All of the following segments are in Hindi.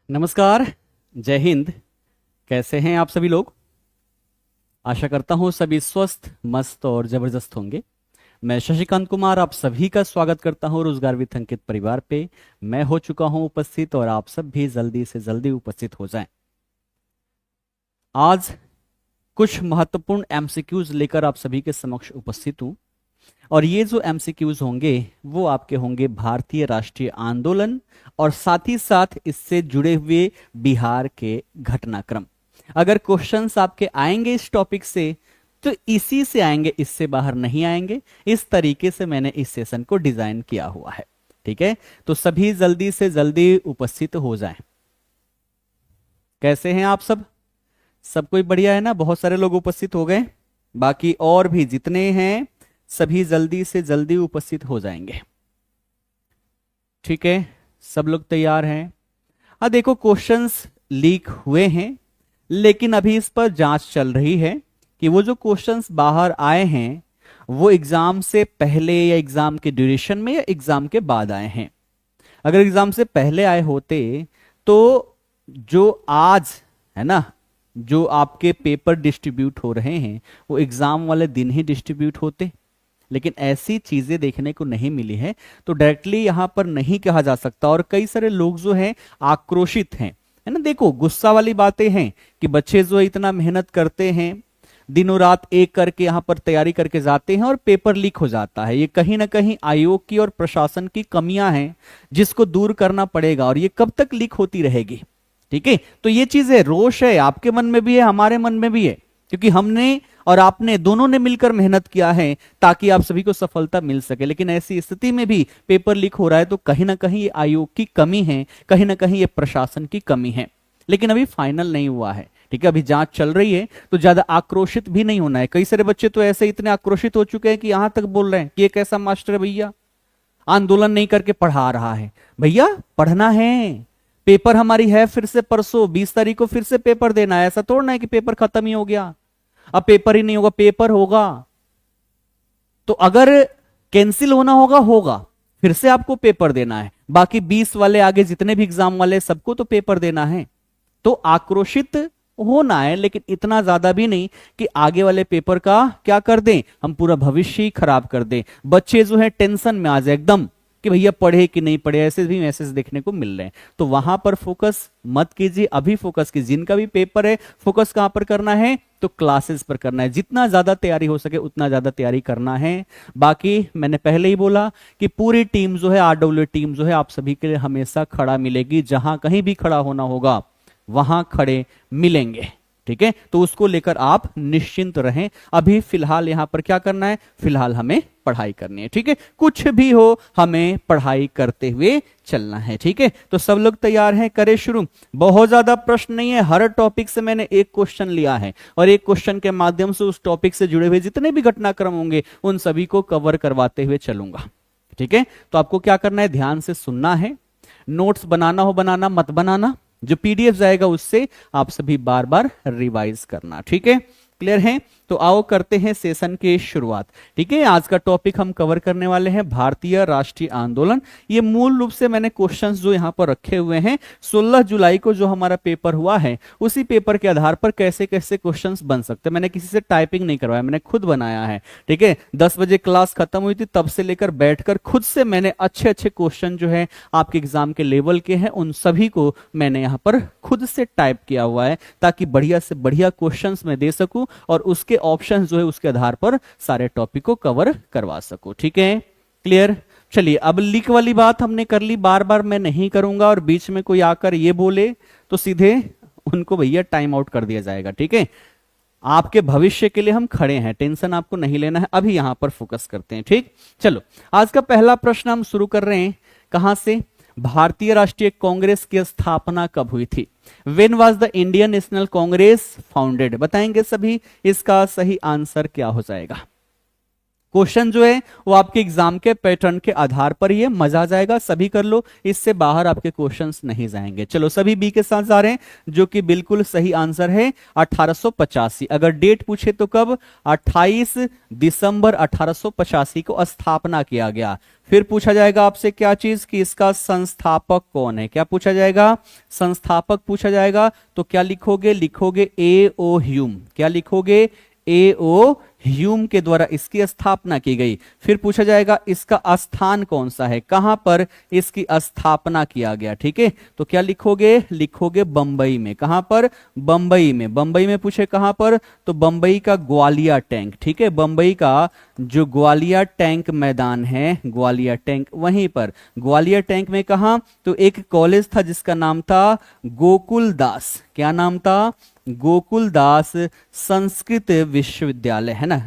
नमस्कार। जय हिंद। कैसे हैं आप सभी लोग? आशा करता हूं सभी स्वस्थ मस्त और जबरदस्त होंगे। मैं शशिकांत कुमार आप सभी का स्वागत करता हूं रोजगार विथ अंकित परिवार पे। मैं हो चुका हूं उपस्थित और आप सब भी जल्दी से जल्दी उपस्थित हो जाएं। आज कुछ महत्वपूर्ण एमसीक्यूज लेकर आप सभी के समक्ष उपस्थित हूं। और ये जो एमसीक्यूज होंगे वो आपके होंगे भारतीय राष्ट्रीय आंदोलन और साथ ही साथ इससे जुड़े हुए बिहार के घटनाक्रम। अगर क्वेश्चंस आपके आएंगे इस टॉपिक से तो इसी से आएंगे, इससे बाहर नहीं आएंगे। इस तरीके से मैंने इस सेशन को डिजाइन किया हुआ है। ठीक है, तो सभी जल्दी से जल्दी उपस्थित हो जाएं। कैसे हैं आप सब? सब कोई बढ़िया है ना? बहुत सारे लोग उपस्थित हो गए। बाकी और भी जितने हैं सभी जल्दी से जल्दी उपस्थित हो जाएंगे। ठीक है, सब लोग तैयार हैं? हाँ, देखो क्वेश्चंस लीक हुए हैं लेकिन अभी इस पर जांच चल रही है कि वो जो क्वेश्चंस बाहर आए हैं वो एग्जाम से पहले या एग्जाम के ड्यूरेशन में या एग्जाम के बाद आए हैं। अगर एग्जाम से पहले आए होते तो जो आज है ना, जो आपके पेपर डिस्ट्रीब्यूट हो रहे हैं वो एग्जाम वाले दिन ही डिस्ट्रीब्यूट होते। लेकिन ऐसी चीजें देखने को नहीं मिली है तो डायरेक्टली यहां पर नहीं कहा जा सकता। और कई सारे लोग जो हैं आक्रोशित हैं, है ना। देखो गुस्सा वाली बातें हैं कि बच्चे जो इतना मेहनत करते हैं, दिनों रात एक करके यहां पर तैयारी करके जाते हैं और पेपर लीक हो जाता है। ये कहीं ना कहीं आयोग की और प्रशासन की कमियां हैं जिसको दूर करना पड़ेगा। और ये कब तक लीक होती रहेगी? ठीक है, तो ये चीज है, रोष है, आपके मन में भी है, हमारे मन में भी है, क्योंकि हमने और आपने दोनों ने मिलकर मेहनत किया है ताकि आप सभी को सफलता मिल सके। लेकिन ऐसी स्थिति में भी पेपर लीक हो रहा है तो कहीं ना कहीं ये आयोग की कमी है, कहीं ना कहीं ये प्रशासन की कमी है। लेकिन अभी फाइनल नहीं हुआ है। ठीक है, अभी जांच चल रही है तो ज्यादा आक्रोशित भी नहीं होना है। कई सारे बच्चे तो ऐसे इतने आक्रोशित हो चुके हैं कि यहां तक बोल रहे हैं कि ये कैसा मास्टर है भैया, आंदोलन नहीं करके पढ़ा रहा है। भैया पढ़ना है, पेपर हमारी है फिर से परसों 20 तारीख को फिर से पेपर देना है। ऐसा तोड़ना है कि पेपर खत्म ही हो गया, अब पेपर ही नहीं होगा। पेपर होगा तो अगर कैंसिल होना होगा होगा, फिर से आपको पेपर देना है। बाकी 20 वाले आगे जितने भी एग्जाम वाले सबको तो पेपर देना है। तो आक्रोशित होना है लेकिन इतना ज्यादा भी नहीं कि आगे वाले पेपर का क्या कर दें, हम पूरा भविष्य ही खराब कर दें। बच्चे जो है टेंशन में आ जाए एकदम कि भैया पढ़े कि नहीं पढ़े, ऐसे भी मैसेज देखने को मिल रहे हैं। तो वहां पर फोकस मत कीजिए, अभी फोकस कीजिए। जिनका भी पेपर है फोकस कहां पर करना है? तो क्लासेस पर करना है। जितना ज्यादा तैयारी हो सके उतना ज्यादा तैयारी करना है। बाकी मैंने पहले ही बोला कि पूरी टीम जो है, आरडब्ल्यू टीम जो है, आप सभी के लिए हमेशा खड़ा मिलेगी। जहां कहीं भी खड़ा होना होगा वहां खड़े मिलेंगे। ठीक है, तो उसको लेकर आप निश्चिंत रहें। अभी फिलहाल यहां पर क्या करना है? फिलहाल हमें पढ़ाई करनी है। ठीक है, कुछ भी हो हमें पढ़ाई करते हुए चलना है। ठीक है, तो सब लोग तैयार हैं? करें शुरू। बहुत ज्यादा प्रश्न नहीं है, हर टॉपिक से मैंने एक क्वेश्चन लिया है और एक क्वेश्चन के माध्यम से उस टॉपिक से जुड़े हुए जितने भी घटनाक्रम होंगे उन सभी को कवर करवाते हुए चलूंगा। ठीक है, तो आपको क्या करना है? ध्यान से सुनना है। नोट्स बनाना हो बनाना, मत बनाना। जो पीडीएफ जाएगा उससे आप सभी बार बार रिवाइज करना। ठीक है, क्लियर है? तो आओ करते हैं सेशन की शुरुआत। ठीक है, आज का टॉपिक हम कवर करने वाले हैं भारतीय राष्ट्रीय आंदोलन। ये मूल रूप से मैंने क्वेश्चंस जो यहां पर रखे हुए हैं 16 जुलाई को जो हमारा पेपर हुआ है उसी पेपर के आधार पर कैसे कैसे क्वेश्चंस बन सकते हैं। मैंने किसी से टाइपिंग नहीं करवाया, मैंने खुद बनाया है। ठीक है, 10 बजे क्लास खत्म हुई थी तब से लेकर बैठकर खुद से मैंने अच्छे अच्छे क्वेश्चन जो है आपके एग्जाम के लेवल के हैं उन सभी को मैंने यहां पर खुद से टाइप किया हुआ है ताकि बढ़िया से बढ़िया क्वेश्चंस मैं दे सकूं और उसके ऑप्शन जो है उसके आधार पर सारे टॉपिक को कवर करवा सकूं। ठीक है, क्लियर? चलिए, अब लीक वाली बात हमने कर ली, बार बार मैं नहीं करूंगा और बीच में कोई आकर ये बोले तो सीधे उनको भैया टाइम आउट कर दिया जाएगा। ठीक है, आपके भविष्य के लिए हम खड़े हैं, टेंशन आपको नहीं लेना है। अभी यहां पर फोकस करते हैं। ठीक, चलो आज का पहला प्रश्न हम शुरू कर रहे हैं। कहां से? भारतीय राष्ट्रीय कांग्रेस की स्थापना कब हुई थी? When was the Indian National Congress founded? बताएंगे सभी, इसका सही आंसर क्या हो जाएगा? क्वेश्चन जो है वो आपके एग्जाम के पैटर्न के आधार पर ही है, मजा आ जाएगा, सभी कर लो, इससे बाहर आपके क्वेश्चंस नहीं जाएंगे। चलो सभी बी के साथ जा रहे हैं, जो कि बिल्कुल सही आंसर है 1885। अगर डेट पूछे तो कब? 28 दिसंबर 1885 को स्थापना किया गया। फिर पूछा जाएगा आपसे क्या चीज कि इसका संस्थापक कौन है, क्या पूछा जाएगा? संस्थापक पूछा जाएगा। तो क्या लिखोगे? लिखोगे ए ओ ह्यूम। क्या लिखोगे? ए ओ ह्यूम के द्वारा इसकी स्थापना की गई। फिर पूछा जाएगा इसका स्थान कौन सा है, कहां पर इसकी स्थापना किया गया। ठीक है, तो क्या लिखोगे? लिखोगे बंबई में। कहां पर? बंबई में। बंबई में पूछे कहां पर? तो बंबई का ग्वालिया टैंक। ठीक है, बंबई का जो ग्वालिया टैंक मैदान है, ग्वालिया टैंक, वहीं पर ग्वालिया टैंक में। कहा? तो एक कॉलेज था जिसका नाम था गोकुल दास। क्या नाम था? गोकुल दास संस्कृत विश्वविद्यालय, है ना,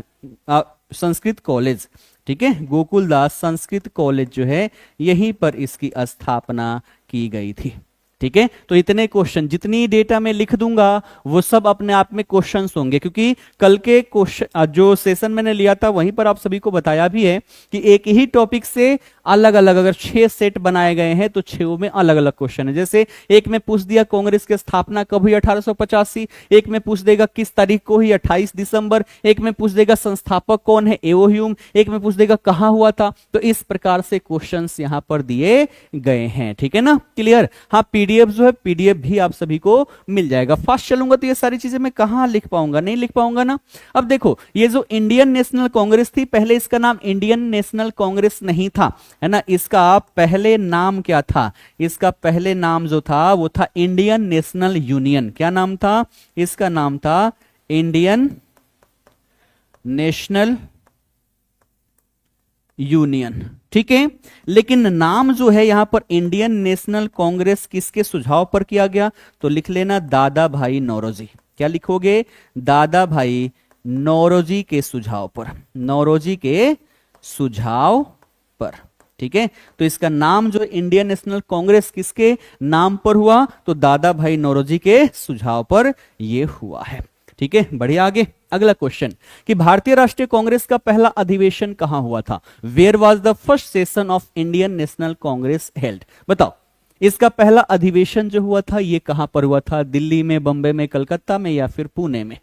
संस्कृत कॉलेज। ठीक है, गोकुल दास संस्कृत कॉलेज जो है यहीं पर इसकी स्थापना की गई थी। ठीक है, तो इतने क्वेश्चन जितनी डेटा में लिख दूंगा वो सब अपने आप में क्वेश्चंस होंगे, क्योंकि कल के क्वेश्चन जो सेशन मैंने लिया था वहीं पर आप सभी को बताया भी है कि एक ही टॉपिक से अलग अलग अगर 6 सेट बनाए गए हैं तो 6 में अलग अलग क्वेश्चन है। जैसे एक में पूछ दिया कांग्रेस की स्थापना कब हुई 1885, एक में पूछ देगा किस तारीख को हुई 28 दिसंबर, एक में पूछ देगा संस्थापक कौन है ए ओ ह्यूम, एक में पूछ देगा कहां हुआ था। तो इस प्रकार से क्वेश्चंस यहां पर दिए गए हैं। ठीक है ना, क्लियर? हाँ, पीडीएफ जो है, पीडीएफ भी आप सभी को मिल जाएगा। फास्ट चलूंगा तो ये सारी चीजें मैं कहां लिख पाऊंगा, नहीं लिख पाऊंगा ना। अब देखो, ये जो इंडियन नेशनल कांग्रेस थी, पहले इसका नाम इंडियन नेशनल कांग्रेस नहीं था, है ना। इसका पहले नाम क्या था? इसका पहले नाम जो था वो था इंडियन नेशनल यूनियन। क्या नाम था? इसका नाम था इंडियन नेशनल यूनियन। ठीक है, लेकिन नाम जो है यहां पर इंडियन नेशनल कांग्रेस किसके सुझाव पर किया गया? तो लिख लेना दादा भाई नौरोजी। क्या लिखोगे? दादा भाई नौरोजी के सुझाव पर, नौरोजी के सुझाव पर। ठीक है, तो इसका नाम जो इंडियन नेशनल कांग्रेस किसके नाम पर हुआ? तो दादा भाई नौरोजी के सुझाव पर यह हुआ है। ठीक है, बढ़िया। आगे अगला क्वेश्चन कि भारतीय राष्ट्रीय कांग्रेस का पहला अधिवेशन कहां हुआ था? Where was the first session of Indian National Congress held? बताओ, इसका पहला अधिवेशन जो हुआ था ये कहां पर हुआ था? दिल्ली में, बंबई में, कलकत्ता में या फिर पुणे में?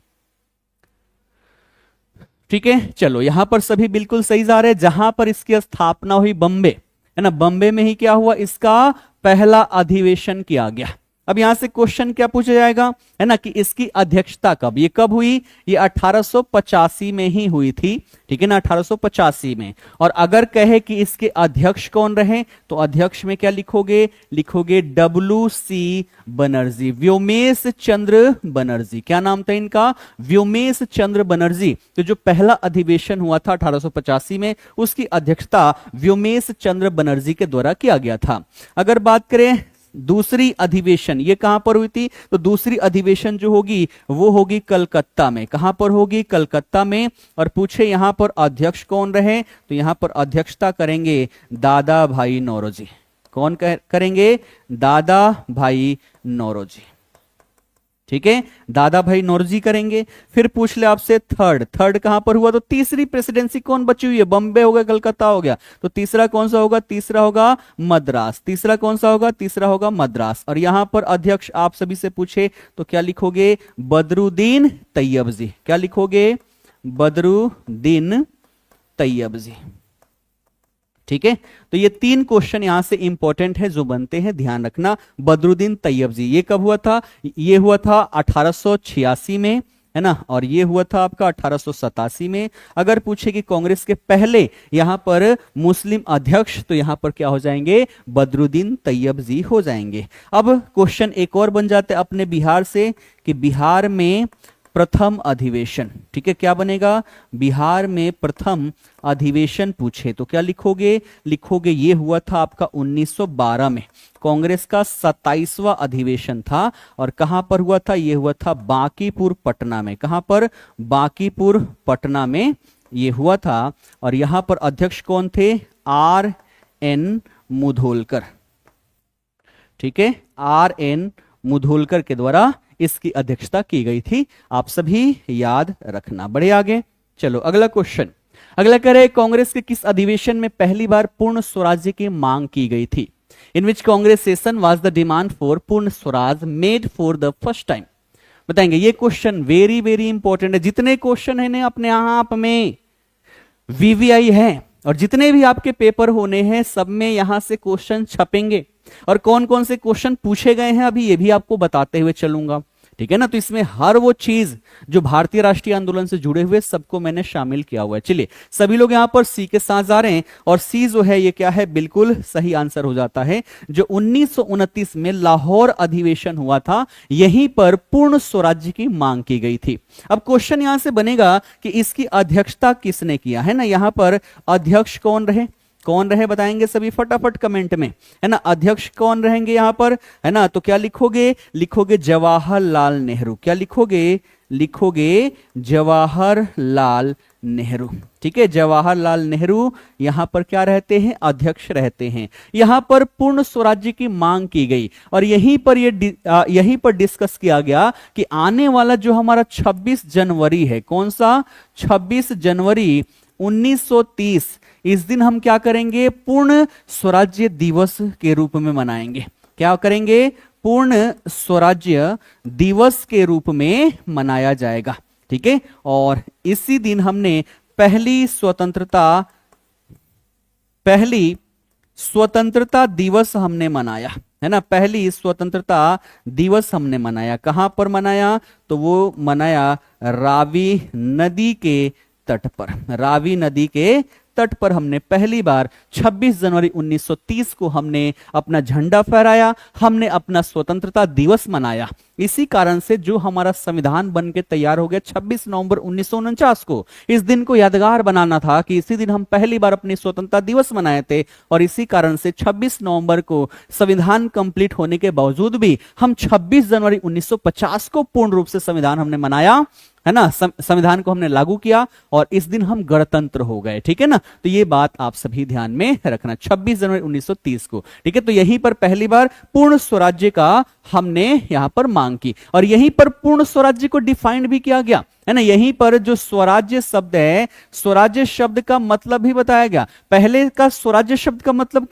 ठीक है, चलो यहां पर सभी बिल्कुल सही जा रहे हैं। जहां पर इसकी स्थापना हुई बंबई, है ना, बंबई में ही क्या हुआ? इसका पहला अधिवेशन किया गया। अब यहां से क्वेश्चन क्या पूछा जाएगा, है ना, कि इसकी अध्यक्षता कब? ये कब हुई? ये 1885 में ही हुई थी। ठीक है ना, 1885 में। और अगर कहे कि इसके अध्यक्ष कौन रहे, तो अध्यक्ष में क्या लिखोगे? लिखोगे WC बनर्जी, व्योमेश चंद्र बनर्जी। क्या नाम था इनका? व्योमेश चंद्र बनर्जी। तो जो पहला अधिवेशन हुआ था 1885 में, उसकी अध्यक्षता व्योमेश चंद्र बनर्जी के द्वारा किया गया था। अगर बात करें दूसरी अधिवेशन, ये कहां पर हुई थी? तो दूसरी अधिवेशन जो होगी वो होगी कलकत्ता में। कहां पर होगी? कलकत्ता में। और पूछे यहां पर अध्यक्ष कौन रहे, तो यहां पर अध्यक्षता करेंगे दादा भाई नौरोजी। कौन करेंगे? दादा भाई नौरोजी। ठीक है, दादा भाई नौरोजी करेंगे। फिर पूछ ले आपसे थर्ड कहां पर हुआ? तो तीसरी प्रेसिडेंसी कौन बची हुई है? बॉम्बे हो गया, कलकत्ता हो गया, तो तीसरा कौन सा होगा? तीसरा होगा मद्रास। तीसरा कौन सा होगा? तीसरा होगा मद्रास। और यहां पर अध्यक्ष आप सभी से पूछे तो क्या लिखोगे? बदरुद्दीन तैयबजी। क्या लिखोगे? बदरुद्दीन तैयबजी। ठीक है, तो ये 3 क्वेश्चन यहां से इंपॉर्टेंट है जो बनते हैं, ध्यान रखना। बदरुद्दीन तैयबजी, ये कब हुआ था? ये हुआ था 1886 में, है ना, और ये हुआ था आपका 1887 में। अगर पूछे कि कांग्रेस के पहले यहां पर मुस्लिम अध्यक्ष, तो यहां पर क्या हो जाएंगे? बदरुद्दीन तैयबजी हो जाएंगे। अब क्वेश्चन एक और बन जाते अपने बिहार से कि बिहार में प्रथम अधिवेशन। ठीक है, क्या बनेगा? बिहार में प्रथम अधिवेशन पूछे तो क्या लिखोगे? लिखोगे ये हुआ था आपका 1912 में। कांग्रेस का 27वां अधिवेशन था। और कहां पर हुआ था? ये हुआ था बांकीपुर पटना में। कहां पर? बांकीपुर पटना में ये हुआ था। और यहां पर अध्यक्ष कौन थे? RN मुधोलकर। ठीक है, RN मुधोलकर के द्वारा इसकी अध्यक्षता की गई थी। आप सभी याद रखना। बढ़े आगे, चलो अगला क्वेश्चन। अगला कह रहे हैं कांग्रेस के किस अधिवेशन में पहली बार पूर्ण स्वराज्य की मांग की गई थी? In which Congress session was the demand for Purna Swaraj made for the first time? बताएंगे। ये क्वेश्चन वेरी वेरी इंपॉर्टेंट है। जितने क्वेश्चन है ना अपने आप में वीवीआई है और जितने भी आपके पेपर होने हैं सब में यहां से क्वेश्चन छपेंगे और कौन कौन से क्वेश्चन पूछे गए हैं अभी ये भी आपको बताते हुए चलूंगा। ठीक है ना। तो इसमें हर वो चीज जो भारतीय राष्ट्रीय आंदोलन से जुड़े हुए सबको मैंने शामिल किया हुआ है। चलिए सभी लोग यहां पर सी के साथ जा रहे हैं और सी जो है ये क्या है, बिल्कुल सही आंसर हो जाता है। जो 1929 में लाहौर अधिवेशन हुआ था यहीं पर पूर्ण स्वराज्य की मांग की गई थी। अब क्वेश्चन यहां से बनेगा कि इसकी अध्यक्षता किसने किया है ना। यहां पर अध्यक्ष कौन रहे, कौन रहे बताएंगे सभी फटाफट कमेंट में, है ना। अध्यक्ष कौन रहेंगे यहां पर, है ना। तो क्या लिखोगे, लिखोगे जवाहरलाल नेहरू। क्या लिखोगे, लिखोगे जवाहरलाल नेहरू। ठीक है, जवाहरलाल नेहरू यहां पर क्या रहते हैं, अध्यक्ष रहते हैं। यहां पर पूर्ण स्वराज्य की मांग की गई और यहीं पर डिस्कस किया गया कि आने वाला जो हमारा 26 जनवरी है, कौन सा, 26 जनवरी 1930, इस दिन हम क्या करेंगे, पूर्ण स्वराज्य दिवस के रूप में मनाएंगे। क्या करेंगे, पूर्ण स्वराज्य दिवस के रूप में मनाया जाएगा। ठीक है, और इसी दिन हमने पहली स्वतंत्रता दिवस हमने मनाया, है ना। पहली स्वतंत्रता दिवस हमने मनाया। कहां पर मनाया, तो वो मनाया रावी नदी के तट पर। रावी नदी के तट पर हमने पहली बार 26 जनवरी 1930 को हमने अपना झंडा फहराया, हमने अपना स्वतंत्रता दिवस मनाया। इसी कारण से जो हमारा संविधान बन के तैयार हो गया 26 नवंबर 1949 को, इस दिन को यादगार बनाना था कि इसी दिन हम पहली बार अपनी स्वतंत्रता दिवस मनाए थे और इसी कारण से 26 नवंबर को संविधान कंप्लीट होने के बावजूद भी हम 26 जनवरी 1950 को पूर्ण रूप से संविधान हमने मनाया, है ना। संविधान को हमने लागू किया और इस दिन हम गणतंत्र हो गए। ठीक है ना, तो ये बात आप सभी ध्यान में रखना, 26 जनवरी 1930 को। ठीक है, तो यहीं पर पहली बार पूर्ण स्वराज्य का हमने यहां पर मांग की और यहीं पर पूर्ण स्वराज्य को डिफाइंड भी किया गया, है ना। यहीं पर जो स्वराज्य शब्द है, स्वराज्य शब्द का मतलब भी बताया गया। पहले का स्वराज्य शब्द का मतलब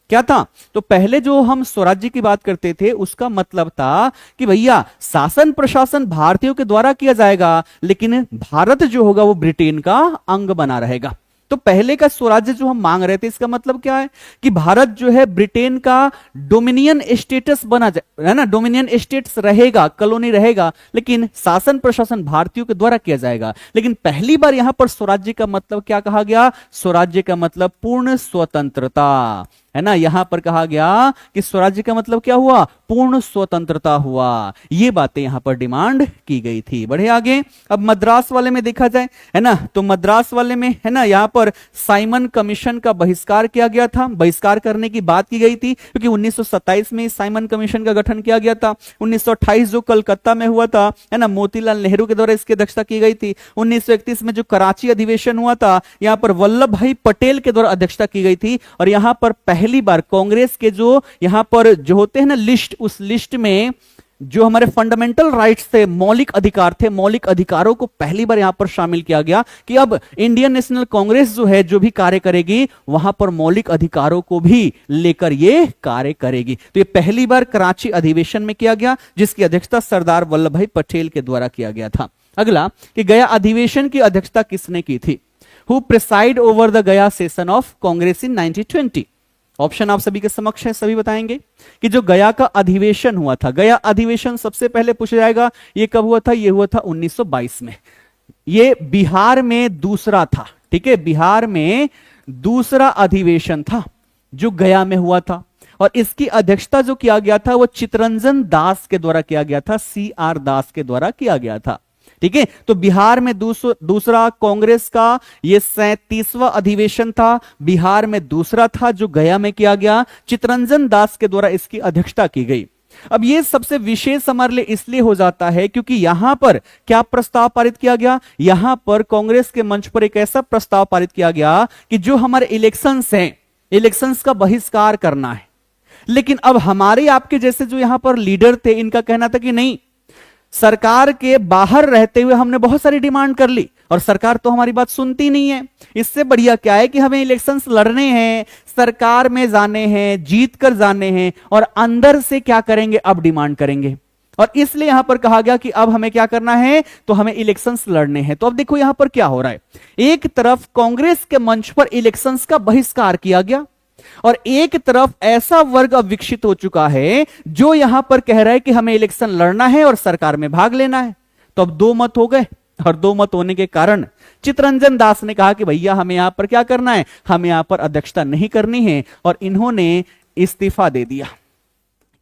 क्या था, तो पहले जो हम स्वराज्य की बात करते थे उसका मतलब था कि भैया शासन प्रशासन भारतीयों के द्वारा किया जाएगा लेकिन भारत जो होगा वो ब्रिटेन का अंग बना रहेगा। तो पहले का स्वराज्य जो हम मांग रहे थे इसका मतलब क्या है कि भारत जो है ब्रिटेन का डोमिनियन स्टेटस बना जाए, है ना। डोमिनियन स्टेट्स रहेगा, कॉलोनी रहेगा, लेकिन शासन प्रशासन भारतीयों के द्वारा किया जाएगा। लेकिन पहली बार यहां पर स्वराज्य का मतलब क्या कहा गया, स्वराज्य का मतलब पूर्ण स्वतंत्रता, है ना। यहां पर कहा गया कि स्वराज्य का मतलब क्या हुआ, पूर्ण स्वतंत्रता हुआ। ये बातें यहां पर डिमांड की गई थी। बढ़े आगे, अब मद्रास वाले में देखा जाए, है ना। तो मद्रास वाले में, है ना, यहां पर साइमन कमीशन का बहिष्कार किया गया था। बहिष्कार करने की बात की गई थी क्योंकि 1927 में साइमन कमीशन का गठन किया गया था। 1928 जो कलकत्ता में हुआ था, है ना, मोतीलाल नेहरू के द्वारा इसकी अध्यक्षता की गई थी। 1931 में जो कराची अधिवेशन हुआ था यहां पर वल्लभ भाई पटेल के द्वारा अध्यक्षता की गई थी और यहां पर पहली बार कांग्रेस के जो यहां पर जो होते हैं ना लिस्ट, उस लिस्ट में जो हमारे फंडामेंटल राइट्स थे, मौलिक अधिकार थे, मौलिक अधिकारों को पहली बार यहां पर शामिल किया गया कि अब इंडियन नेशनल कांग्रेस जो है जो भी कार्य करेगी वहां पर मौलिक अधिकारों को भी लेकर ये कार्य करेगी। तो ये पहली बार कराची अधिवेशन में किया गया जिसकी अध्यक्षता सरदार वल्लभ भाई पटेल के द्वारा किया गया था। अगला कि गया अधिवेशन की अध्यक्षता किसने की थी, हु प्रिसाइड ओवर द गया session of Congress in 1920? Option आप सभी के समक्ष है, सभी बताएंगे कि जो गया का अधिवेशन हुआ था, गया अधिवेशन सबसे पहले पूछा जाएगा ये कब हुआ था, ये हुआ था 1922 में। ये बिहार में दूसरा था। ठीक है, बिहार में दूसरा अधिवेशन था जो गया में हुआ था और इसकी अध्यक्षता जो किया गया था वो चितरंजन दास के द्वारा किया गया था, CR दास के द्वारा किया गया था। ठीक है, तो बिहार में दूसरा कांग्रेस का ये 37वां अधिवेशन था, बिहार में दूसरा था जो गया में किया गया, चितरंजन दास के द्वारा इसकी अध्यक्षता की गई। अब ये सबसे विशेष हमारे लिए इसलिए हो जाता है क्योंकि यहां पर क्या प्रस्ताव पारित किया गया, यहां पर कांग्रेस के मंच पर एक ऐसा प्रस्ताव पारित किया गया कि जो हमारे इलेक्शंस हैं, इलेक्शंस का बहिष्कार करना है। लेकिन अब हमारे आपके जैसे जो यहां पर लीडर थे इनका कहना था कि नहीं, सरकार के बाहर रहते हुए हमने बहुत सारी डिमांड कर ली और सरकार तो हमारी बात सुनती नहीं है। इससे बढ़िया क्या है कि हमें इलेक्शंस लड़ने हैं, सरकार में जाने हैं, जीत कर जाने हैं और अंदर से क्या करेंगे, अब डिमांड करेंगे। और इसलिए यहां पर कहा गया कि अब हमें क्या करना है, तो हमें इलेक्शंस लड़ने हैं। तो अब देखो यहां पर क्या हो रहा है, एक तरफ कांग्रेस के मंच पर इलेक्शंस का बहिष्कार किया गया और एक तरफ ऐसा वर्ग अब विकसित हो चुका है जो यहां पर कह रहा है कि हमें इलेक्शन लड़ना है और सरकार में भाग लेना है। तो अब दो मत हो गए और दो मत होने के कारण चितरंजन दास ने कहा कि भैया हमें यहां पर क्या करना है, हमें यहां पर अध्यक्षता नहीं करनी है और इन्होंने इस्तीफा दे दिया।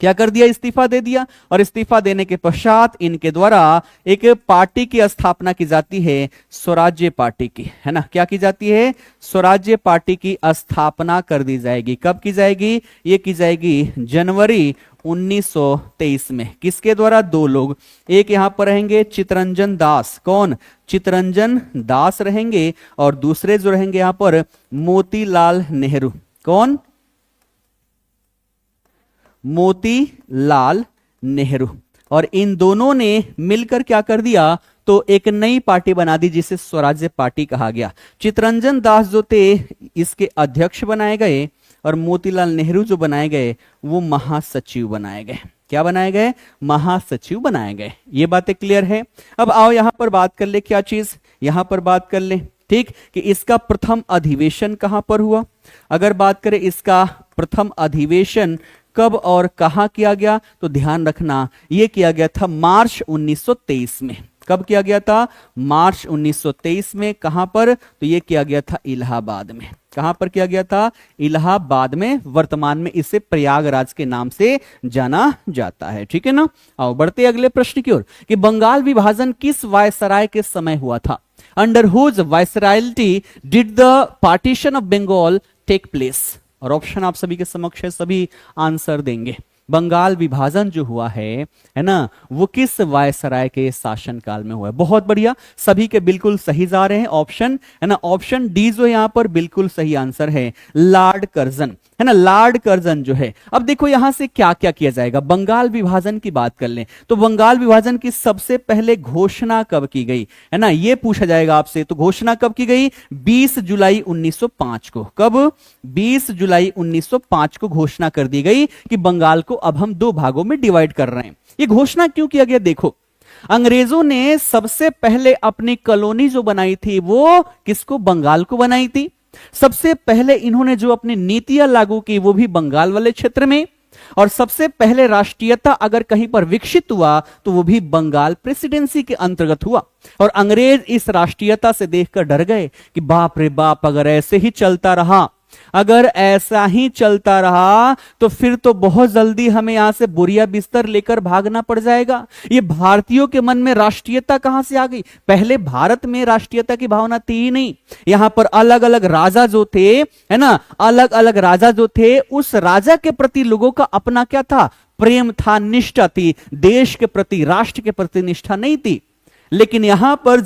क्या कर दिया, इस्तीफा दे दिया। और इस्तीफा देने के पश्चात इनके द्वारा एक पार्टी की स्थापना की जाती है, स्वराज्य पार्टी की, है ना। क्या की जाती है, स्वराज्य पार्टी की स्थापना कर दी जाएगी। कब की जाएगी, ये की जाएगी जनवरी 1923 में। किसके द्वारा, दो लोग, एक यहां पर रहेंगे चितरंजन दास, कौन, चितरंजन दास रहेंगे और दूसरे जो रहेंगे यहां पर मोतीलाल नेहरू, कौन, मोतीलाल नेहरू। और इन दोनों ने मिलकर क्या कर दिया, तो एक नई पार्टी बना दी जिसे स्वराज्य पार्टी कहा गया। चितरंजन दास जो थे इसके अध्यक्ष बनाए गए और मोतीलाल नेहरू जो बनाए गए वो महासचिव बनाए गए। क्या बनाए गए, महासचिव बनाए गए। ये बातें क्लियर है। अब आओ यहां पर बात कर ले, क्या चीज, यहां पर बात कर ले, ठीक, कि इसका प्रथम अधिवेशन कहां पर हुआ। अगर बात करें इसका प्रथम अधिवेशन कब और कहां किया गया, तो ध्यान रखना यह किया गया था मार्च 1923 में। कब किया गया था, मार्च 1923 में। कहां पर, तो यह किया गया था इलाहाबाद में। कहां पर किया गया था, इलाहाबाद में। वर्तमान में इसे प्रयागराज के नाम से जाना जाता है, ठीक है ना। आओ बढ़ते अगले प्रश्न की ओर कि बंगाल विभाजन किस वायसराय के समय हुआ था। Under whose viceroyalty did the partition of Bengal take place. और ऑप्शन आप सभी के समक्ष है, सभी आंसर देंगे। बंगाल विभाजन जो हुआ है ना, वो किस वायसराय के शासनकाल में हुआ है। बहुत बढ़िया, सभी के बिल्कुल सही जा रहे हैं ऑप्शन, है ना। ऑप्शन डी जो यहां पर बिल्कुल सही आंसर है, लॉर्ड कर्जन, है ना, लॉर्ड कर्जन जो है। अब देखो यहां से क्या क्या किया जाएगा, बंगाल विभाजन की बात कर लें तो बंगाल विभाजन की सबसे पहले घोषणा कब की गई, है ना, यह पूछा जाएगा आपसे। तो घोषणा कब की गई, 20 जुलाई 1905 को। कब, 20 जुलाई 1905 को घोषणा कर दी गई कि बंगाल को अब हम दो भागों में डिवाइड कर रहे हैं। ये घोषणा क्यों किया गया, देखो अंग्रेजों ने सबसे पहले अपनी कॉलोनी जो बनाई थी वो किसको, बंगाल को बनाई थी। सबसे पहले इन्होंने जो अपनी नीतियां लागू की वो भी बंगाल वाले क्षेत्र में। और सबसे पहले राष्ट्रीयता अगर कहीं पर विकसित हुआ तो वो भी बंगाल प्रेसिडेंसी के अंतर्गत हुआ। और अंग्रेज इस राष्ट्रीयता से देखकर डर गए कि बाप रे बाप, अगर ऐसे ही चलता रहा, अगर ऐसा ही चलता रहा तो फिर तो बहुत जल्दी हमें यहां से बोरिया बिस्तर लेकर भागना पड़ जाएगा। ये भारतीयों के मन में राष्ट्रीयता कहां से आ गई, पहले भारत में राष्ट्रीयता की भावना थी ही नहीं। यहां पर अलग अलग राजा जो थे, है ना, अलग अलग राजा जो थे, उस राजा के प्रति लोगों का अपना क्या था, प्रेम था, निष्ठा थी। देश के प्रति, राष्ट्र के प्रति निष्ठा नहीं थी। लेकिन यहां पर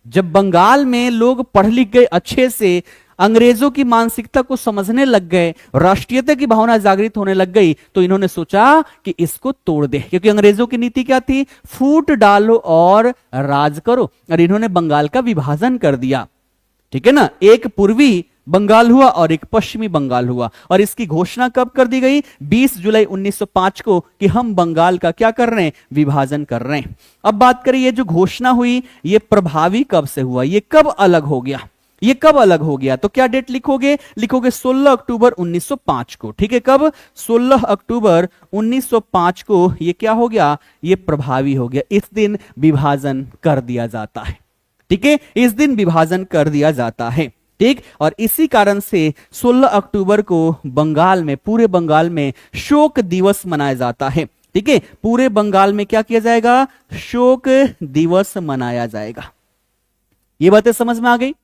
जब बंगाल में लोग पढ़ लिख गए अच्छे से, अंग्रेजों की मानसिकता को समझने लग गए, राष्ट्रीयता की भावना जागृत होने लग गई, तो इन्होंने सोचा कि इसको तोड़ दे। क्योंकि अंग्रेजों की नीति क्या थी, फूट डालो और राज करो। और इन्होंने बंगाल का विभाजन कर दिया, ठीक है ना। एक पूर्वी बंगाल हुआ और एक पश्चिमी बंगाल हुआ। और इसकी घोषणा कब कर दी गई, 20 जुलाई 1905 को, कि हम बंगाल का क्या कर रहे हैं, विभाजन कर रहे हैं। अब बात करें ये जो घोषणा हुई ये प्रभावी कब से हुआ, ये कब अलग हो गया, ये कब अलग हो गया। तो क्या डेट लिखोगे, लिखोगे 16 अक्टूबर 1905 को, ठीक है। कब, 16 अक्टूबर 1905 को ये क्या हो गया, ये प्रभावी हो गया। इस दिन विभाजन कर दिया जाता है, ठीक है, इस दिन विभाजन कर दिया जाता है, ठीक। और इसी कारण से 16 अक्टूबर को बंगाल में, पूरे बंगाल में शोक दिवस मनाया जाता है, ठीक है। पूरे बंगाल में क्या किया जाएगा, शोक दिवस मनाया जाएगा। ये बातें समझ में आ गई।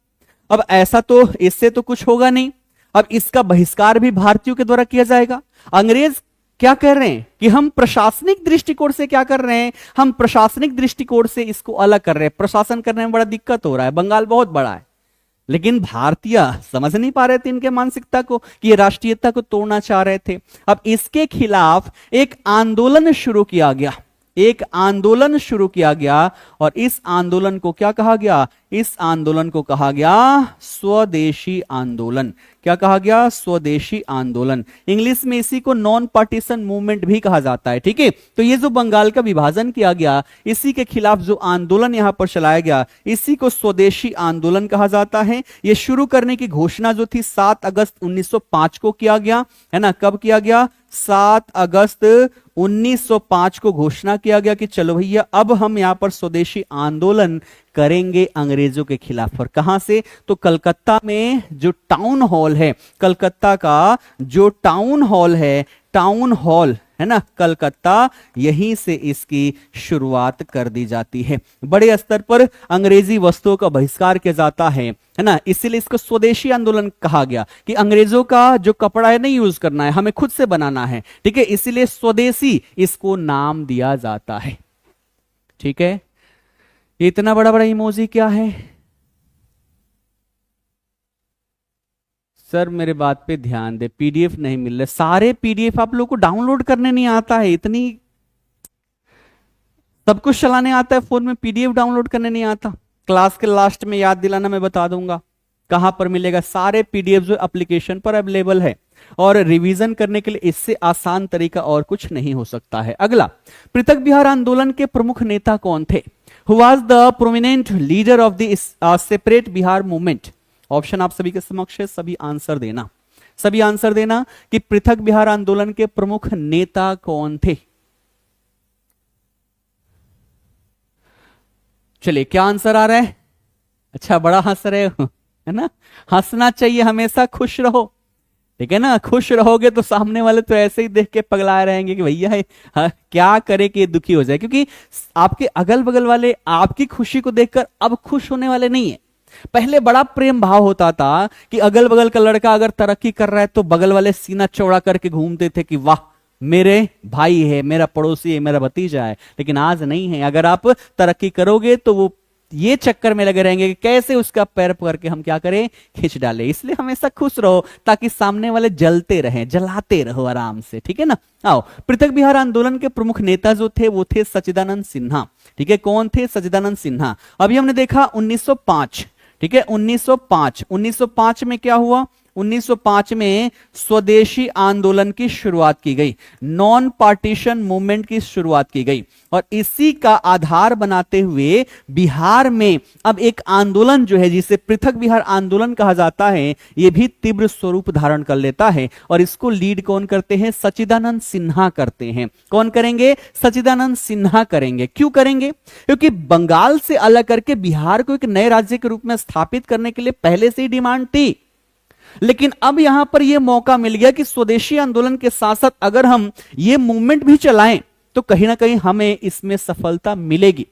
अब ऐसा तो इससे तो कुछ होगा नहीं, अब इसका बहिष्कार भी भारतीयों के द्वारा किया जाएगा। अंग्रेज क्या कह रहे हैं कि हम प्रशासनिक दृष्टिकोण से क्या कर रहे हैं, हम प्रशासनिक दृष्टिकोण से इसको अलग कर रहे हैं। प्रशासन करने में बड़ा दिक्कत हो रहा है, बंगाल बहुत बड़ा है। लेकिन भारतीय समझ नहीं पा रहे थे इनके मानसिकता को कि ये राष्ट्रीयता को तोड़ना चाह रहे थे। अब इसके खिलाफ एक आंदोलन शुरू किया गया, एक आंदोलन शुरू किया गया और इस आंदोलन को क्या कहा गया? इस आंदोलन को कहा गया स्वदेशी आंदोलन। क्या कहा गया? स्वदेशी आंदोलन। इंग्लिश में इसी को नॉन पार्टीशन मूवमेंट भी कहा जाता है। ठीक है, तो ये जो बंगाल का विभाजन किया गया, इसी के खिलाफ जो आंदोलन यहां पर चलाया गया, इसी को स्वदेशी आंदोलन कहा जाता है। ये शुरू करने की घोषणा जो थी 7 अगस्त 1905 को किया गया, है ना। कब किया गया? 7 अगस्त 1905 को घोषणा किया गया कि चलो भैया अब हम यहां पर स्वदेशी आंदोलन करेंगे अंग्रेजों के खिलाफ। और कहां से? तो कलकत्ता में जो टाउन हॉल है, कलकत्ता का जो टाउन हॉल है, टाउन हॉल है ना कलकत्ता, यहीं से इसकी शुरुआत कर दी जाती है। बड़े स्तर पर अंग्रेजी वस्तुओं का बहिष्कार किया जाता है ना, इसीलिए इसको स्वदेशी आंदोलन कहा गया कि अंग्रेजों का जो कपड़ा है नहीं यूज करना है, हमें खुद से बनाना है। ठीक है, इसीलिए स्वदेशी इसको नाम दिया जाता है। ठीक है, ये इतना बड़ा बड़ा इमोजी क्या है? सर मेरे बात पे ध्यान दे, पीडीएफ नहीं मिल रहे। सारे पीडीएफ आप लोग को डाउनलोड करने नहीं आता है, इतनी सब कुछ चलाने आता है फोन में, पीडीएफ डाउनलोड करने नहीं आता। क्लास के लास्ट में याद दिलाना, मैं बता दूंगा कहां पर मिलेगा। सारे पीडीएफ जो एप्लीकेशन पर अवेलेबल है और रिवीजन करने के लिए इससे आसान तरीका और कुछ नहीं हो सकता है। अगला, पृथक बिहार आंदोलन के प्रमुख नेता कौन थे? Who was the prominent leader of the separate Bihar movement? Option आप सभी के समक्ष है, सभी आंसर देना, सभी आंसर देना कि पृथक बिहार आंदोलन के प्रमुख नेता कौन थे। चलिए, क्या आंसर आ रहा है? अच्छा, बड़ा हंस रहे हो, है ना। हंसना चाहिए, हमेशा खुश रहो, ठीक है ना। खुश रहोगे तो सामने वाले तो ऐसे ही देख के पगलाए रहेंगे कि भैया हाँ, क्या करे कि ये दुखी हो जाए, क्योंकि आपके अगल बगल वाले आपकी खुशी को देखकर अब खुश होने वाले नहीं है। पहले बड़ा प्रेम भाव होता था कि अगल बगल का लड़का अगर तरक्की कर रहा है तो बगल वाले सीना चौड़ा करके घूमते थे कि वाह मेरे भाई है, मेरा पड़ोसी है, मेरा भतीजा है। लेकिन आज नहीं है, अगर आप तरक्की करोगे तो वो ये चक्कर में लगे रहेंगे कि कैसे उसका पैर पकड़ के हम क्या करें, खींच डाले। इसलिए हमेशा खुश रहो ताकि सामने वाले जलते रहें, जलाते रहो आराम से, ठीक है ना। आओ, पृथक बिहार आंदोलन के प्रमुख नेता जो थे वो थे सच्चिदानंद सिन्हा। ठीक है, कौन थे? सच्चिदानंद सिन्हा। अभी हमने देखा 1905, ठीक है, 1905 में क्या हुआ? 1905 में स्वदेशी आंदोलन की शुरुआत की गई, नॉन पार्टीशन मूवमेंट की शुरुआत की गई और इसी का आधार बनाते हुए बिहार में अब एक आंदोलन जो है जिसे पृथक बिहार आंदोलन कहा जाता है, यह भी तीव्र स्वरूप धारण कर लेता है। और इसको लीड कौन करते हैं? सच्चिदानंद सिन्हा करते हैं। कौन करेंगे? सच्चिदानंद सिन्हा करेंगे। क्यों करेंगे? क्योंकि बंगाल से अलग करके बिहार को एक नए राज्य के रूप में स्थापित करने के लिए पहले से ही डिमांड थी, लेकिन अब यहां पर यह मौका मिल गया कि स्वदेशी आंदोलन के साथ साथ अगर हम ये मूवमेंट भी चलाएं तो कहीं ना कहीं हमें इसमें सफलता मिलेगी।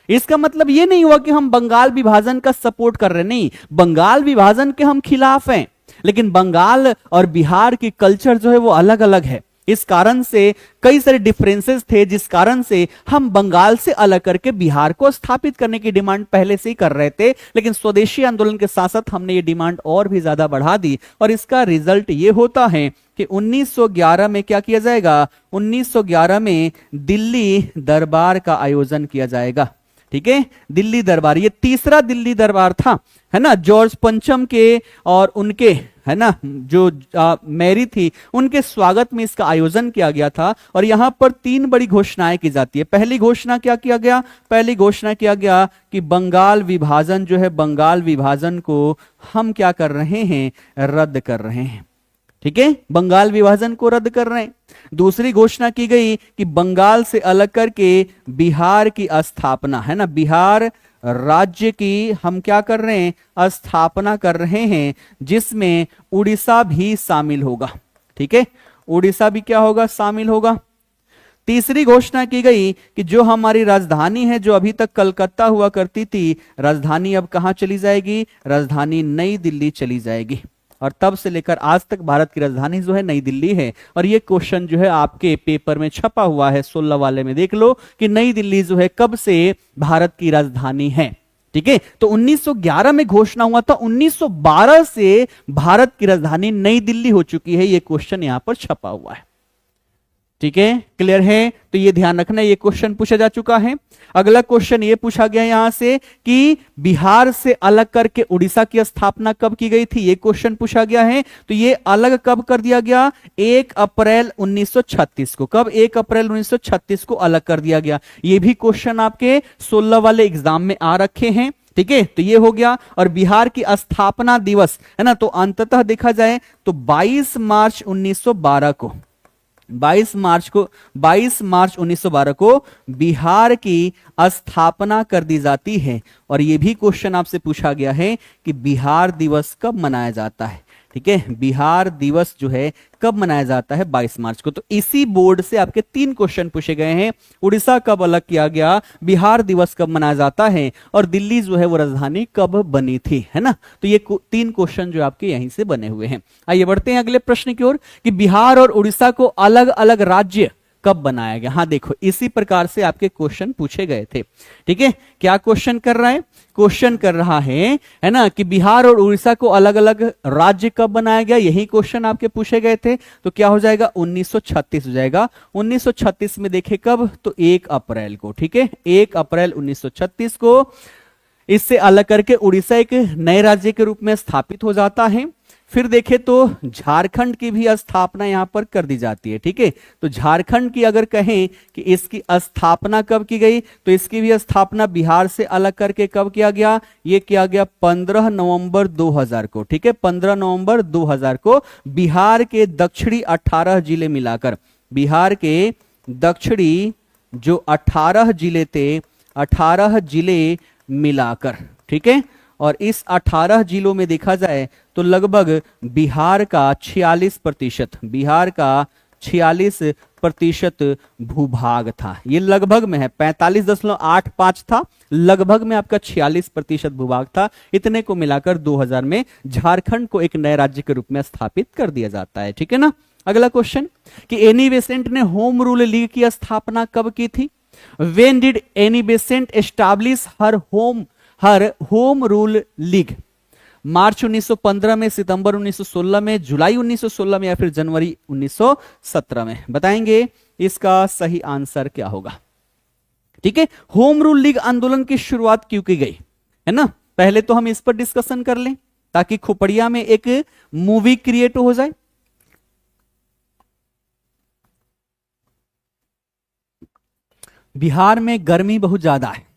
इसका मतलब यह नहीं हुआ कि हम बंगाल विभाजन का सपोर्ट कर रहे, नहीं, बंगाल विभाजन के हम खिलाफ हैं, लेकिन बंगाल और बिहार की कल्चर जो है वो अलग अलग है। इस कारण से कई सारे डिफरेंसेस थे, जिस कारण से हम बंगाल से अलग करके बिहार को स्थापित करने की डिमांड पहले से ही कर रहे थे, लेकिन स्वदेशी आंदोलन के साथ साथ हमने ये डिमांड और भी ज्यादा बढ़ा दी और इसका रिजल्ट ये होता है कि 1911 में क्या किया जाएगा? 1911 में दिल्ली दरबार का आयोजन किया जाएगा। ठीक है, दिल्ली दरबार, ये तीसरा दिल्ली दरबार था, है ना। जॉर्ज पंचम के और उनके, है ना, जो मैरी थी, उनके स्वागत में इसका आयोजन किया गया था। और यहां पर 3 बड़ी घोषणाएं की जाती है। पहली घोषणा क्या किया गया? पहली घोषणा किया गया कि बंगाल विभाजन जो है, बंगाल विभाजन को हम क्या कर रहे हैं? रद्द कर रहे हैं। ठीक है, बंगाल विभाजन को रद्द कर रहे हैं। दूसरी घोषणा की गई कि बंगाल से अलग करके बिहार की स्थापना, है ना, बिहार राज्य की हम क्या कर रहे हैं? स्थापना कर रहे हैं, जिसमें उड़ीसा भी शामिल होगा। ठीक है, उड़ीसा भी क्या होगा? शामिल होगा। तीसरी घोषणा की गई कि जो हमारी राजधानी है, जो अभी तक कलकत्ता हुआ करती थी, राजधानी अब कहां चली जाएगी? राजधानी नई दिल्ली चली जाएगी। और तब से लेकर आज तक भारत की राजधानी जो है नई दिल्ली है। और ये क्वेश्चन जो है आपके पेपर में छपा हुआ है 16 वाले में, देख लो कि नई दिल्ली जो है कब से भारत की राजधानी है। ठीक है, तो 1911 में घोषणा हुआ था, 1912 से भारत की राजधानी नई दिल्ली हो चुकी है। ये क्वेश्चन यहां पर छपा हुआ है। ठीक है, क्लियर है? तो ये ध्यान रखना, ये क्वेश्चन पूछा जा चुका है। अगला क्वेश्चन ये पूछा गया यहां से कि बिहार से अलग करके उड़ीसा की स्थापना कब की गई थी, ये क्वेश्चन पूछा गया है। तो ये अलग कब कर दिया गया? 1 अप्रैल 1936 को। कब? 1 अप्रैल 1936 को अलग कर दिया गया। ये भी क्वेश्चन आपके 16 वाले एग्जाम में आ रखे हैं। ठीक है, तो ये हो गया। और बिहार की स्थापना दिवस है ना, तो अंततः देखा जाए तो 22 मार्च 1912 को, 22 मार्च 1912 को बिहार की स्थापना कर दी जाती है। और यह भी क्वेश्चन आपसे पूछा गया है कि बिहार दिवस कब मनाया जाता है। ठीक है, बिहार दिवस जो है कब मनाया जाता है? 22 मार्च को। तो इसी बोर्ड से आपके 3 क्वेश्चन पूछे गए हैं। उड़ीसा कब अलग किया गया, बिहार दिवस कब मनाया जाता है, और दिल्ली जो है वो राजधानी कब बनी थी, है ना। तो ये 3 क्वेश्चन जो आपके यहीं से बने हुए हैं। आइए बढ़ते हैं अगले प्रश्न की ओर कि बिहार और उड़ीसा को अलग अलग राज्य कब बनाया गया। हाँ देखो, इसी प्रकार से आपके क्वेश्चन पूछे गए थे। ठीक है, क्या क्वेश्चन कर रहा है? क्वेश्चन कर रहा है ना, कि बिहार और उड़ीसा को अलग अलग राज्य कब बनाया गया। यही क्वेश्चन आपके पूछे गए थे। तो क्या हो जाएगा? 1936 हो जाएगा। 1936 में देखे कब? तो 1 अप्रैल को। ठीक है, 1 अप्रैल 1936 को इससे अलग करके उड़ीसा एक नए राज्य के रूप में स्थापित हो जाता है। फिर देखे तो झारखंड की भी स्थापना यहां पर कर दी जाती है। ठीक है, तो झारखंड की अगर कहें कि इसकी स्थापना कब की गई, तो इसकी भी स्थापना बिहार से अलग करके कब किया गया? ये किया गया 15 नवंबर 2000 को। ठीक है, 15 नवंबर 2000 को बिहार के दक्षिणी 18 जिले मिलाकर, बिहार के दक्षिणी जो 18 जिले थे, 18 जिले मिलाकर, ठीक है, और इस 18 जिलों में देखा जाए तो लगभग बिहार का 46%, बिहार का 46% भूभाग था। ये लगभग में है, 45.85 था, लगभग में आपका 46% भूभाग था। इतने को मिलाकर 2000 में झारखंड को एक नए राज्य के रूप में स्थापित कर दिया जाता है। ठीक है ना। अगला क्वेश्चन कि एनी बेसेंट ने होम रूल लीग की स्थापना कब की थी? When did Annie Besant establish her home rule league? मार्च 1915 में, सितंबर 1916 में, जुलाई 1916 में, या फिर जनवरी 1917 में? बताएंगे इसका सही आंसर क्या होगा। ठीक है, होम रूल लीग आंदोलन की शुरुआत क्यों की गई, है ना। पहले तो हम इस पर डिस्कशन कर लें ताकि खोपड़िया में एक मूवी क्रिएट हो जाए। बिहार में गर्मी बहुत ज्यादा है,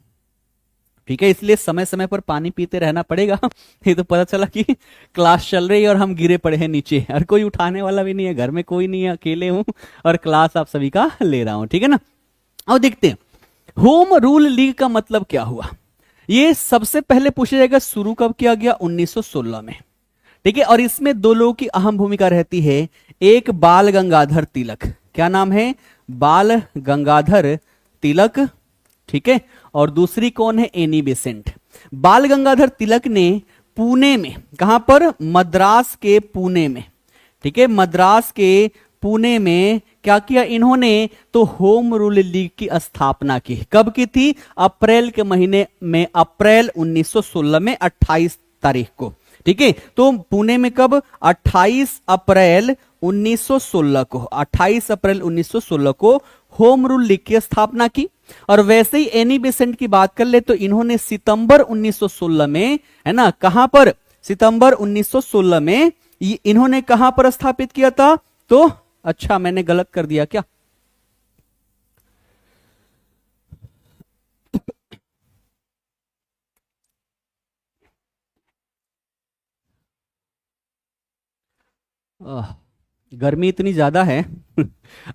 ठीक है, इसलिए समय समय पर पानी पीते रहना पड़ेगा। ये तो पता चला कि क्लास चल रही है और हम गिरे पड़े हैं नीचे, और कोई उठाने वाला भी नहीं है, घर में कोई नहीं है, अकेले हूं और क्लास आप सभी का ले रहा हूं। ठीक है ना। अब देखते हैं होम रूल लीग का मतलब क्या हुआ। ये सबसे पहले पूछा जाएगा शुरू कब किया गया? 1916 में। ठीक है, और इसमें 2 लोगों की अहम भूमिका रहती है। एक बाल गंगाधर तिलक, क्या नाम है? बाल गंगाधर तिलक। ठीक है, और दूसरी कौन है? Annie Besant. बाल गंगाधर तिलक ने पुणे में, कहां पर? मद्रास के पुणे में, ठीक है, मद्रास के पुणे में क्या किया इन्होंने? तो होम रूल लीग की स्थापना की। कब की थी? अप्रैल के महीने में, अप्रैल 1916 में, 28 तारीख को। ठीक है, तो पुणे में कब? 28 अप्रैल 1916 को, 28 अप्रैल 1916 को होम रूल लीग की स्थापना की। और वैसे ही एनी बेसेंट की बात कर ले तो इन्होंने सितंबर 1916 में, है ना, कहां पर? सितंबर 1916 में इन्होंने कहां पर स्थापित किया था? तो अच्छा, मैंने गलत कर दिया क्या? गर्मी इतनी ज्यादा है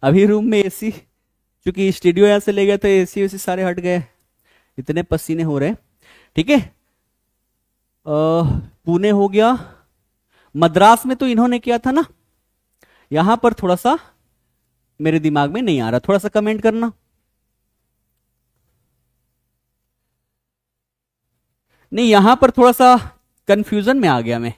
अभी रूम में एसी, क्योंकि स्टूडियो यहां से ले गए तो एसी वेसी सारे हट गए, इतने पसीने हो रहे हैं। ठीक है, पुणे हो गया। मद्रास में तो इन्होंने किया था ना, यहां पर थोड़ा सा मेरे दिमाग में नहीं आ रहा, थोड़ा सा कमेंट करना। नहीं, यहां पर थोड़ा सा कंफ्यूजन में आ गया मैं।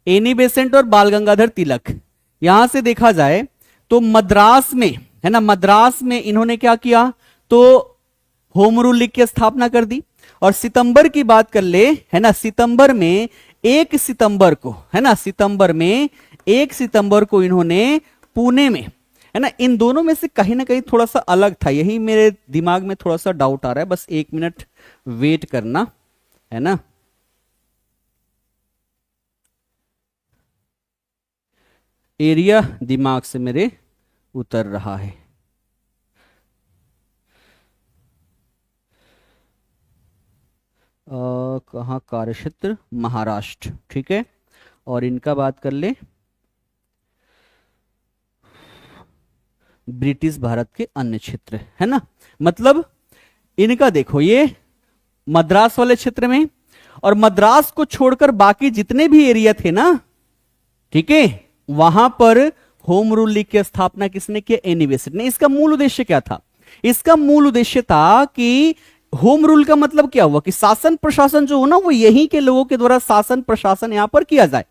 एनी बेसेंट और बाल गंगाधर तिलक, यहां से देखा जाए तो मद्रास में, है ना, मद्रास में इन्होंने क्या किया? तो होम रूल लीग की स्थापना कर दी। और सितंबर की बात कर ले, है ना, सितंबर में 1 सितंबर को, है ना, सितंबर में 1 सितंबर को इन्होंने पुणे में, है ना। इन दोनों में से कहीं ना कहीं थोड़ा सा अलग था, यही मेरे दिमाग में थोड़ा सा डाउट आ रहा है, बस 1 मिनट वेट करना, है ना। एरिया दिमाग से मेरे उतर रहा है। कहाँ, कार्यक्षेत्र महाराष्ट्र, ठीक है। और इनका बात कर ले, ब्रिटिश भारत के अन्य क्षेत्र, है ना। मतलब इनका देखो, ये मद्रास वाले क्षेत्र में, और मद्रास को छोड़कर बाकी जितने भी एरिया थे ना, ठीक है, वहां पर होम रूल लीग की स्थापना किसने किया? एनी बेसेंट ने। इसका मूल उद्देश्य क्या था? इसका मूल उद्देश्य था कि होम रूल का मतलब क्या हुआ कि शासन प्रशासन जो हो ना, वो यहीं के लोगों के द्वारा शासन प्रशासन यहां पर किया जाए।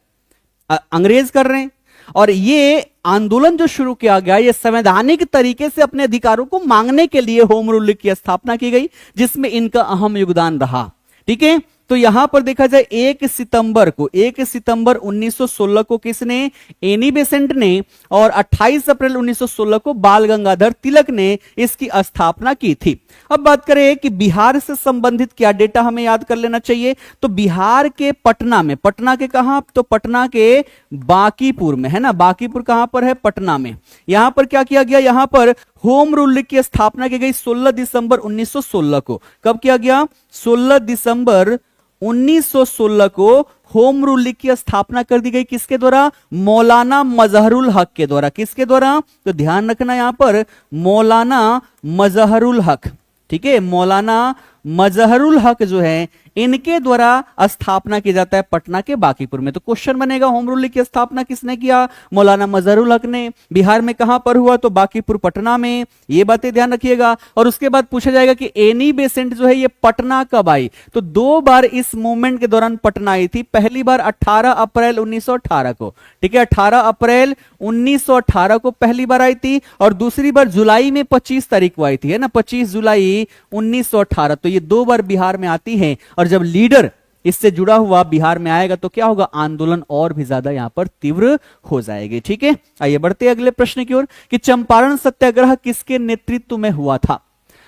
अंग्रेज कर रहे हैं, और ये आंदोलन जो शुरू किया गया, ये संवैधानिक तरीके से अपने अधिकारों को मांगने के लिए होम रूल लीग की स्थापना की गई, जिसमें इनका अहम योगदान रहा, ठीक है। तो यहां पर देखा जाए 1 सितंबर 1916 को किसने? एनी बेसेंट ने, और 28 अप्रैल 1916 को बाल गंगाधर तिलक ने इसकी स्थापना की थी। अब बात करें कि बिहार से संबंधित क्या डेटा हमें याद कर लेना चाहिए, तो बिहार के पटना में, पटना के कहां? तो पटना के बांकीपुर में, है ना। बांकीपुर कहां पर है? पटना में। यहां पर क्या किया गया? यहां पर होम रूल लीग की स्थापना की गई 16 दिसंबर 1916 को। कब किया गया? 16 दिसंबर 1916 को होम रूल लीग की स्थापना कर दी गई। किसके द्वारा? मौलाना मजहरुल हक के द्वारा। किसके द्वारा? तो ध्यान रखना यहां पर, मौलाना मजहरुल हक, ठीक है। मौलाना मजहरुल हक जो है, इनके द्वारा स्थापना की जाता है पटना के बांकीपुर में। तो क्वेश्चन बनेगा, होम रूल लीग की स्थापना किसने किया? मौलाना मजहरुल हक ने। बिहार में कहां पर हुआ? तो बांकीपुर पटना में। ये बातें ध्यान रखिएगा। और उसके बाद पूछा जाएगा कि एनी बेसेंट जो है ये पटना कब आई? तो 2 बार इस मूवमेंट के दौरान पटना आई थी। पहली बार 18 अप्रैल 1918 को, ठीक है, 18 अप्रैल 1918 को पहली बार आई थी, और दूसरी बार जुलाई में 25 तारीख को आई थी, है ना, 25 जुलाई 1918। तो ये 2 बार बिहार में आती है, और जब लीडर इससे जुड़ा हुआ बिहार में आएगा तो क्या होगा? आंदोलन और भी ज्यादा यहां पर तीव्र हो जाएगी, ठीक है। आइए बढ़ते अगले प्रश्न की ओर कि चंपारण सत्याग्रह किसके नेतृत्व में हुआ था?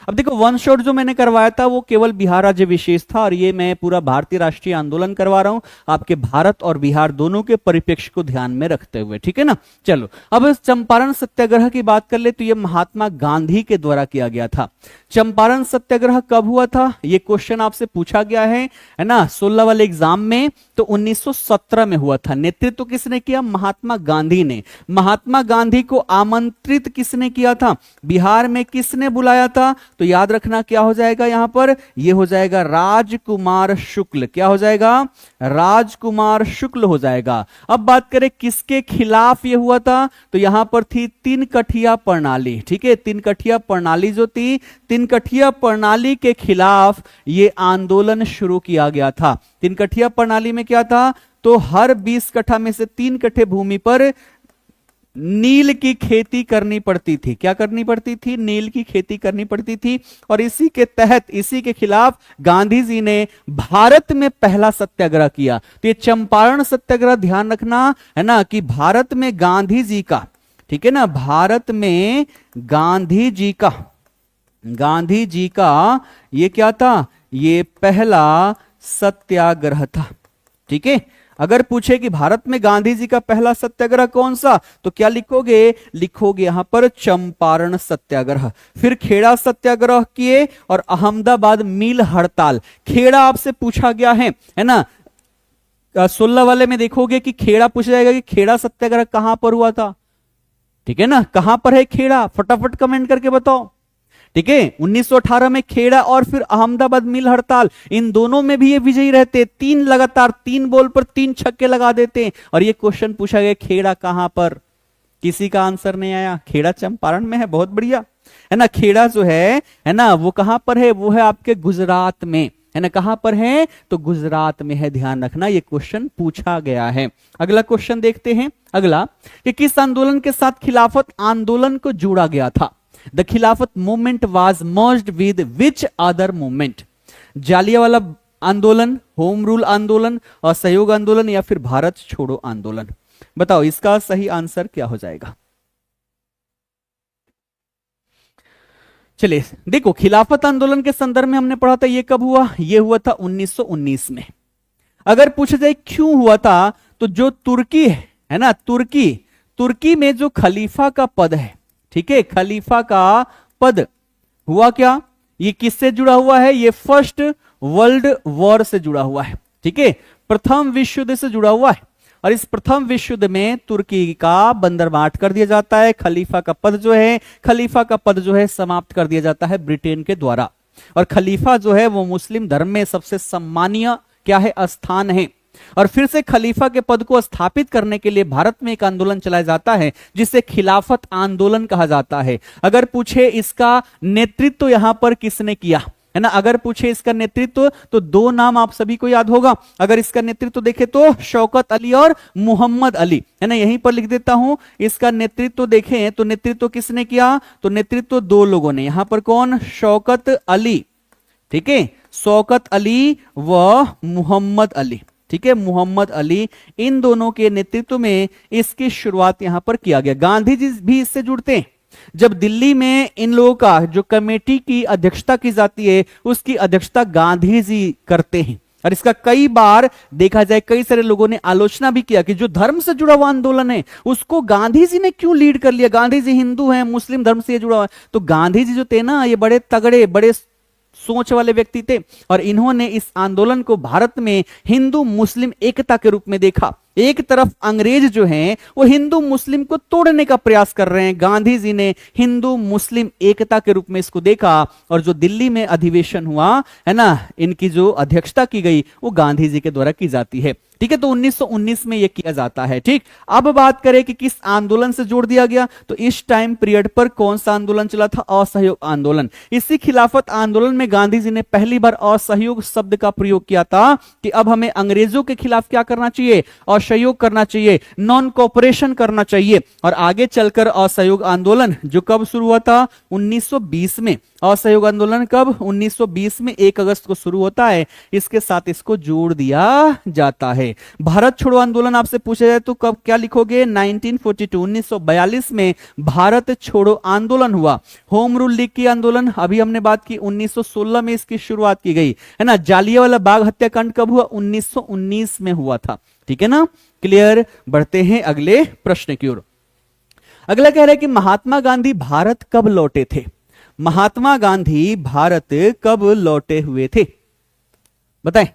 अब देखो, वन शॉट जो मैंने करवाया था वो केवल बिहार राज्य विशेष था, और ये मैं पूरा भारतीय राष्ट्रीय आंदोलन करवा रहा हूं आपके भारत और बिहार दोनों के परिप्रेक्ष्य को ध्यान में रखते हुए, ठीक है ना। चलो अब इस चंपारण सत्याग्रह की बात कर ले, तो ये महात्मा गांधी के द्वारा किया गया था। चंपारण सत्याग्रह कब हुआ था? ये क्वेश्चन आपसे पूछा गया है ना 16 वाले एग्जाम में। तो 1917 में हुआ था। नेतृत्व किसने किया? महात्मा गांधी ने। महात्मा गांधी को आमंत्रित किसने किया था? बिहार में किसने बुलाया था? तो याद रखना क्या हो जाएगा यहां पर? ये हो जाएगा राजकुमार शुक्ल। क्या हो जाएगा? राजकुमार शुक्ल हो जाएगा। अब बात करें किसके खिलाफ ये हुआ था, तो यहां पर थी तीन कठिया प्रणाली, ठीक है। तीन कठिया प्रणाली जो थी, तीन कठिया प्रणाली के खिलाफ ये आंदोलन शुरू किया गया था। तीन कठिया प्रणाली में क्या था? तो हर 20 कट्ठा में से 3 कट्ठे भूमि पर नील की खेती करनी पड़ती थी। क्या करनी पड़ती थी? नील की खेती करनी पड़ती थी। और इसी के तहत, इसी के खिलाफ गांधी जी ने भारत में पहला सत्याग्रह किया। तो ये चंपारण सत्याग्रह ध्यान रखना, है ना, कि भारत में गांधी जी का, ठीक है ना, भारत में गांधी जी का ये क्या था? ये पहला सत्याग्रह था, ठीक है। अगर पूछे कि भारत में गांधी जी का पहला सत्याग्रह कौन सा, तो क्या लिखोगे? लिखोगे यहां पर चंपारण सत्याग्रह। फिर खेड़ा सत्याग्रह किए, और अहमदाबाद मिल हड़ताल। खेड़ा आपसे पूछा गया है ना, 16 वाले में देखोगे कि खेड़ा पूछा जाएगा कि खेड़ा सत्याग्रह कहां पर हुआ था, ठीक है ना। कहां पर है खेड़ा? फटाफट कमेंट करके बताओ, ठीक है। 1918 में खेड़ा, और फिर अहमदाबाद मिल हड़ताल, इन दोनों में भी ये विजयी रहते। 3 लगातार 3 बॉल पर 3 छक्के लगा देते। और ये क्वेश्चन पूछा गया खेड़ा कहां पर? किसी का आंसर नहीं आया। खेड़ा चंपारण में है, बहुत बढ़िया, है ना। खेड़ा जो है ना, वो कहां पर है? वो है आपके गुजरात में, है ना। कहां पर है? तो गुजरात में है, ध्यान रखना, ये क्वेश्चन पूछा गया है। अगला क्वेश्चन देखते हैं। अगला कि किस आंदोलन के साथ खिलाफत आंदोलन को जोड़ा गया था? द खिलाफत movement was merged with which other movement? Jallianwala आंदोलन, होम रूल आंदोलन, असहयोग आंदोलन, या फिर भारत छोड़ो आंदोलन? बताओ इसका सही आंसर क्या हो जाएगा? चलिए देखो, खिलाफत आंदोलन के संदर्भ में हमने पढ़ा था, ये कब हुआ? ये हुआ था 1919 में। अगर पूछा जाए क्यों हुआ था, तो जो तुर्की है ना, तुर्की में जो खलीफा का पद है, ठीक है, खलीफा का पद हुआ क्या, ये किससे जुड़ा हुआ है? ये फर्स्ट वर्ल्ड वॉर से जुड़ा हुआ है, ठीक है, प्रथम विश्व युद्ध से जुड़ा हुआ है। और इस प्रथम विश्व युद्ध में तुर्की का बंदरबांट कर दिया जाता है, खलीफा का पद जो है समाप्त कर दिया जाता है ब्रिटेन के द्वारा। और खलीफा जो है वो मुस्लिम धर्म में सबसे सम्मानीय क्या है? स्थान है। और फिर से खलीफा के पद को स्थापित करने के लिए भारत में एक आंदोलन चलाया जाता है जिसे खिलाफत आंदोलन कहा जाता है। अगर पूछे इसका नेतृत्व यहां पर किसने किया, है ना, अगर पूछे इसका नेतृत्व, तो दो नाम आप सभी को याद होगा। अगर इसका नेतृत्व देखे तो शौकत अली और मोहम्मद अली, है ना, यहीं पर लिख देता हूं। इसका नेतृत्व देखें तो नेतृत्व किसने किया? तो नेतृत्व दो लोगों ने, यहां पर कौन? शौकत अली, ठीक है, शौकत अली व मोहम्मद अली, ठीक है, मोहम्मद अली, इन दोनों के नेतृत्व में इसकी शुरुआत यहां पर किया गया। गांधी जी भी इससे जुड़ते हैं। जब दिल्ली में इन लोगों का जो कमेटी की अध्यक्षता की जाती है, उसकी अध्यक्षता गांधी जी करते हैं। और इसका कई बार देखा जाए, कई सारे लोगों ने आलोचना भी किया कि जो धर्म से जुड़ा हुआ आंदोलन है उसको गांधी जी ने क्यों लीड कर लिया? गांधी जी हिंदू हैं, मुस्लिम धर्म से जुड़ा हुआ है। तो गांधी जी जो थे ना, ये बड़े तगड़े, बड़े सोच वाले व्यक्ति थे, और इन्होंने इस आंदोलन को भारत में हिंदू मुस्लिम एकता के रूप में देखा। एक तरफ अंग्रेज जो हैं वो हिंदू मुस्लिम को तोड़ने का प्रयास कर रहे हैं, गांधी जी ने हिंदू मुस्लिम एकता के रूप में इसको देखा। और जो दिल्ली में अधिवेशन हुआ है ना, इनकी जो अध्यक्षता की गई वो गांधी जी के द्वारा की जाती है, ठीक है। तो 1919 में यह किया जाता है, ठीक। अब बात करें कि किस आंदोलन से जोड़ दिया गया, तो इस टाइम पीरियड पर कौन सा आंदोलन चला था? असहयोग आंदोलन। इसी खिलाफत आंदोलन में गांधी जी ने पहली बार असहयोग शब्द का प्रयोग किया था कि अब हमें अंग्रेजों के खिलाफ क्या करना चाहिए? असहयोग करना चाहिए, नॉन कोऑपरेशन करना चाहिए। और आगे चलकर असहयोग आंदोलन जो कब शुरू हुआ था? 1920 में। असहयोग आंदोलन कब? 1920 में 1 अगस्त को शुरू होता है। इसके साथ इसको जोड़ दिया जाता है। भारत छोड़ो आंदोलन आपसे पूछा जाए तो कब क्या लिखोगे? 1942, 1942 में भारत छोड़ो आंदोलन हुआ। होम रूल लीग की आंदोलन अभी हमने बात की, 1916 में इसकी शुरुआत की गई, है ना। जालियांवाला बाग हत्याकांड कब हुआ? 1919 में हुआ था, ठीक है ना। क्लियर। बढ़ते हैं अगले प्रश्न की ओर। अगला कह रहा है कि महात्मा गांधी भारत कब लौटे थे? महात्मा गांधी भारत कब लौटे हुए थे? बताएं,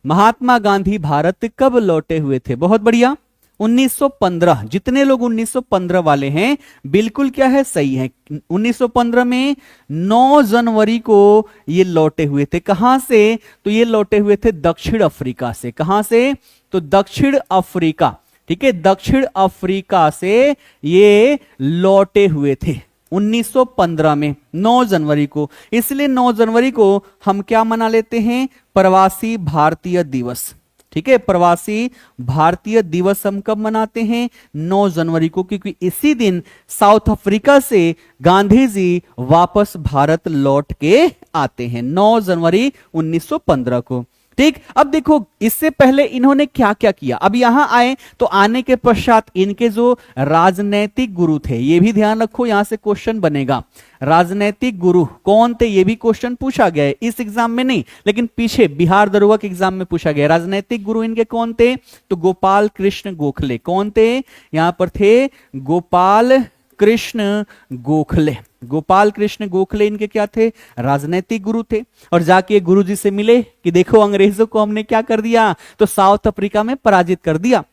महात्मा गांधी भारत कब लौटे हुए थे? बहुत बढ़िया, 1915। जितने लोग 1915 वाले हैं बिल्कुल क्या है? सही है। 1915 में 9 जनवरी को ये लौटे हुए थे। कहां से? तो ये लौटे हुए थे दक्षिण अफ्रीका से। कहां से? तो दक्षिण अफ्रीका, ठीक है, दक्षिण अफ्रीका से ये लौटे हुए थे 1915 में, 9 जनवरी को। इसलिए 9 जनवरी को हम क्या मना लेते हैं? प्रवासी भारतीय दिवस, ठीक है। प्रवासी भारतीय दिवस हम कब मनाते हैं? 9 जनवरी को, क्योंकि इसी दिन साउथ अफ्रीका से गांधी जी वापस भारत लौट के आते हैं, 9 जनवरी 1915 को, ठीक। अब देखो इससे पहले इन्होंने क्या क्या किया। अब यहां आए तो आने के पश्चात इनके जो राजनैतिक गुरु थे, ये भी ध्यान रखो, यहां से क्वेश्चन बनेगा। राजनैतिक गुरु कौन थे? ये भी क्वेश्चन पूछा गया है, इस एग्जाम में नहीं लेकिन पीछे बिहार दरोगा के एग्जाम में पूछा गया। राजनैतिक गुरु इनके कौन थे? तो गोपाल कृष्ण गोखले। कौन थे? यहां पर थे गोपाल कृष्ण गोखले। गोपाल कृष्ण गोखले इनके क्या थे? राजनैतिक गुरु थे। और जाके गुरु जी से मिले कि देखो अंग्रेजों को हमने क्या कर दिया, तो साउथ अफ्रीका में पराजित कर दिया।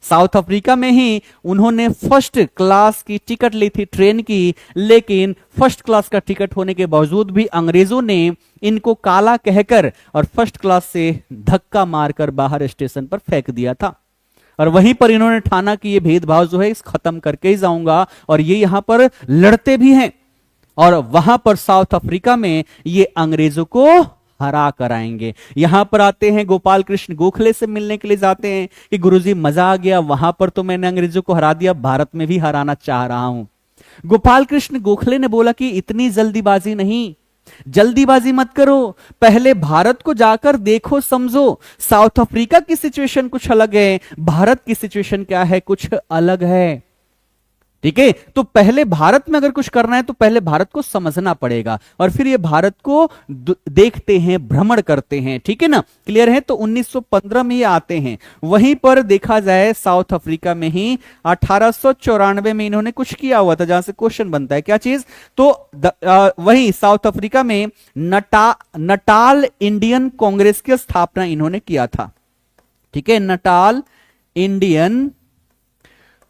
साउथ अफ्रीका में ही उन्होंने फर्स्ट क्लास की टिकट ली थी ट्रेन की, लेकिन फर्स्ट क्लास का टिकट होने के बावजूद भी अंग्रेजों ने इनको काला कहकर और फर्स्ट क्लास से धक्का मारकर बाहर स्टेशन पर फेंक दिया था। और वहीं पर इन्होंने ठाना कि ये भेदभाव जो है इस खत्म करके ही जाऊंगा, और ये यहां पर लड़ते भी हैं। और वहां पर साउथ अफ्रीका में ये अंग्रेजों को हरा कर आएंगे। यहां पर आते हैं, गोपाल कृष्ण गोखले से मिलने के लिए जाते हैं कि गुरुजी मजा आ गया, वहां पर तो मैंने अंग्रेजों को हरा दिया, भारत में भी हराना चाह रहा हूं। गोपाल कृष्ण गोखले ने बोला कि इतनी जल्दीबाजी नहीं, जल्दीबाजी मत करो, पहले भारत को जाकर देखो, समझो। साउथ अफ्रीका की सिचुएशन कुछ अलग है, भारत की सिचुएशन क्या है? कुछ अलग है। ठीक है, तो पहले भारत में अगर कुछ करना है तो पहले भारत को समझना पड़ेगा और फिर ये भारत को देखते हैं, भ्रमण करते हैं। ठीक है ना, क्लियर है। तो 1915 में ये आते हैं। वहीं पर देखा जाए साउथ अफ्रीका में ही 1894 में इन्होंने कुछ किया हुआ था, जहां से क्वेश्चन बनता है क्या चीज, तो वही साउथ अफ्रीका में नटाल इंडियन कांग्रेस की स्थापना इन्होंने किया था। ठीक है, नटाल इंडियन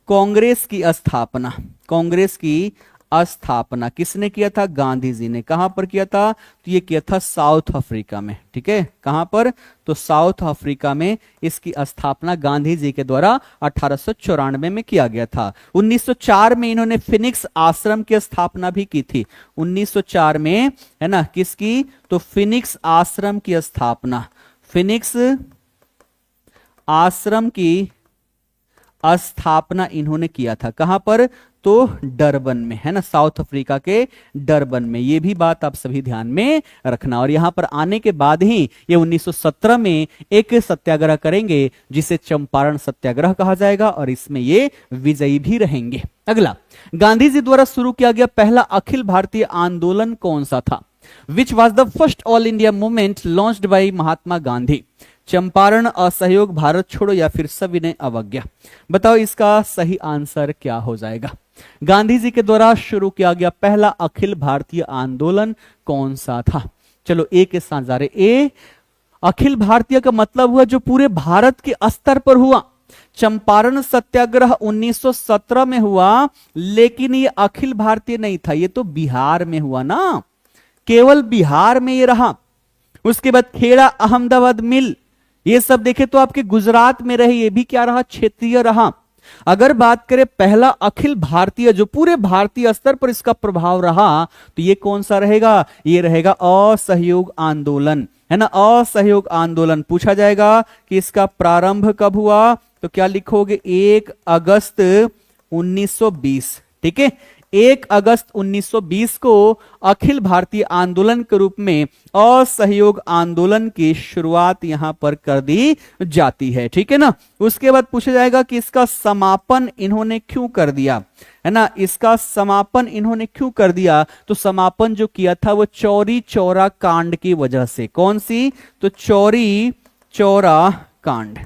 कांग्रेस की स्थापना, कांग्रेस की स्थापना किसने किया था? गांधी जी ने। कहां पर किया था? तो ये किया था साउथ अफ्रीका में। ठीक है, कहां पर? तो साउथ अफ्रीका में इसकी स्थापना गांधी जी के द्वारा 1894 में किया गया था। 1904 में इन्होंने फिनिक्स आश्रम की स्थापना भी की थी। 1904 में, है ना, किसकी? तो फिनिक्स आश्रम की स्थापना, फिनिक्स आश्रम की स्थापना इन्होंने किया था। कहां पर? तो डरबन में, है ना, साउथ अफ्रीका के डरबन में। ये भी बात आप सभी ध्यान में रखना। और यहां पर आने के बाद ही ये 1917 में एक सत्याग्रह करेंगे जिसे चंपारण सत्याग्रह कहा जाएगा और इसमें ये विजयी भी रहेंगे। अगला, गांधी जी द्वारा शुरू किया गया पहला अखिल भारतीय आंदोलन कौन सा था? Which was the first all India movement launched by Mahatma Gandhi? Champaran, असहयोग, भारत छोड़ो या फिर सविनय अवज्ञा? बताओ इसका सही आंसर क्या हो जाएगा। गांधी जी के द्वारा शुरू किया गया पहला अखिल भारतीय आंदोलन कौन सा था? चलो ए के साथ जा रहे। ए, अखिल भारतीय का मतलब हुआ जो पूरे भारत के स्तर पर हुआ। चंपारण सत्याग्रह 1917 में हुआ, लेकिन ये अखिल भारतीय नहीं था, ये तो बिहार में हुआ ना, केवल बिहार में ये रहा। उसके बाद खेड़ा, अहमदाबाद मिल, ये सब देखे तो आपके गुजरात में रहे, ये भी क्या रहा? क्षेत्रीय रहा। अगर बात करें पहला अखिल भारतीय जो पूरे भारतीय स्तर पर इसका प्रभाव रहा, तो ये कौन सा रहेगा? ये रहेगा असहयोग आंदोलन, है ना, असहयोग आंदोलन। पूछा जाएगा कि इसका प्रारंभ कब हुआ, तो क्या लिखोगे? 1 अगस्त 1920। ठीक है, 1 अगस्त 1920 को अखिल भारतीय आंदोलन के रूप में असहयोग आंदोलन की शुरुआत यहां पर कर दी जाती है। ठीक है ना। उसके बाद पूछा जाएगा कि इसका समापन इन्होंने क्यों कर दिया, है ना, इसका समापन इन्होंने क्यों कर दिया? तो समापन जो किया था वो चौरी चौरा कांड की वजह से। कौन सी? तो चौरी चौरा कांड।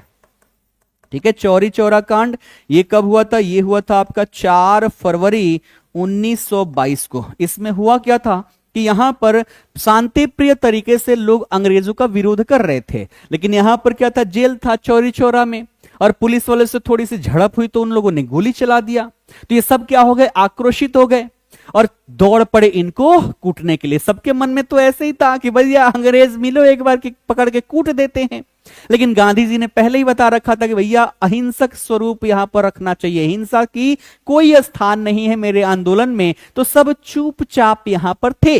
ठीक है, चौरी चौरा कांड ये कब हुआ था? ये हुआ था आपका 4 फरवरी 1922 को। इसमें हुआ क्या था कि यहां पर शांति प्रिय तरीके से लोग अंग्रेजों का विरोध कर रहे थे, लेकिन यहां पर क्या था? जेल था चौरी चौरा में, और पुलिस वाले से थोड़ी सी झड़प हुई तो उन लोगों ने गोली चला दिया। तो ये सब क्या हो गए? आक्रोशित हो गए और दौड़ पड़े इनको कूटने के लिए। सबके मन में तो ऐसे ही था कि भैया अंग्रेज मिलो, एक बार पकड़ के कूट देते हैं। लेकिन गांधी जी ने पहले ही बता रखा था कि भैया अहिंसक स्वरूप यहां पर रखना चाहिए, हिंसा की कोई स्थान नहीं है मेरे आंदोलन में। तो सब चुपचाप यहां पर थे,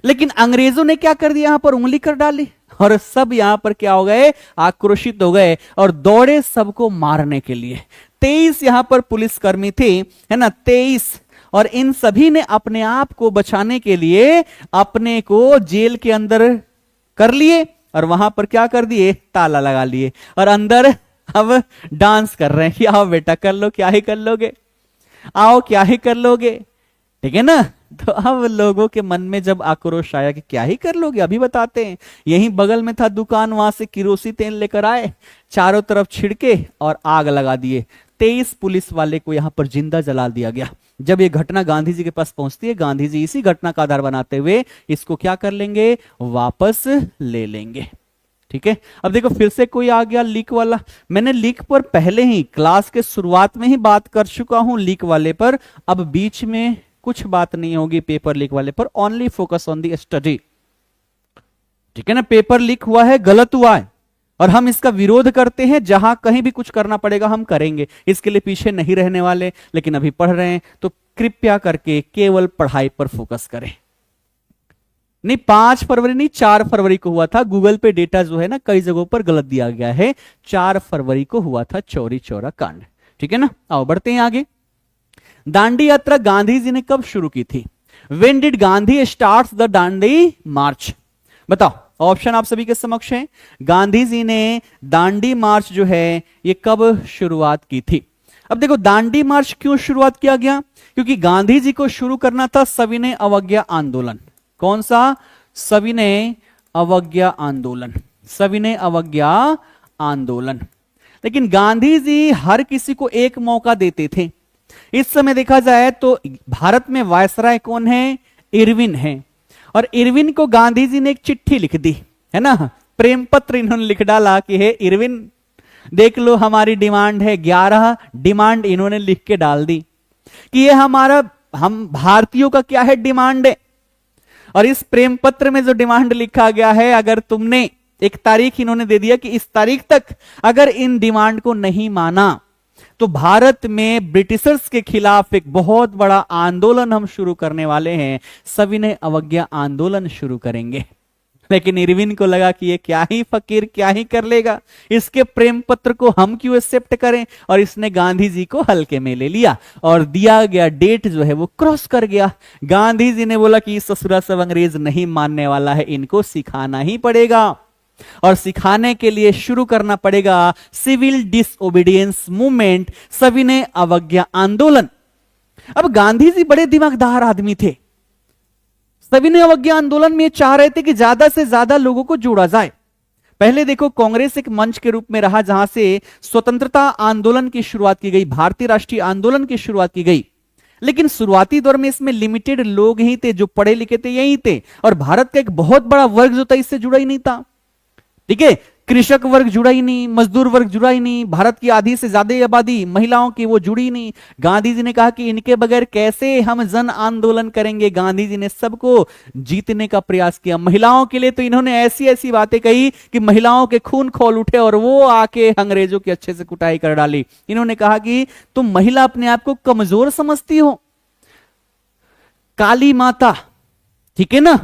लेकिन अंग्रेजों ने क्या कर दिया? यहां पर उंगली कर डाली और सब यहां पर क्या हो गए? आक्रोशित हो गए और दौड़े सबको मारने के लिए। 23 यहां पर पुलिसकर्मी थे, है ना, 23, और इन सभी ने अपने आप को बचाने के लिए अपने को जेल के अंदर कर लिए और वहां पर क्या कर दिए? ताला लगा लिए और अंदर अब डांस कर रहे हैं कि आओ बेटा कर लो, क्या ही कर लोगे, आओ क्या ही कर लोगे। ठीक है ना। तो अब लोगों के मन में जब आक्रोश आया कि क्या ही कर लोगे, अभी बताते हैं। यहीं बगल में था दुकान, वहां से किरोसी तेल लेकर आए, चारों तरफ छिड़के और आग लगा दिए। 23 पुलिस वाले को यहां पर जिंदा जला दिया गया। जब ये घटना गांधी जी के पास पहुंचती है, गांधी जी इसी घटना का आधार बनाते हुए इसको क्या कर लेंगे? वापस ले लेंगे। ठीक है, अब देखो फिर से कोई आ गया लीक वाला। मैंने लीक पर पहले ही क्लास के शुरुआत में ही बात कर चुका हूं, लीक वाले पर। अब बीच में कुछ बात नहीं होगी पेपर लीक वाले पर, only focus on the study. ठीक है ना, पेपर लीक हुआ है, गलत हुआ है और हम इसका विरोध करते हैं। जहां कहीं भी कुछ करना पड़ेगा हम करेंगे, इसके लिए पीछे नहीं रहने वाले। लेकिन अभी पढ़ रहे हैं तो कृपया करके केवल पढ़ाई पर फोकस करें। नहीं, 5 फरवरी नहीं, 4 फरवरी को हुआ था। गूगल पे डेटा जो है ना कई जगहों पर गलत दिया गया है। 4 फरवरी को हुआ था चौरी चौरा कांड। ठीक है ना, आओ बढ़ते हैं आगे। दांडी यात्रा गांधी जी ने कब शुरू की थी? When did Gandhi start the Dandi march? बताओ, ऑप्शन आप सभी के समक्ष है। गांधी जी ने दांडी मार्च जो है ये कब शुरुआत की थी? अब देखो दांडी मार्च क्यों शुरुआत किया गया, क्योंकि गांधी जी को शुरू करना था सविनय अवज्ञा आंदोलन। कौन सा? सविनय अवज्ञा आंदोलन, सविनय अवज्ञा आंदोलन। लेकिन गांधी जी हर किसी को एक मौका देते थे। इस समय देखा जाए तो भारत में वायसराय कौन है? इरविन है। और इरविन को गांधी जी ने एक चिट्ठी लिख दी, है ना, प्रेम पत्र इन्होंने लिख डाला कि हे इरविन, देख लो हमारी डिमांड है। 11 डिमांड इन्होंने लिख के डाल दी कि ये हम भारतीयों का क्या है डिमांड है। और इस प्रेम पत्र में जो डिमांड लिखा गया है, अगर तुमने एक तारीख इन्होंने दे दिया कि इस तारीख तक अगर इन डिमांड को नहीं माना तो भारत में ब्रिटिशर्स के खिलाफ एक बहुत बड़ा आंदोलन हम शुरू करने वाले हैं, सविनय अवज्ञा आंदोलन शुरू करेंगे। लेकिन इरविन को लगा कि ये क्या ही फकीर क्या ही कर लेगा, इसके प्रेम पत्र को हम क्यों एक्सेप्ट करें, और इसने गांधी जी को हल्के में ले लिया और दिया गया डेट जो है वो क्रॉस कर गया। गांधी जी ने बोला कि ससुरा सब अंग्रेज नहीं मानने वाला है, इनको सिखाना ही पड़ेगा और सिखाने के लिए शुरू करना पड़ेगा सिविल डिसओबीडियंस मूवमेंट, सविनय अवज्ञा आंदोलन। अब गांधी जी बड़े दिमागदार आदमी थे। सविनय अवज्ञा आंदोलन में चाह रहे थे कि ज्यादा से ज्यादा लोगों को जोड़ा जाए। पहले देखो कांग्रेस एक मंच के रूप में रहा जहां से स्वतंत्रता आंदोलन की शुरुआत की गई, भारतीय राष्ट्रीय आंदोलन की शुरुआत की गई। लेकिन शुरुआती दौर में इसमें लिमिटेड लोग ही थे जो पढ़े लिखे थे, यही थे, और भारत का एक बहुत बड़ा वर्ग जो था इससे जुड़ा ही नहीं था। ठीक है, कृषक वर्ग जुड़ा ही नहीं, मजदूर वर्ग जुड़ा ही नहीं, भारत की आधी से ज्यादा आबादी महिलाओं की वो जुड़ी नहीं। गांधी जी ने कहा कि इनके बगैर कैसे हम जन आंदोलन करेंगे। गांधी जी ने सबको जीतने का प्रयास किया। महिलाओं के लिए तो इन्होंने ऐसी ऐसी बातें कही कि महिलाओं के खून खौल उठे और वो आके अंग्रेजों की अच्छे से कुटाई कर डाली। इन्होंने कहा कि तुम महिला अपने आप को कमजोर समझती हो, काली माता, ठीक है ना,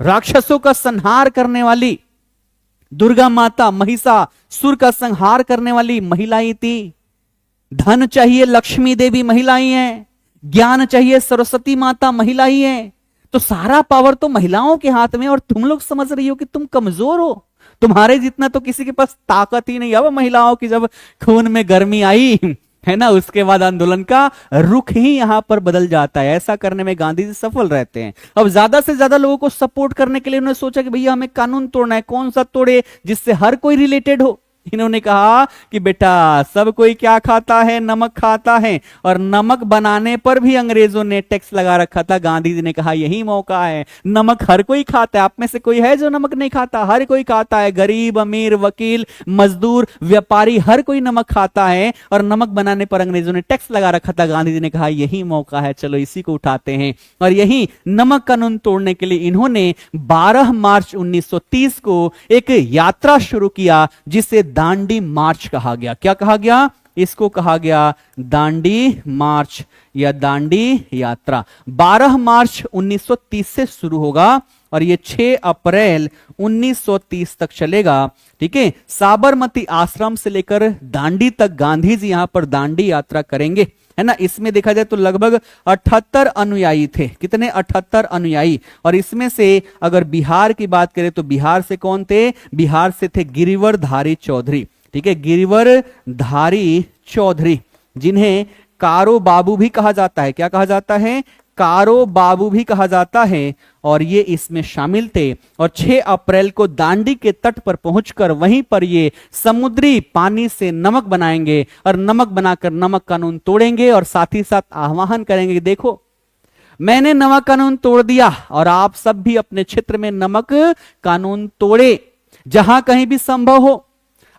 राक्षसों का संहार करने वाली दुर्गा माता, महिषासुर का संहार करने वाली महिलाएं थी। धन चाहिए लक्ष्मी देवी महिलाएं हैं, ज्ञान चाहिए सरस्वती माता महिलाएं हैं। तो सारा पावर तो महिलाओं के हाथ में, और तुम लोग समझ रही हो कि तुम कमजोर हो, तुम्हारे जितना तो किसी के पास ताकत ही नहीं। अब महिलाओं की जब खून में गर्मी आई है ना, उसके बाद आंदोलन का रुख ही यहां पर बदल जाता है। ऐसा करने में गांधी जी सफल रहते हैं। अब ज्यादा से ज्यादा लोगों को सपोर्ट करने के लिए उन्होंने सोचा कि भैया हमें कानून तोड़ना है। कौन सा तोड़े जिससे हर कोई रिलेटेड हो। इन्होंने कहा कि बेटा सब कोई क्या खाता है, नमक खाता है, और नमक बनाने पर भी अंग्रेजों ने टैक्स लगा रखा था। गांधी जी ने कहा यही मौका है, नमक हर कोई खाता है, आप में से कोई है जो नमक नहीं खाता? हर कोई खाता है, गरीब अमीर वकील मजदूर व्यापारी हर कोई नमक खाता है, और नमक बनाने पर अंग्रेजों ने टैक्स लगा रखा था। गांधी जी ने कहा यही मौका है, चलो इसी को उठाते हैं। और यही नमक कानून तोड़ने के लिए इन्होंने 12 मार्च 1930 को एक यात्रा शुरू किया जिसे दांडी मार्च कहा गया। क्या कहा गया? इसको कहा गया दांडी मार्च या दांडी यात्रा। 12 मार्च 1930 से शुरू होगा और ये 6 अप्रैल 1930 तक चलेगा। ठीक है, साबरमती आश्रम से लेकर दांडी तक गांधी जी यहां पर दांडी यात्रा करेंगे, है ना। इसमें देखा जाए तो लगभग 78 अनुयायी थे। कितने? 78 अनुयायी। और इसमें से अगर बिहार की बात करें तो बिहार से कौन थे? बिहार से थे गिरिवरधारी चौधरी। ठीक है, गिरिवरधारी चौधरी, जिन्हें कारो बाबू भी कहा जाता है। क्या कहा जाता है? कारो बाबू भी कहा जाता है। और ये इसमें शामिल थे। और 6 अप्रैल को दांडी के तट पर पहुंचकर वहीं पर ये समुद्री पानी से नमक बनाएंगे और नमक बनाकर नमक कानून तोड़ेंगे, और साथ ही साथ आह्वान करेंगे, देखो मैंने नमक कानून तोड़ दिया और आप सब भी अपने क्षेत्र में नमक कानून तोड़े जहां कहीं भी संभव हो।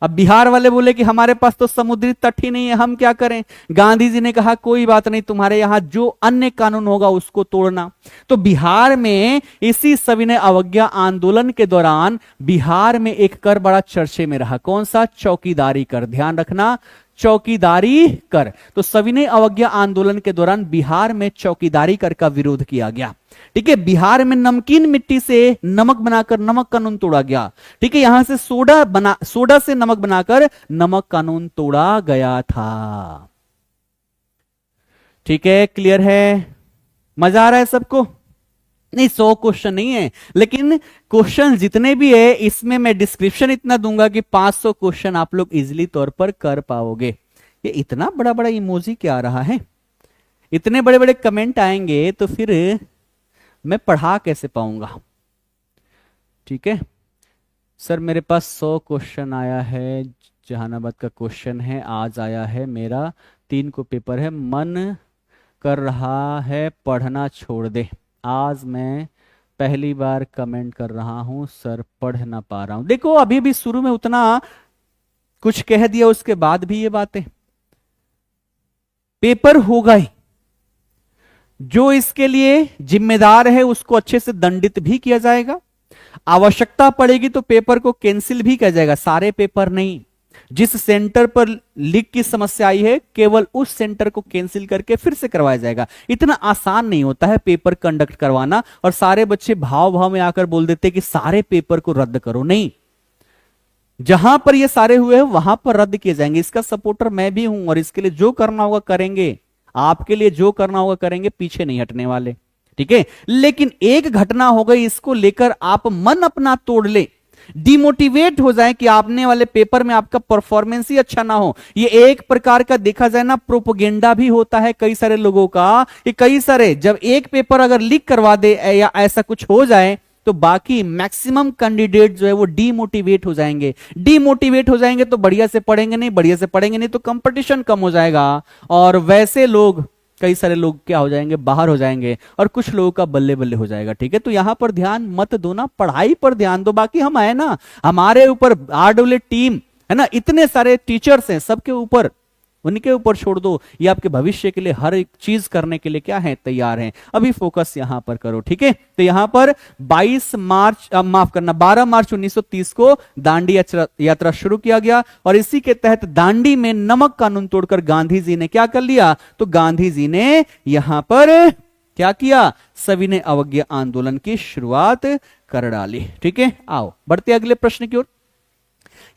अब बिहार वाले बोले कि हमारे पास तो समुद्री तट ही नहीं है, हम क्या करें? गांधी जी ने कहा कोई बात नहीं, तुम्हारे यहां जो अन्य कानून होगा उसको तोड़ना। तो बिहार में इसी सविनय अवज्ञा आंदोलन के दौरान बिहार में एक कर बड़ा चर्चे में रहा। कौन सा? चौकीदारी कर। ध्यान रखना, चौकीदारी कर। तो सविनय अवज्ञा आंदोलन के दौरान बिहार में चौकीदारी कर का विरोध किया गया। ठीक है, बिहार में नमकीन मिट्टी से नमक बनाकर नमक कानून तोड़ा गया। ठीक है, यहां से सोडा से नमक बनाकर नमक कानून तोड़ा गया था। ठीक है, क्लियर है? मजा आ रहा है सबको? नहीं, 100 क्वेश्चन नहीं है, लेकिन क्वेश्चन जितने भी है इसमें मैं डिस्क्रिप्शन इतना दूंगा कि 500 क्वेश्चन आप लोग इजीली तौर पर कर पाओगे। ये इतना बड़ा बड़ा इमोजी क्या आ रहा है, इतने बड़े बड़े कमेंट आएंगे तो फिर मैं पढ़ा कैसे पाऊंगा। ठीक है सर, मेरे पास 100 क्वेश्चन आया है, जहानाबाद का क्वेश्चन है, आज आया है मेरा, 3 को पेपर है, मन कर रहा है पढ़ना छोड़ दे, आज मैं पहली बार कमेंट कर रहा हूं सर, पढ़ ना पा रहा हूं। देखो अभी भी शुरू में उतना कुछ कह दिया, उसके बाद भी ये बातें, पेपर होगा ही, जो इसके लिए जिम्मेदार है उसको अच्छे से दंडित भी किया जाएगा, आवश्यकता पड़ेगी तो पेपर को कैंसिल भी किया जाएगा, सारे पेपर नहीं। जिस सेंटर पर लीक की समस्या आई है केवल उस सेंटर को कैंसिल करके फिर से करवाया जाएगा। इतना आसान नहीं होता है पेपर कंडक्ट करवाना, और सारे बच्चे भाव भाव में आकर बोल देते कि सारे पेपर को रद्द करो, नहीं, जहां पर ये सारे हुए हैं वहां पर रद्द किए जाएंगे। इसका सपोर्टर मैं भी हूं और इसके लिए जो करना होगा करेंगे, आपके लिए जो करना होगा करेंगे, पीछे नहीं हटने वाले। ठीक है, लेकिन एक घटना हो गई, इसको लेकर आप मन अपना तोड़ ले, डिमोटिवेट हो जाए कि आपने वाले पेपर में आपका परफॉर्मेंस ही अच्छा ना हो, ये एक प्रकार का देखा जाए ना प्रोपोगेंडा भी होता है कई सारे लोगों का, कि कई सारे जब एक पेपर अगर लीक करवा दे या ऐसा कुछ हो जाए तो बाकी मैक्सिमम कैंडिडेट जो है वो डीमोटिवेट हो जाएंगे। डीमोटिवेट हो जाएंगे तो बढ़िया से पढ़ेंगे नहीं, बढ़िया से पढ़ेंगे नहीं तो कंपटीशन कम हो जाएगा, और वैसे लोग, कई सारे लोग क्या हो जाएंगे, बाहर हो जाएंगे, और कुछ लोगों का बल्ले बल्ले हो जाएगा। ठीक है, तो यहां पर ध्यान मत दो ना, पढ़ाई पर ध्यान दो। बाकी हम आए ना, हमारे ऊपर आरडब्ल्यू टीम है ना, इतने सारे टीचर्स हैं, सबके ऊपर, उनके ऊपर छोड़ दो, ये आपके भविष्य के लिए हर एक चीज करने के लिए क्या है, तैयार हैं। अभी फोकस यहां पर करो। ठीक है, तो यहां पर 12 मार्च 1930 को दांडी यात्रा शुरू किया गया, और इसी के तहत दांडी में नमक कानून तोड़कर गांधी जी ने क्या कर लिया, तो गांधी जी ने यहां पर क्या किया, सविनय अवज्ञा आंदोलन की शुरुआत कर डाली। ठीक है, आओ बढ़ते अगले प्रश्न की ओर।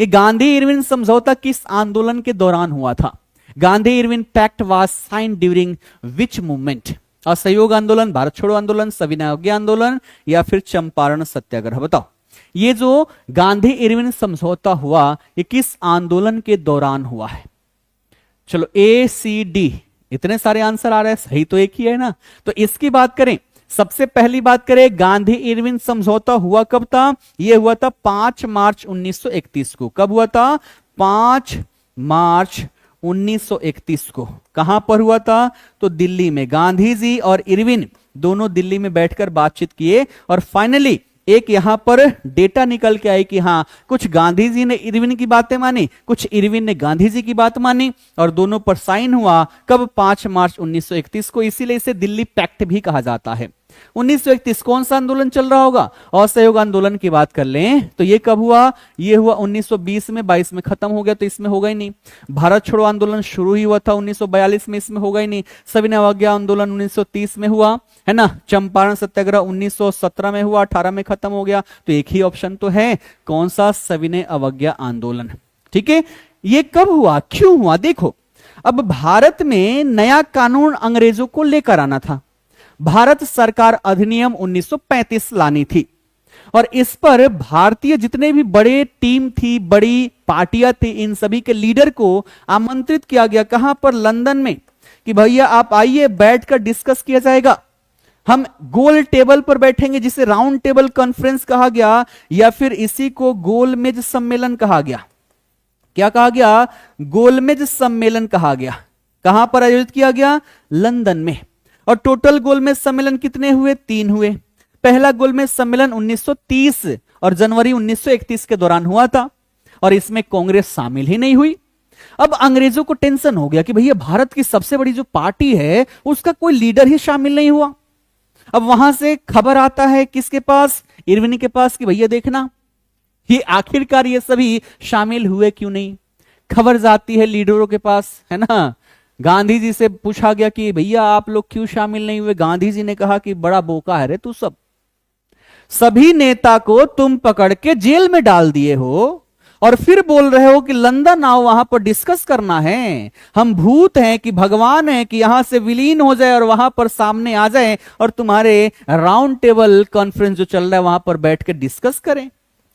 ये गांधी इरविन समझौता किस आंदोलन के दौरान हुआ था? Gandhi Irwin pact was sign during which movement? असहयोग आंदोलन, भारत छोड़ो आंदोलन, सविनय अवज्ञा आंदोलन, या फिर चंपारण सत्याग्रह? बताओ, ये जो गांधी इरविन समझौता हुआ ये किस आंदोलन के दौरान हुआ है? चलो ए सी डी, इतने सारे आंसर आ रहे हैं, सही तो एक ही है ना। तो इसकी बात करें, सबसे पहली बात करें, गांधी इरविन समझौता हुआ कब था? यह हुआ था 5 मार्च 1931 को। कब हुआ था? 5 मार्च 1931 को। कहां पर हुआ था? तो दिल्ली में। गांधी जी और इरविन दोनों दिल्ली में बैठकर बातचीत किए, और फाइनली एक यहां पर डेटा निकल के आई कि हां, कुछ गांधी जी ने इरविन की बातें मानी, कुछ इरविन ने गांधी जी की बात मानी, और दोनों पर साइन हुआ। कब? 5 मार्च 1931 को। इसीलिए इसे दिल्ली पैक्ट भी कहा जाता है। 1931 कौन सा आंदोलन चल रहा होगा? असहयोग आंदोलन की बात कर लें तो ये कब हुआ? ये हुआ 1920 में, 22 में खत्म हो गया तो इसमें होगा ही नहीं। भारत छोड़ो आंदोलन शुरू ही हुआ था 1942 में, इसमें होगा ही नहीं। सविनय अवज्ञा आंदोलन 1930 में हुआ है ना। चंपारण सत्याग्रह 1917 में हुआ, 18 में खत्म हो गया। तो एक ही ऑप्शन तो है, कौन सा? सविनय अवज्ञा आंदोलन। ठीक है, ये कब हुआ, क्यों हुआ? देखो, अब भारत में नया कानून अंग्रेजों को लेकर आना था। भारत सरकार अधिनियम 1935 लानी थी, और इस पर भारतीय जितने भी बड़े टीम थी, बड़ी पार्टियां थी, इन सभी के लीडर को आमंत्रित किया गया। कहां पर? लंदन में, कि भैया आप आइए, बैठकर डिस्कस किया जाएगा। हम गोल टेबल पर बैठेंगे, जिसे राउंड टेबल कॉन्फ्रेंस कहा गया, या फिर इसी को गोलमेज सम्मेलन कहा गया। क्या कहा गया? गोलमेज सम्मेलन कहा गया। कहां पर आयोजित किया गया? लंदन में। और टोटल गोलमेज सम्मेलन कितने हुए? 3 हुए। पहला गोलमेज सम्मेलन 1930 और जनवरी 1931 के दौरान हुआ था, और इसमें कांग्रेस शामिल ही नहीं हुई। अब अंग्रेजों को टेंशन हो गया कि भैया भारत की सबसे बड़ी जो पार्टी है उसका कोई लीडर ही शामिल नहीं हुआ। अब वहां से खबर आता है किसके पास? इरविन के पास, कि भैया देखना ये आखिरकार ये सभी शामिल हुए क्यों नहीं। खबर जाती है लीडरों के पास, है ना। गांधी जी से पूछा गया कि भैया आप लोग क्यों शामिल नहीं हुए? गांधी जी ने कहा कि बड़ा बोका है रे तू, सब सभी नेता को तुम पकड़ के जेल में डाल दिए हो, और फिर बोल रहे हो कि लंदन आओ, वहां पर डिस्कस करना है। हम भूत हैं कि भगवान है कि यहां से विलीन हो जाए और वहां पर सामने आ जाए, और तुम्हारे राउंड टेबल कॉन्फ्रेंस जो चल रहा है वहां पर बैठ के डिस्कस करें।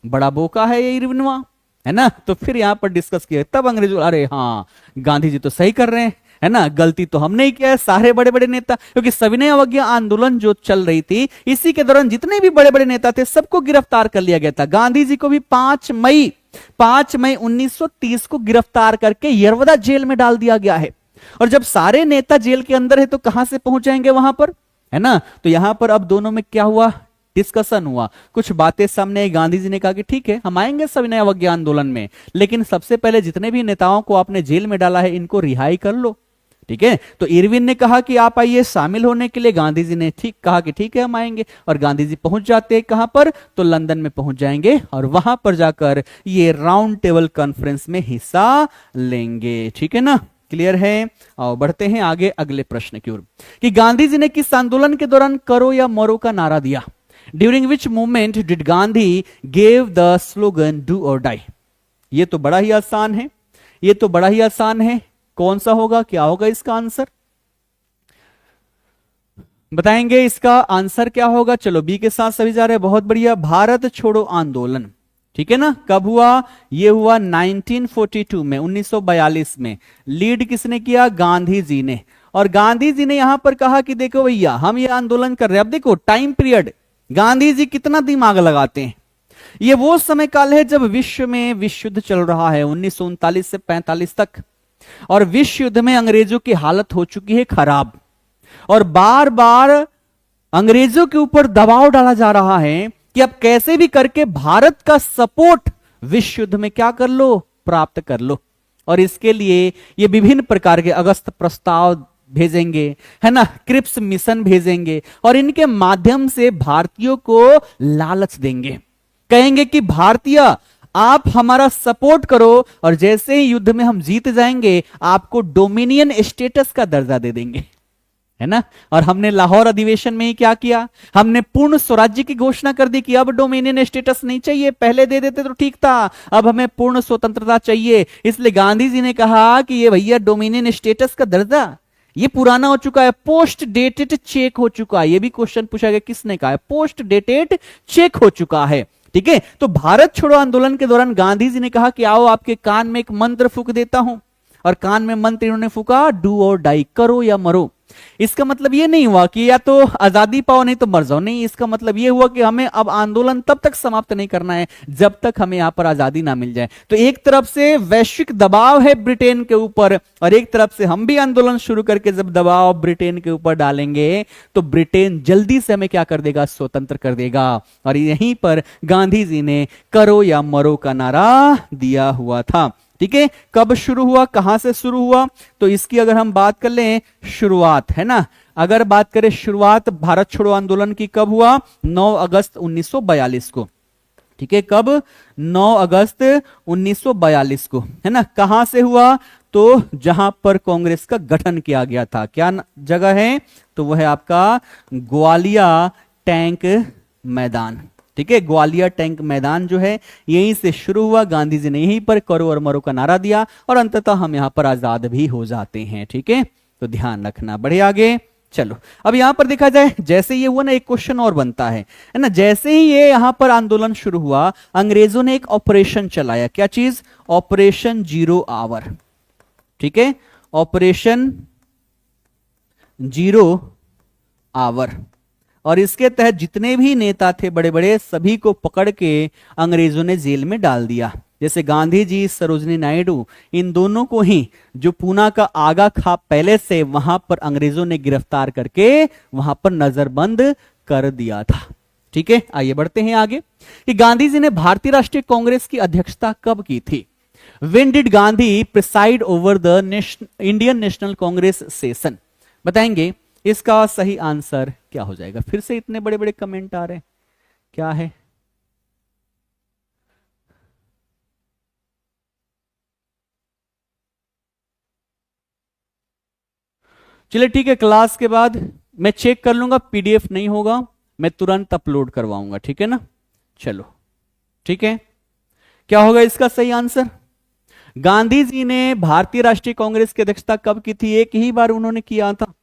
बड़ा बोका है ये इरविनवा, है ना। तो फिर यहां पर डिस्कस किया, तब अंग्रेजों, अरे हाँ गांधी जी तो सही कर रहे हैं, है ना, गलती तो हमने ही किया है, सारे बड़े बड़े नेता, क्योंकि सविनय अवज्ञा आंदोलन जो चल रही थी इसी के दौरान जितने भी बड़े बड़े नेता थे सबको गिरफ्तार कर लिया गया था। गांधी जी को भी 5 मई 1930 को गिरफ्तार करके यरवदा जेल में डाल दिया गया है। और जब सारे नेता जेल के अंदर है तो कहां से पहुंच जाएंगे वहां पर, है ना। तो यहां पर अब दोनों में क्या हुआ, डिस्कशन हुआ, कुछ बातें सामने आई। गांधी जी ने कहा कि ठीक है हम आएंगे सविनय अवज्ञा आंदोलन में, लेकिन सबसे पहले जितने भी नेताओं को आपने जेल में डाला है इनको रिहाई कर लो, ठीक है। तो इरविन ने कहा कि आप आइए शामिल होने के लिए, गांधी जी ने ठीक कहा कि ठीक है हम आएंगे। और गांधी जी पहुंच जाते हैं कहां पर, तो लंदन में पहुंच जाएंगे और वहां पर जाकर ये राउंड टेबल कॉन्फ्रेंस में हिस्सा लेंगे, ठीक है ना, क्लियर है। आओ बढ़ते हैं आगे अगले प्रश्न की ओर, कि गांधी जी ने किस आंदोलन के दौरान करो या मरो का नारा दिया। During which movement did Gandhi gave the slogan do और डाई। ये तो बड़ा ही आसान है, ये तो बड़ा ही आसान है। कौन सा होगा, क्या होगा इसका आंसर, बताएंगे इसका आंसर क्या होगा। चलो बी के साथ सभी जा रहे हैं, बहुत बढ़िया। भारत छोड़ो आंदोलन, ठीक है ना, कब हुआ, ये हुआ 1942 में, 1942 में। लीड किसने किया, गांधी जी ने। और गांधी जी ने यहां पर कहा कि देखो भैया हम ये आंदोलन कर रहे हैं। अब देखो टाइम पीरियड, गांधी जी कितना दिमाग लगाते हैं। ये वो समय काल है जब विश्व में विश्व युद्ध चल रहा है 1939 से 45 तक, और विश्व युद्ध में अंग्रेजों की हालत हो चुकी है खराब, और बार बार अंग्रेजों के ऊपर दबाव डाला जा रहा है कि अब कैसे भी करके भारत का सपोर्ट विश्व युद्ध में क्या कर लो, प्राप्त कर लो। और इसके लिए ये विभिन्न प्रकार के अगस्त प्रस्ताव भेजेंगे, है ना, क्रिप्स मिशन भेजेंगे, और इनके माध्यम से भारतीयों को लालच देंगे, कहेंगे कि भारतीय आप हमारा सपोर्ट करो, और जैसे ही युद्ध में हम जीत जाएंगे आपको डोमिनियन स्टेटस का दर्जा दे देंगे, है ना। और हमने लाहौर अधिवेशन में ही क्या किया, हमने पूर्ण स्वराज्य की घोषणा कर दी कि अब डोमिनियन स्टेटस नहीं चाहिए, पहले दे देते तो ठीक था, अब हमें पूर्ण स्वतंत्रता चाहिए। इसलिए गांधी जी ने कहा कि ये भैया डोमिनियन स्टेटस का दर्जा ये पुराना हो चुका है, पोस्ट डेटेड चेक हो चुका है। ये भी क्वेश्चन पूछा गया, किसने कहा है, पोस्ट डेटेड चेक हो चुका है, ठीक है। तो भारत छोड़ो आंदोलन के दौरान गांधी जी ने कहा कि आओ आपके कान में एक मंत्र फूंक देता हूं, और कान में मंत्र इन्होंने फूंका, डू और डाई, करो या मरो। इसका मतलब यह नहीं हुआ कि या तो आजादी पाओ नहीं तो मर जाओ, नहीं, इसका मतलब यह हुआ कि हमें अब आंदोलन तब तक समाप्त नहीं करना है जब तक हमें यहां पर आजादी ना मिल जाए। तो एक तरफ से वैश्विक दबाव है ब्रिटेन के ऊपर, और एक तरफ से हम भी आंदोलन शुरू करके जब दबाव ब्रिटेन के ऊपर डालेंगे तो ब्रिटेन जल्दी से हमें क्या कर देगा, स्वतंत्र कर देगा। और यहीं पर गांधी जी ने करो या मरो का नारा दिया हुआ था, ठीक है। कब शुरू हुआ, कहां से शुरू हुआ, तो इसकी अगर हम बात कर लें शुरुआत, है ना, अगर बात करें शुरुआत भारत छोड़ो आंदोलन की कब हुआ, 9 अगस्त 1942 को, ठीक है। कब, 9 अगस्त 1942 को, है ना। कहां से हुआ, तो जहां पर कांग्रेस का गठन किया गया था, क्या जगह है, तो वह है आपका ग्वालिया टैंक मैदान, ठीक है। ग्वालियर टैंक मैदान जो है यहीं से शुरू हुआ, गांधी जी ने यहीं पर करो और मरो का नारा दिया, और अंततः हम यहां पर आजाद भी हो जाते हैं, ठीक है। तो ध्यान रखना, बढ़े आगे। चलो अब यहां पर देखा जाए, जैसे ये हुआ ना, एक क्वेश्चन और बनता है ना, जैसे ही ये यहां पर आंदोलन शुरू हुआ अंग्रेजों ने एक ऑपरेशन चलाया, क्या चीज, ऑपरेशन 0 आवर, ठीक है, ऑपरेशन 0 आवर। और इसके तहत जितने भी नेता थे बड़े बड़े सभी को पकड़ के अंग्रेजों ने जेल में डाल दिया। जैसे गांधी जी, सरोजनी नायडू, इन दोनों को ही जो पूना का आगा खा पहले से वहां पर अंग्रेजों ने गिरफ्तार करके वहां पर नजरबंद कर दिया था, ठीक है। आइए बढ़ते हैं आगे, कि गांधी जी ने भारतीय राष्ट्रीय कांग्रेस की अध्यक्षता कब की थी। When did Gandhi preside over the Indian National Congress session, बताएंगे इसका सही आंसर क्या हो जाएगा। फिर से इतने बड़े बड़े कमेंट आ रहे हैं, क्या है, चलिए ठीक है, क्लास के बाद मैं चेक कर लूंगा, पीडीएफ नहीं होगा मैं तुरंत अपलोड करवाऊंगा, ठीक है ना। चलो ठीक है, क्या होगा इसका सही आंसर। गांधी जी ने भारतीय राष्ट्रीय कांग्रेस की अध्यक्षता कब की थी, एक ही बार उन्होंने किया था,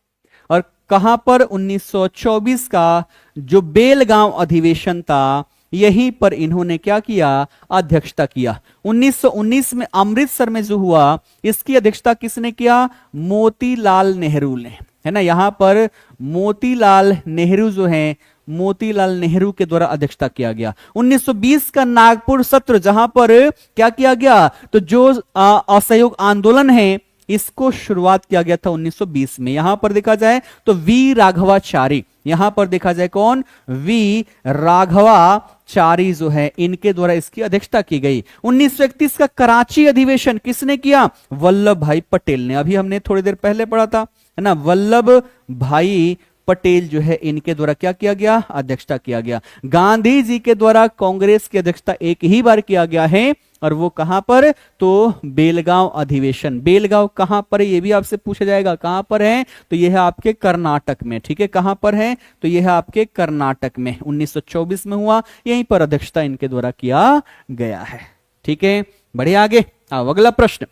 और कहां पर, 1924 का जो बेलगांव अधिवेशन था यहीं पर इन्होंने क्या किया, अध्यक्षता किया। 1919 में अमृतसर में जो हुआ, इसकी अध्यक्षता किसने किया, मोतीलाल नेहरू ने, है ना। यहां पर मोतीलाल नेहरू जो है, मोतीलाल नेहरू के द्वारा अध्यक्षता किया गया। 1920 का नागपुर सत्र, जहां पर क्या किया गया, तो जो असहयोग आंदोलन है इसको शुरुआत किया गया था 1920 में। यहां पर देखा जाए तो वी राघवाचारी, यहां पर देखा जाए कौन, वी राघवाचारी जो है, इनके द्वारा इसकी अध्यक्षता की गई। 1931 का कराची अधिवेशन किसने किया, वल्लभ भाई पटेल ने। अभी हमने थोड़ी देर पहले पढ़ा था, है ना, वल्लभ भाई पटेल जो है, इनके द्वारा क्या किया गया, अध्यक्षता किया गया। गांधी जी के द्वारा कांग्रेस की अध्यक्षता एक ही बार किया गया है, और वो कहां पर, तो बेलगांव अधिवेशन। बेलगांव कहां पर है, ये भी आपसे पूछा जाएगा, कहां पर है, तो ये है आपके कर्नाटक में, ठीक है। कहां पर है, तो ये है आपके कर्नाटक में। 1924 में हुआ, यहीं पर अध्यक्षता इनके द्वारा किया गया है, ठीक है। बढ़िए आगे। अब अगला प्रश्न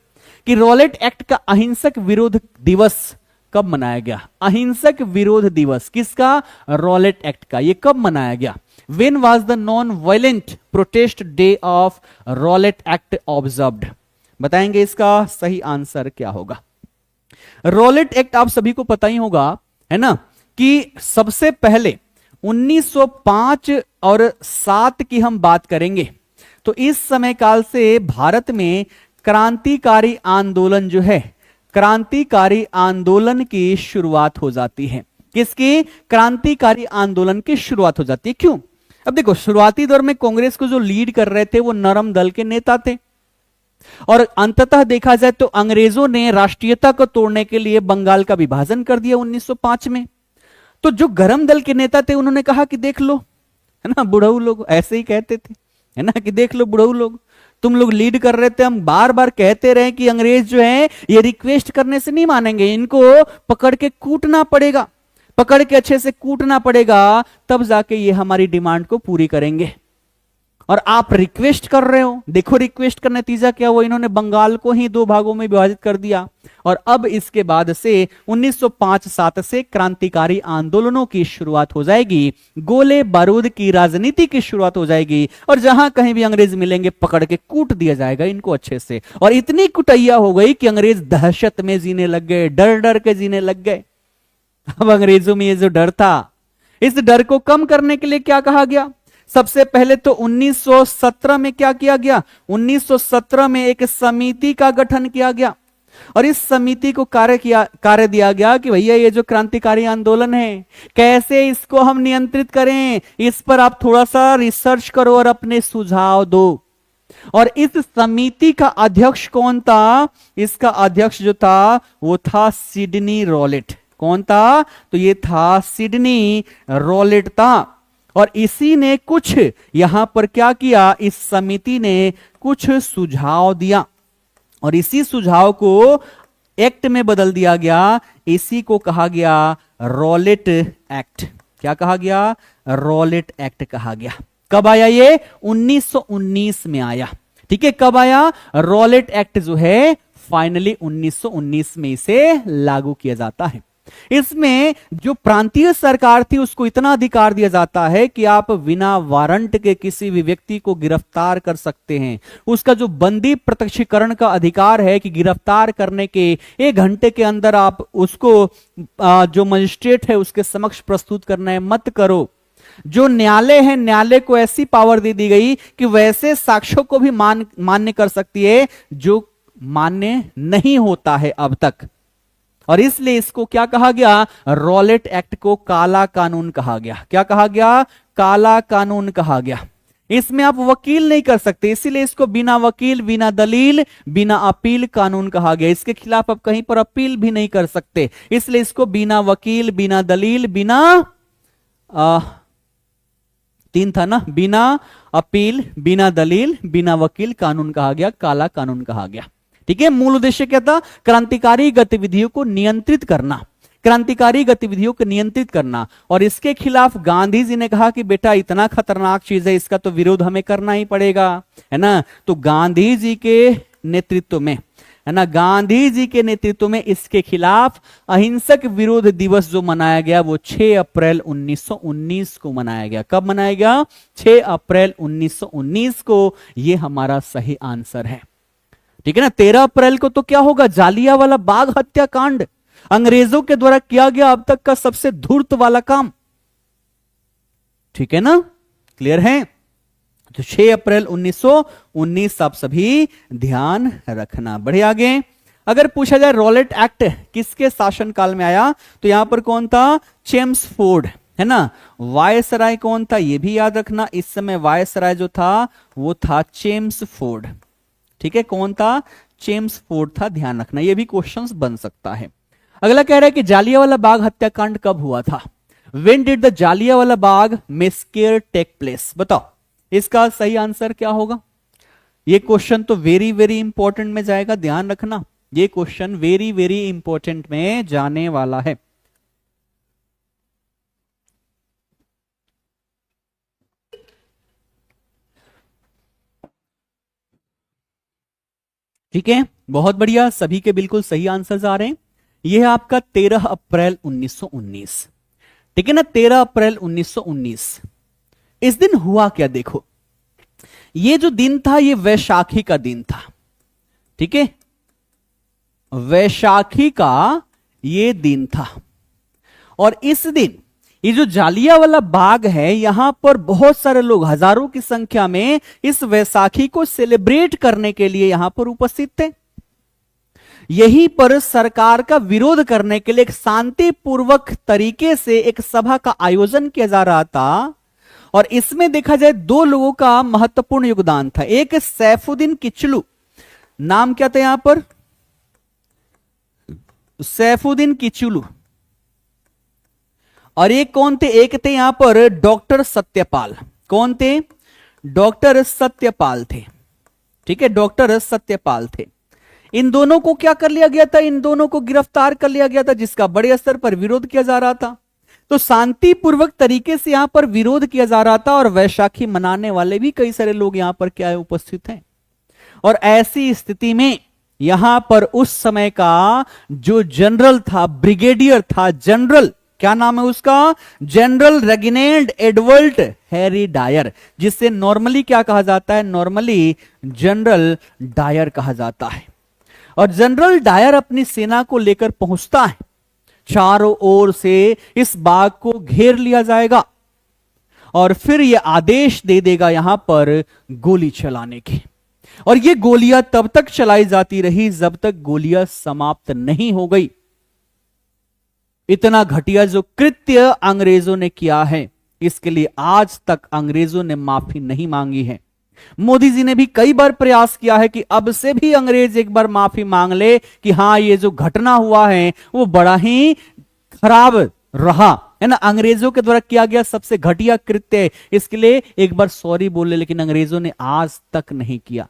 कि रॉलेट एक्ट का अहिंसक विरोध दिवस कब मनाया गया। अहिंसक विरोध दिवस किसका, रॉलेट एक्ट का, ये कब मनाया गया। When was the non-violent protest day of Rowlatt Act observed? बताएंगे इसका सही आंसर क्या होगा। रॉलेट एक्ट आप सभी को पता ही होगा, है ना, कि सबसे पहले 1905 और 7 की हम बात करेंगे तो इस समय काल से भारत में क्रांतिकारी आंदोलन जो है, क्रांतिकारी आंदोलन की शुरुआत हो जाती है। किसकी, क्रांतिकारी आंदोलन की शुरुआत हो जाती है। क्यों, अब देखो, शुरुआती दौर में कांग्रेस को जो लीड कर रहे थे वो नरम दल के नेता थे, और अंततः देखा जाए तो अंग्रेजों ने राष्ट्रीयता को तोड़ने के लिए बंगाल का विभाजन कर दिया 1905 में। तो जो गरम दल के नेता थे उन्होंने कहा कि देख लो, है ना, बुढ़ऊ लोग ऐसे ही कहते थे, है ना, कि देख लो बुढ़ऊ लोग, तुम लोग लीड कर रहे थे, हम बार बार कहते रहे कि अंग्रेज जो है ये रिक्वेस्ट करने से नहीं मानेंगे, इनको पकड़ के कूटना पड़ेगा, पकड़ के अच्छे से कूटना पड़ेगा, तब जाके ये हमारी डिमांड को पूरी करेंगे। और आप रिक्वेस्ट कर रहे हो, देखो रिक्वेस्ट का नतीजा क्या हुआ, इन्होंने बंगाल को ही 2 भागों में विभाजित कर दिया। और अब इसके बाद से 1905-7 से क्रांतिकारी आंदोलनों की शुरुआत हो जाएगी, गोले बारूद की राजनीति की शुरुआत हो जाएगी, और जहां कहीं भी अंग्रेज मिलेंगे पकड़ के कूट दिया जाएगा इनको अच्छे से। और इतनी कुटैया हो गई कि अंग्रेज दहशत में जीने लग गए, डर डर के जीने लग गए। अब अंग्रेजों में ये जो डर था, इस डर को कम करने के लिए क्या कहा गया, सबसे पहले तो 1917 में क्या किया गया, 1917 में एक समिति का गठन किया गया, और इस समिति को कार्य दिया गया कि भैया ये जो क्रांतिकारी आंदोलन है कैसे इसको हम नियंत्रित करें, इस पर आप थोड़ा सा रिसर्च करो और अपने सुझाव दो। और इस समिति का अध्यक्ष कौन था, इसका अध्यक्ष जो था वो था सिडनी रॉलेट। कौन था, तो ये था सिडनी रॉलेट था। और इसी ने कुछ यहां पर क्या किया, इस समिति ने कुछ सुझाव दिया, और इसी सुझाव को एक्ट में बदल दिया गया। इसी को कहा गया रॉलेट एक्ट। क्या कहा गया, रॉलेट एक्ट कहा गया। कब आया ये, 1919 में आया, ठीक है। कब आया, रॉलेट एक्ट जो है फाइनली 1919 में इसे लागू किया जाता है। इसमें जो प्रांतीय सरकार थी उसको इतना अधिकार दिया जाता है कि आप बिना वारंट के किसी भी व्यक्ति को गिरफ्तार कर सकते हैं। उसका जो बंदी प्रत्यक्षीकरण का अधिकार है कि गिरफ्तार करने के 1 घंटे के अंदर आप उसको जो मजिस्ट्रेट है उसके समक्ष प्रस्तुत करना है, मत करो। जो न्यायालय है, न्यायालय को ऐसी पावर दे दी गई कि वैसे साक्ष्यों को भी मान्य कर सकती है जो मान्य नहीं होता है अब तक। और इसलिए इसको क्या कहा गया, रॉलेट एक्ट को काला कानून कहा गया। क्या कहा गया, काला कानून कहा गया। इसमें आप वकील नहीं कर सकते, इसीलिए इसको बिना वकील, बिना दलील, बिना अपील कानून कहा गया। इसके खिलाफ आप कहीं पर अपील भी नहीं कर सकते, इसलिए इसको बिना वकील, बिना दलील, बिना 3 था ना, बिना अपील, बिना दलील, बिना वकील कानून कहा गया, काला कानून कहा गया। ठीक है। मूल उद्देश्य क्या था, क्रांतिकारी गतिविधियों को नियंत्रित करना, क्रांतिकारी गतिविधियों को नियंत्रित करना। और इसके खिलाफ गांधी जी ने कहा कि बेटा इतना खतरनाक चीज है, इसका तो विरोध हमें करना ही पड़ेगा, है ना। तो गांधी जी के नेतृत्व में, है ना। गांधी जी के नेतृत्व में इसके खिलाफ अहिंसक विरोध दिवस जो मनाया गया वो 6 अप्रैल 1919 को मनाया गया। कब मनाया गया? 6 अप्रैल 1919 को। ये हमारा सही आंसर है, ठीक है ना। 13 अप्रैल को तो क्या होगा? जालियांवाला बाग हत्याकांड, अंग्रेजों के द्वारा किया गया अब तक का सबसे धूर्त वाला काम, ठीक है ना। क्लियर है? तो 6 अप्रैल 1919 आप सभी ध्यान रखना। बढ़िया आगे। अगर पूछा जाए रॉलेट एक्ट किसके शासनकाल में आया, तो यहां पर कौन था? चेम्सफोर्ड, है ना। वायसराय कौन था? यह भी याद रखना, इस समय वायसराय जो था वो था चेम्सफोर्ड, ठीक है। कौन था? चेम्सफोर्ड था, ध्यान रखना, यह भी क्वेश्चंस बन सकता है। अगला कह रहा है कि जालियांवाला बाग हत्याकांड कब हुआ था? When did the Jallianwala Bagh massacre take place? बताओ इसका सही आंसर क्या होगा। ये क्वेश्चन तो वेरी वेरी इंपॉर्टेंट में जाएगा, ध्यान रखना, ये क्वेश्चन वेरी वेरी इंपॉर्टेंट में जाने वाला है। ठीक है, बहुत बढ़िया, सभी के बिल्कुल सही आंसर्स आ रहे हैं। यह है आपका 13 अप्रैल 1919, ठीक है ना। 13 अप्रैल 1919। इस दिन हुआ क्या? देखो, ये जो दिन था ये वैशाखी का दिन था, ठीक है। वैशाखी का ये दिन था, और इस दिन ये जो जालियांवाला बाग है यहां पर बहुत सारे लोग हजारों की संख्या में इस वैसाखी को सेलिब्रेट करने के लिए यहां पर उपस्थित थे। यहीं पर सरकार का विरोध करने के लिए एक शांतिपूर्वक तरीके से एक सभा का आयोजन किया जा रहा था, और इसमें देखा जाए दो लोगों का महत्वपूर्ण योगदान था। एक सैफुद्दीन किचलू, नाम क्या था यहां पर? सैफुद्दीन किचलू। और एक कौन थे? एक थे यहां पर डॉक्टर सत्यपाल। कौन थे? डॉक्टर सत्यपाल थे, ठीक है, डॉक्टर सत्यपाल थे। इन दोनों को क्या कर लिया गया था? इन दोनों को गिरफ्तार कर लिया गया था, जिसका बड़े स्तर पर विरोध किया जा रहा था। तो शांतिपूर्वक तरीके से यहां पर विरोध किया जा रहा था, और वैशाखी मनाने वाले भी कई सारे लोग यहां पर क्या है, उपस्थित हैं। और ऐसी स्थिति में यहां पर उस समय का जो जनरल था, ब्रिगेडियर था, जनरल क्या नाम है उसका? General Reginald Edward Harry Dyer, जिसे नॉर्मली क्या कहा जाता है? नॉर्मली जनरल डायर कहा जाता है। और जनरल डायर अपनी सेना को लेकर पहुंचता है, चारों ओर से इस बाग को घेर लिया जाएगा, और फिर यह आदेश दे देगा यहां पर गोली चलाने की। और ये गोलियां तब तक चलाई जाती रही जब तक गोलियां समाप्त नहीं हो गई। इतना घटिया जो कृत्य अंग्रेजों ने किया है, इसके लिए आज तक अंग्रेजों ने माफी नहीं मांगी है। मोदी जी ने भी कई बार प्रयास किया है कि अब से भी अंग्रेज एक बार माफी मांग ले कि हां ये जो घटना हुआ है वो बड़ा ही खराब रहा, है ना, अंग्रेजों के द्वारा किया गया सबसे घटिया कृत्य, इसके लिए एक बार सॉरी बोल ले। लेकिन अंग्रेजों ने आज तक नहीं किया।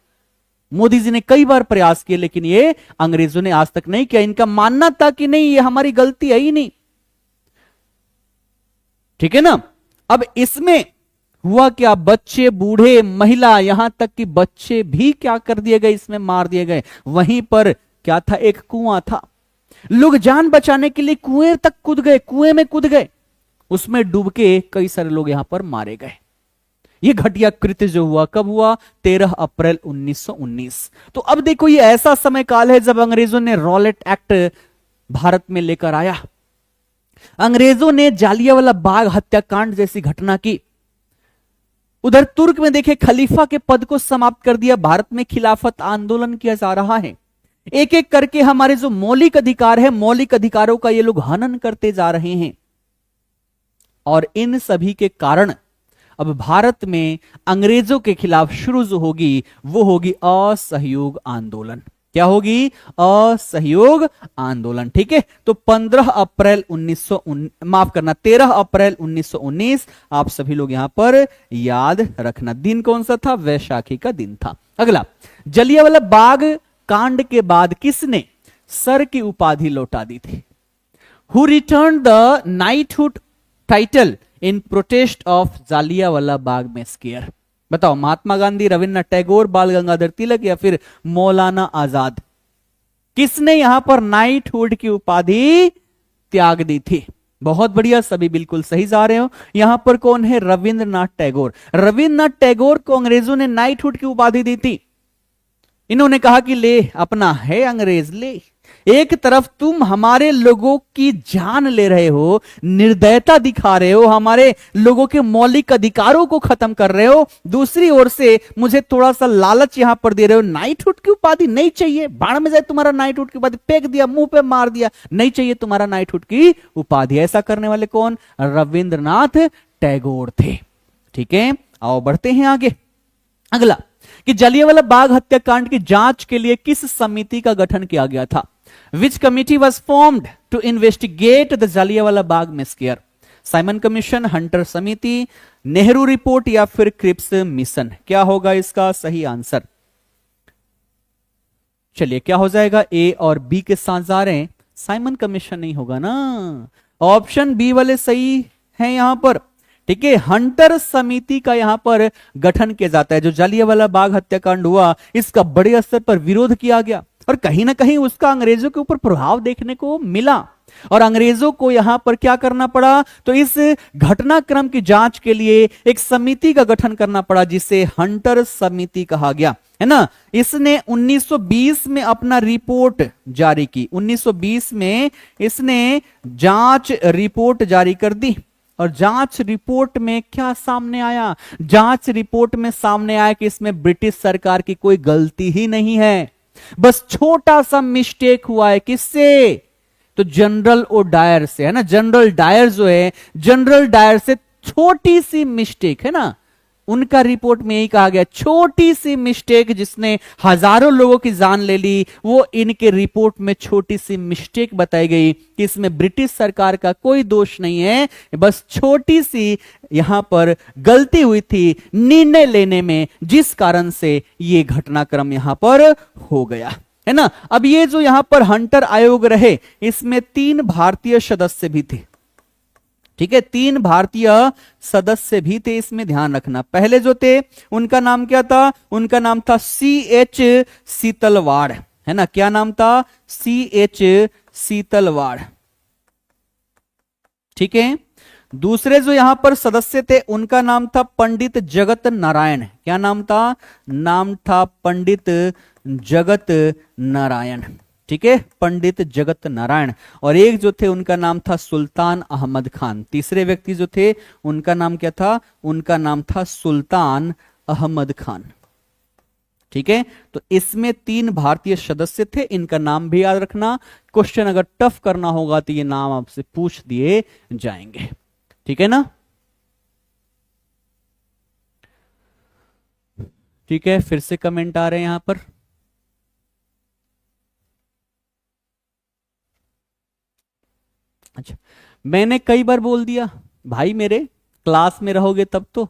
मोदी जी ने कई बार प्रयास किए, लेकिन ये अंग्रेजों ने आज तक नहीं किया। इनका मानना था कि नहीं, ये हमारी गलती है ही नहीं, ठीक है ना। अब इसमें हुआ क्या? बच्चे, बूढ़े, महिला, यहां तक कि बच्चे भी क्या कर दिए गए, इसमें मार दिए गए। वहीं पर क्या था? एक कुआं था। लोग जान बचाने के लिए कुएं तक कूद गए, कुएं में कूद गए, उसमें डूब के कई सारे लोग यहां पर मारे गए। यह घटिया कृत्य जो हुआ कब हुआ? 13 अप्रैल 1919। तो अब देखो, ये ऐसा समय काल है जब अंग्रेजों ने रॉलेट एक्ट भारत में लेकर आया। अंग्रेजों ने जालियांवाला बाग हत्याकांड जैसी घटना की। उधर तुर्क में देखे खलीफा के पद को समाप्त कर दिया। भारत में खिलाफत आंदोलन किया जा रहा है। एक एक करके हमारे जो मौलिक अधिकार है, मौलिक अधिकारों का ये लोग हनन करते जा रहे हैं। और इन सभी के कारण अब भारत में अंग्रेजों के खिलाफ शुरू जो होगी वो होगी असहयोग आंदोलन। क्या होगी? असहयोग आंदोलन, ठीक है। तो 15 अप्रैल 13 अप्रैल 1919 आप सभी लोग यहां पर याद रखना। दिन कौन सा था? वैशाखी का दिन था। अगला, जलियांवाला बाग कांड के बाद किसने सर की उपाधि लौटा दी थी? Who return the knighthood title in protest of Jallianwala Bagh massacre? बताओ, महात्मा गांधी, रविन्द्रनाथ टैगोर, बाल गंगाधर तिलक या फिर मौलाना आजाद? किसने यहां पर नाइटहुड की उपाधि त्याग दी थी? बहुत बढ़िया, सभी बिल्कुल सही जा रहे हो। यहां पर कौन है? रविंद्रनाथ टैगोर। रविंद्रनाथ टैगोर को अंग्रेजों ने नाइटहुड की उपाधि दी थी। इन्होंने कहा कि ले, अपना है अंग्रेज, ले। एक तरफ तुम हमारे लोगों की जान ले रहे हो, निर्दयता दिखा रहे हो, हमारे लोगों के मौलिक अधिकारों को खत्म कर रहे हो, दूसरी ओर से मुझे थोड़ा सा लालच यहां पर दे रहे हो। नाइटहुड की उपाधि नहीं चाहिए, बाढ़ में जाए तुम्हारा नाइटहुड की उपाधि, फेंक दिया, मुंह पे मार दिया, नहीं चाहिए तुम्हारा नाइटहुड की उपाधि। ऐसा करने वाले कौन? रविंद्रनाथ टैगोर थे। ठीक है, आओ बढ़ते हैं आगे। अगला कि जलियांवाला बाग हत्याकांड की जांच के लिए किस समिति का गठन किया गया था? Which committee was formed to investigate the Jallianwala Bagh massacre? Simon commission, Hunter समिति, नेहरू रिपोर्ट या फिर क्रिप्स मिशन? क्या होगा इसका सही आंसर? चलिए, क्या हो जाएगा? ए और बी के साथ जा रहे हैं, साइमन कमीशन नहीं होगा ना, ऑप्शन बी वाले सही है यहां पर। ठीक है, हंटर समिति का यहां पर गठन किया जाता है। जो जलियांवाला बाग हत्याकांड हुआ, इसका बड़े स्तर पर विरोध किया गया और कहीं ना कहीं उसका अंग्रेजों के ऊपर प्रभाव देखने को मिला और अंग्रेजों को यहां पर क्या करना पड़ा? तो इस घटनाक्रम की जांच के लिए एक समिति का गठन करना पड़ा, जिसे हंटर समिति कहा गया, है ना। इसने 1920 में अपना रिपोर्ट जारी की। 1920 में इसने जांच रिपोर्ट जारी कर दी और जांच रिपोर्ट में क्या सामने आया? जांच रिपोर्ट में सामने आया कि इसमें ब्रिटिश सरकार की कोई गलती ही नहीं है, बस छोटा सा मिस्टेक हुआ है। किससे? तो जनरल ओ डायर से, है ना। जनरल डायर जो है, जनरल डायर से छोटी सी मिस्टेक, है ना। उनका रिपोर्ट में यही कहा गया, छोटी सी मिस्टेक जिसने हजारों लोगों की जान ले ली, वो इनके रिपोर्ट में छोटी सी मिस्टेक बताई गई कि इसमें ब्रिटिश सरकार का कोई दोष नहीं है, बस छोटी सी यहां पर गलती हुई थी निर्णय लेने में, जिस कारण से ये घटनाक्रम यहां पर हो गया, है ना। अब ये जो यहां पर हंटर आयोग रहे, इसमें 3 भारतीय सदस्य भी थे। ठीक है, 3 भारतीय सदस्य भी थे, इसमें ध्यान रखना। पहले जो थे उनका नाम क्या था? उनका नाम था C.H. सीतलवाड़, है ना। क्या नाम था? C.H. सीतलवाड़। ठीक है, दूसरे जो यहां पर सदस्य थे उनका नाम था पंडित जगत नारायण। क्या नाम था? नाम था पंडित जगत नारायण। ठीक है, पंडित जगत नारायण। और एक जो थे उनका नाम था सुल्तान अहमद खान। तीसरे व्यक्ति जो थे उनका नाम क्या था? उनका नाम था सुल्तान अहमद खान। ठीक है, तो इसमें 3 भारतीय सदस्य थे, इनका नाम भी याद रखना। क्वेश्चन अगर टफ करना होगा तो ये नाम आपसे पूछ दिए जाएंगे। ठीक है ना। ठीक है, फिर से कमेंट आ रहे हैं यहां पर। अच्छा, मैंने कई बार बोल दिया भाई, मेरे क्लास में रहोगे तब तो,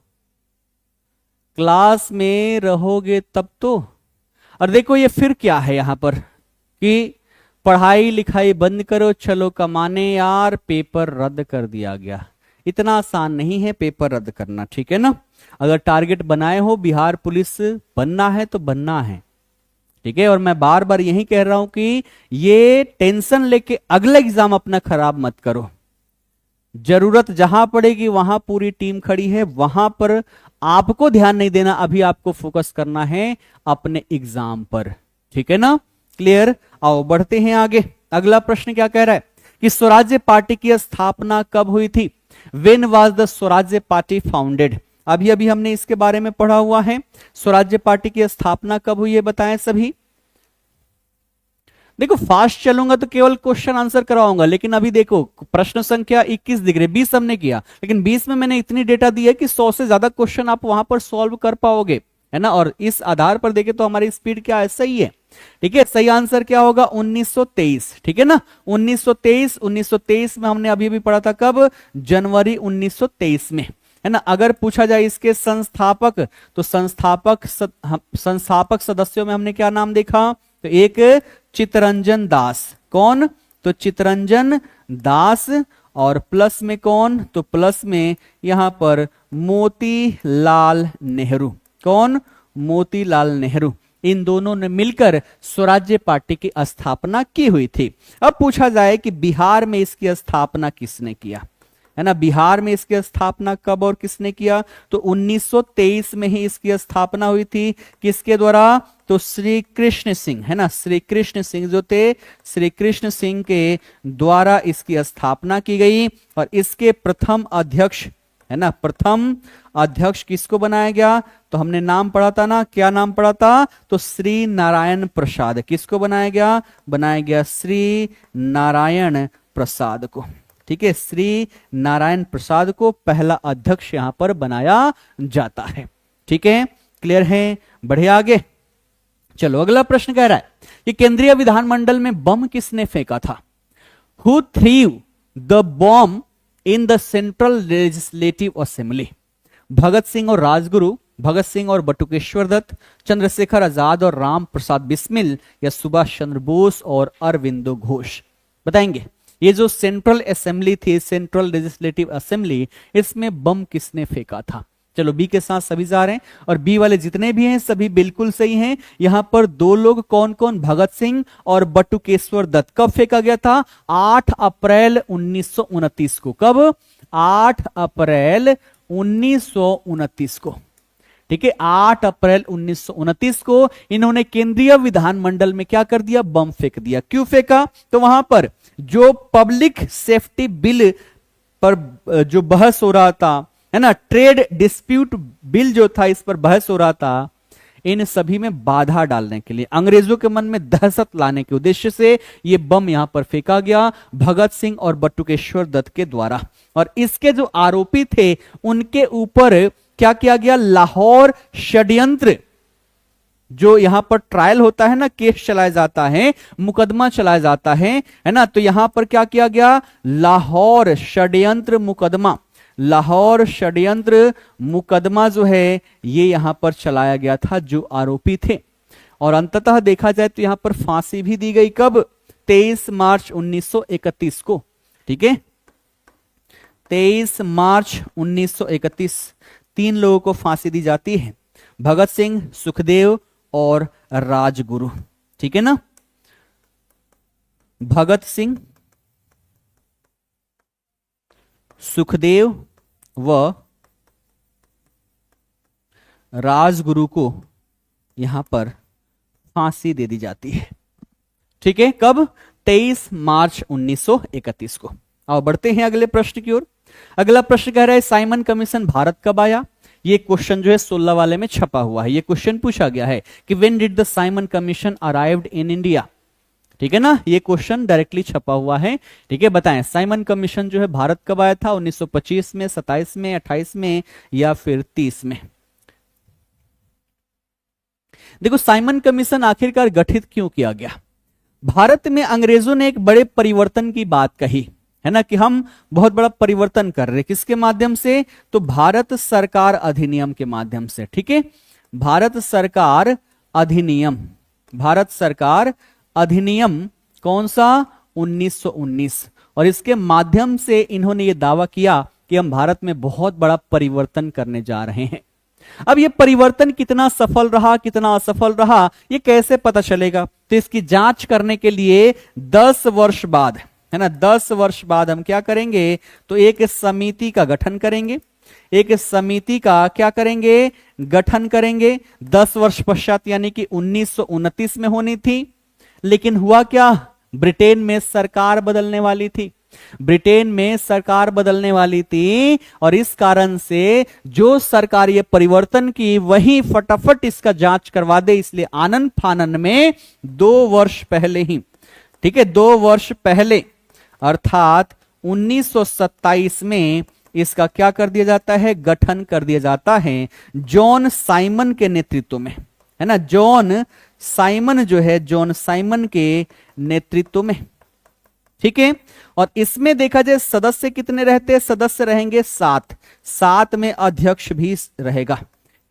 क्लास में रहोगे तब तो। और देखो ये फिर क्या है यहां पर कि पढ़ाई लिखाई बंद करो, चलो कमाने यार, पेपर रद्द कर दिया गया। इतना आसान नहीं है पेपर रद्द करना, ठीक है ना। अगर टारगेट बनाए हो बिहार पुलिस बनना है तो बनना है, ठीक है। और मैं बार बार यही कह रहा हूं कि ये टेंशन लेके अगला एग्जाम अपना खराब मत करो। जरूरत जहां पड़ेगी वहां पूरी टीम खड़ी है, वहां पर आपको ध्यान नहीं देना, अभी आपको फोकस करना है अपने एग्जाम पर, ठीक है ना। क्लियर। आओ बढ़ते हैं आगे। अगला प्रश्न क्या कह रहा है कि स्वराज्य पार्टी की स्थापना कब हुई थी? व्हेन वाज द स्वराज्य पार्टी फाउंडेड? अभी अभी हमने इसके बारे में पढ़ा हुआ है। स्वराज्य पार्टी की स्थापना कब हुई है बताएं सभी। देखो फास्ट चलूंगा तो केवल क्वेश्चन आंसर करवाऊंगा, लेकिन अभी देखो प्रश्न संख्या 21 दिख रही, 20 हमने किया, लेकिन 20 में मैंने इतनी डेटा दी है कि 100 से ज्यादा क्वेश्चन आप वहां पर सॉल्व कर पाओगे, है ना। और इस आधार पर देखें तो हमारी स्पीड क्या है, सही है, ठीक है। सही आंसर क्या होगा? 1923, ठीक है ना। 1923 में हमने अभी अभी पढ़ा था, कब? जनवरी 1923 में, है ना। अगर पूछा जाए इसके संस्थापक, तो संस्थापक सदस्यों में हमने क्या नाम देखा? तो एक चित्तरंजन दास। कौन? तो चित्तरंजन दास। और प्लस में कौन? तो प्लस में यहां पर मोतीलाल नेहरू। कौन? मोतीलाल नेहरू। इन दोनों ने मिलकर स्वराज्य पार्टी की स्थापना की हुई थी। अब पूछा जाए कि बिहार में इसकी स्थापना किसने किया, है ना, बिहार में इसकी स्थापना कब और किसने किया? तो 1923 में ही इसकी स्थापना हुई थी। किसके द्वारा? तो श्री कृष्ण सिंह, है ना, श्री कृष्ण सिंह जो थे, श्री कृष्ण सिंह के द्वारा इसकी स्थापना की गई। और इसके प्रथम अध्यक्ष, है ना, प्रथम अध्यक्ष किसको बनाया गया? तो हमने नाम पढ़ा था ना, क्या नाम पढ़ा था? तो श्री नारायण प्रसाद। किसको बनाया गया? बनाया गया श्री नारायण प्रसाद को। ठीक है, श्री नारायण प्रसाद को पहला अध्यक्ष यहां पर बनाया जाता है। ठीक है, क्लियर है? बढ़िया, आगे चलो। अगला प्रश्न कह रहा है कि केंद्रीय विधानमंडल में बम किसने फेंका था? Who threw the bomb in the central legislative assembly? Bhagat Singh और राजगुरु, भगत सिंह और बटुकेश्वर दत्त, चंद्रशेखर आजाद और राम प्रसाद बिस्मिल, या सुभाष चंद्र बोस और अरविंदो घोष? बताएंगे। ये जो सेंट्रल असेंबली थी, सेंट्रल लेजिस्लेटिव असेंबली, इसमें बम किसने फेंका था? चलो बी के साथ सभी जा रहे हैं, और बी वाले जितने भी हैं सभी बिल्कुल सही हैं। यहां पर दो लोग कौन कौन? भगत सिंह और बटुकेश्वर दत्त। कब फेंका गया था? 8 अप्रैल 1929 को। कब? 8 अप्रैल 1929 को। ठीक है, 8 अप्रैल 1929 को इन्होंने केंद्रीय विधानमंडल में क्या कर दिया? बम फेंक दिया। क्यों फेंका? तो वहां पर जो पब्लिक सेफ्टी बिल पर जो बहस हो रहा था, है ना, ट्रेड डिस्प्यूट बिल जो था, इस पर बहस हो रहा था, इन सभी में बाधा डालने के लिए, अंग्रेजों के मन में दहशत लाने के उद्देश्य से यह बम यहां पर फेंका गया भगत सिंह और बटुकेश्वर दत्त के द्वारा। और इसके जो आरोपी थे उनके ऊपर क्या किया गया? लाहौर षड्यंत्र, जो यहां पर ट्रायल होता है ना, केस चलाया जाता है, मुकदमा चलाया जाता है ना, तो यहां पर क्या किया गया? लाहौर षड्यंत्र मुकदमा, लाहौर षड्यंत्र मुकदमा जो है ये यहां पर चलाया गया था जो आरोपी थे। और अंततः देखा जाए तो यहां पर फांसी भी दी गई। कब? 23 मार्च 1931 को। ठीक है, 23 मार्च 1931 3 लोगों को फांसी दी जाती है, भगत सिंह, सुखदेव और राजगुरु। ठीक है ना, भगत सिंह, सुखदेव व राजगुरु को यहां पर फांसी दे दी जाती है। ठीक है, कब? 23 मार्च 1931 को। अब बढ़ते हैं अगले प्रश्न की ओर। अगला प्रश्न कह रहा है साइमन कमीशन भारत कब आया? ये क्वेश्चन जो है 16 वाले में छपा हुआ है। ये क्वेश्चन पूछा गया है कि when did the Simon commission arrived in India? ठीक है ना, ये क्वेश्चन डायरेक्टली छपा हुआ है। ठीक है, बताएं साइमन कमीशन जो है भारत कब आया था? 1925 में, 27 में, 28 में या फिर 30 में? देखो, साइमन कमीशन आखिरकार गठित क्यों किया गया? भारत में अंग्रेजों ने एक बड़े परिवर्तन की बात कही, है ना, कि हम बहुत बड़ा परिवर्तन कर रहे। किसके माध्यम से? तो भारत सरकार अधिनियम के माध्यम से। ठीक है, भारत सरकार अधिनियम, भारत सरकार अधिनियम कौन सा? 1919। और इसके माध्यम से इन्होंने ये दावा किया कि हम भारत में बहुत बड़ा परिवर्तन करने जा रहे हैं। अब ये परिवर्तन कितना सफल रहा, कितना असफल रहा, ये कैसे पता चलेगा? तो इसकी जांच करने के लिए 10 वर्ष बाद, है ना, 10 वर्ष बाद हम क्या करेंगे? तो एक समिति का गठन करेंगे। एक समिति का क्या करेंगे? गठन करेंगे। 10 वर्ष पश्चात यानी कि 1929 में होनी थी, लेकिन हुआ क्या? ब्रिटेन में सरकार बदलने वाली थी, ब्रिटेन में सरकार बदलने वाली थी, और इस कारण से जो सरकार ये परिवर्तन की वही फटाफट इसका जांच करवा दे, इसलिए आनन फानन में 2 वर्ष पहले ही, ठीक है, 2 वर्ष पहले अर्थात 1927 में इसका क्या कर दिया जाता है? गठन कर दिया जाता है जॉन साइमन के नेतृत्व में, है ना, जॉन साइमन जो है, जॉन साइमन के नेतृत्व में। ठीक है, और इसमें देखा जाए सदस्य कितने रहते हैं? सदस्य रहेंगे 7, 7 में अध्यक्ष भी रहेगा।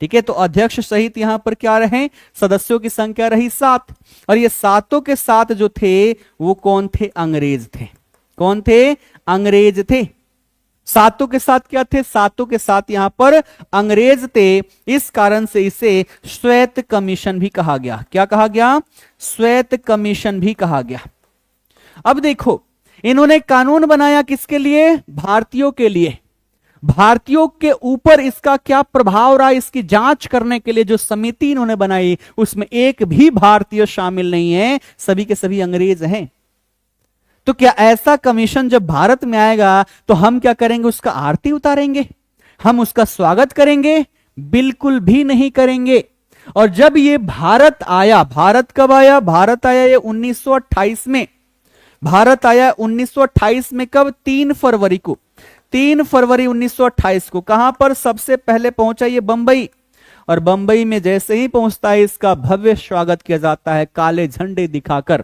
ठीक है, तो अध्यक्ष सहित यहां पर क्या रहे? सदस्यों की संख्या रही 7। और ये सातों के साथ जो थे वो कौन थे? अंग्रेज थे। कौन थे? अंग्रेज थे। सातों के साथ क्या थे? सातों के साथ यहां पर अंग्रेज थे। इस कारण से इसे श्वेत कमीशन भी कहा गया। क्या कहा गया? श्वेत कमीशन भी कहा गया। अब देखो, इन्होंने कानून बनाया किसके लिए? भारतीयों के लिए। भारतीयों के ऊपर इसका क्या प्रभाव रहा, इसकी जांच करने के लिए जो समिति इन्होंने बनाई, उसमें एक भी भारतीय शामिल नहीं है, सभी के सभी अंग्रेज हैं। तो क्या ऐसा कमीशन जब भारत में आएगा तो हम क्या करेंगे? उसका आरती उतारेंगे? हम उसका स्वागत करेंगे? बिल्कुल भी नहीं करेंगे। और जब ये भारत आया, भारत कब आया? भारत आया ये 1928 में। भारत आया 1928 में। कब? 3 फरवरी को। 3 फरवरी 1928 को। कहां पर सबसे पहले पहुंचा? ये बंबई। और बंबई में जैसे ही पहुंचता है, इसका भव्य स्वागत किया जाता है काले झंडे दिखाकर।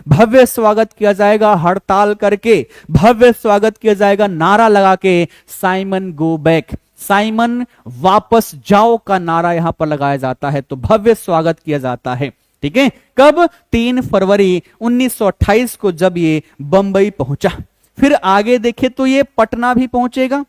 भव्य स्वागत किया जाएगा हड़ताल करके, भव्य स्वागत किया जाएगा नारा लगा के, साइमन गो बैक, साइमन वापस जाओ का नारा यहां पर लगाया जाता है। तो भव्य स्वागत किया जाता है। ठीक है, कब? 3 फरवरी 1928 को जब ये बंबई पहुंचा। फिर आगे देखे तो ये पटना भी पहुंचेगा।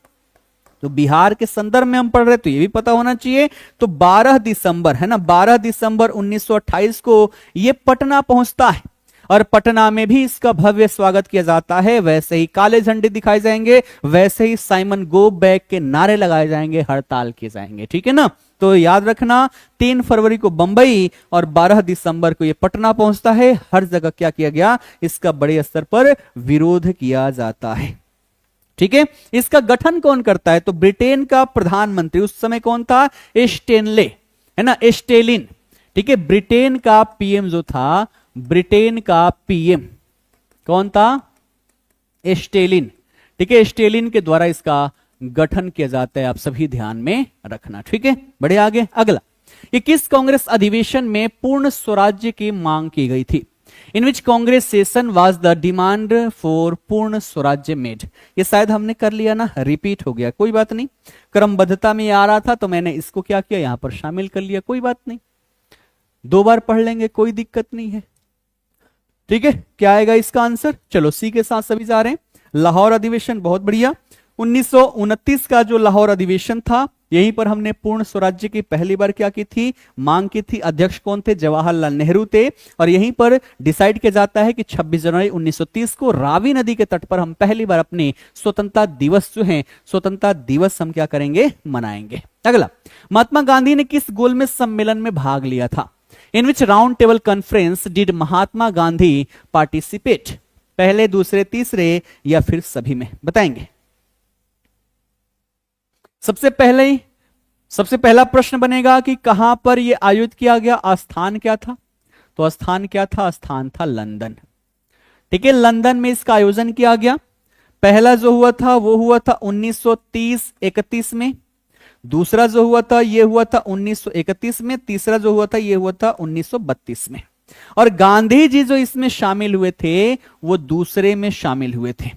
तो बिहार के संदर्भ में हम पढ़ रहे तो ये भी पता होना चाहिए। तो 12 दिसंबर है ना, 12 दिसंबर 1928 को ये पटना पहुंचता है। और पटना में भी इसका भव्य स्वागत किया जाता है। वैसे ही काले झंडे दिखाए जाएंगे, वैसे ही साइमन गो बैक के नारे लगाए जाएंगे, हड़ताल किए जाएंगे। ठीक है ना? तो याद रखना, 3 फरवरी को बंबई और 12 दिसंबर को ये पटना पहुंचता है। हर जगह क्या किया गया? इसका बड़े स्तर पर विरोध किया जाता है। ठीक है, इसका गठन कौन करता है? तो ब्रिटेन का प्रधानमंत्री उस समय कौन था? स्टेनले, है ना, स्टेलिन। ठीक है, ब्रिटेन का पीएम जो था, ब्रिटेन का पीएम कौन था? स्टेलिन। ठीक है, स्टेलिन के द्वारा इसका गठन किया जाता है। आप सभी ध्यान में रखना। ठीक है, बढ़े आगे। अगला, ये किस कांग्रेस अधिवेशन में पूर्ण स्वराज्य की मांग की गई थी? In which Congress session was the demand for Purna Swarajya made. ये शायद हमने कर लिया ना, रिपीट हो गया, कोई बात नहीं। क्रमबद्धता में आ रहा था तो मैंने इसको क्या किया? यहां पर शामिल कर लिया, कोई बात नहीं। 2 बार पढ़ लेंगे, कोई दिक्कत नहीं है। ठीक है, क्या आएगा इसका आंसर? चलो सी के साथ सभी जा रहे हैं। लाहौर अधिवेशन, बहुत बढ़िया। 1929 का जो लाहौर अधिवेशन था, यहीं पर हमने पूर्ण स्वराज्य की पहली बार क्या की थी? मांग की थी। अध्यक्ष कौन थे? जवाहरलाल नेहरू थे। और यहीं पर डिसाइड किया जाता है कि 26 जनवरी 1930 को रावी नदी के तट पर हम पहली बार अपने स्वतंत्रता दिवस जो है, स्वतंत्रता दिवस हम क्या करेंगे? मनाएंगे। अगला, महात्मा गांधी ने किस गोलमेज सम्मेलन में भाग लिया था? In which round table conference did Mahatma Gandhi participate? पहले, दूसरे, तीसरे या फिर सभी में? बताएंगे। सबसे पहला प्रश्न बनेगा कि कहां पर यह आयोजित किया गया? स्थान क्या था? तो स्थान क्या था? स्थान था लंदन। ठीक है, लंदन में इसका आयोजन किया गया। पहला जो हुआ था वो हुआ था 1930-31 में। दूसरा जो हुआ था ये हुआ था 1931 में। तीसरा जो हुआ था ये हुआ था 1932 में। और गांधी जी जो इसमें शामिल हुए थे वो दूसरे में शामिल हुए थे,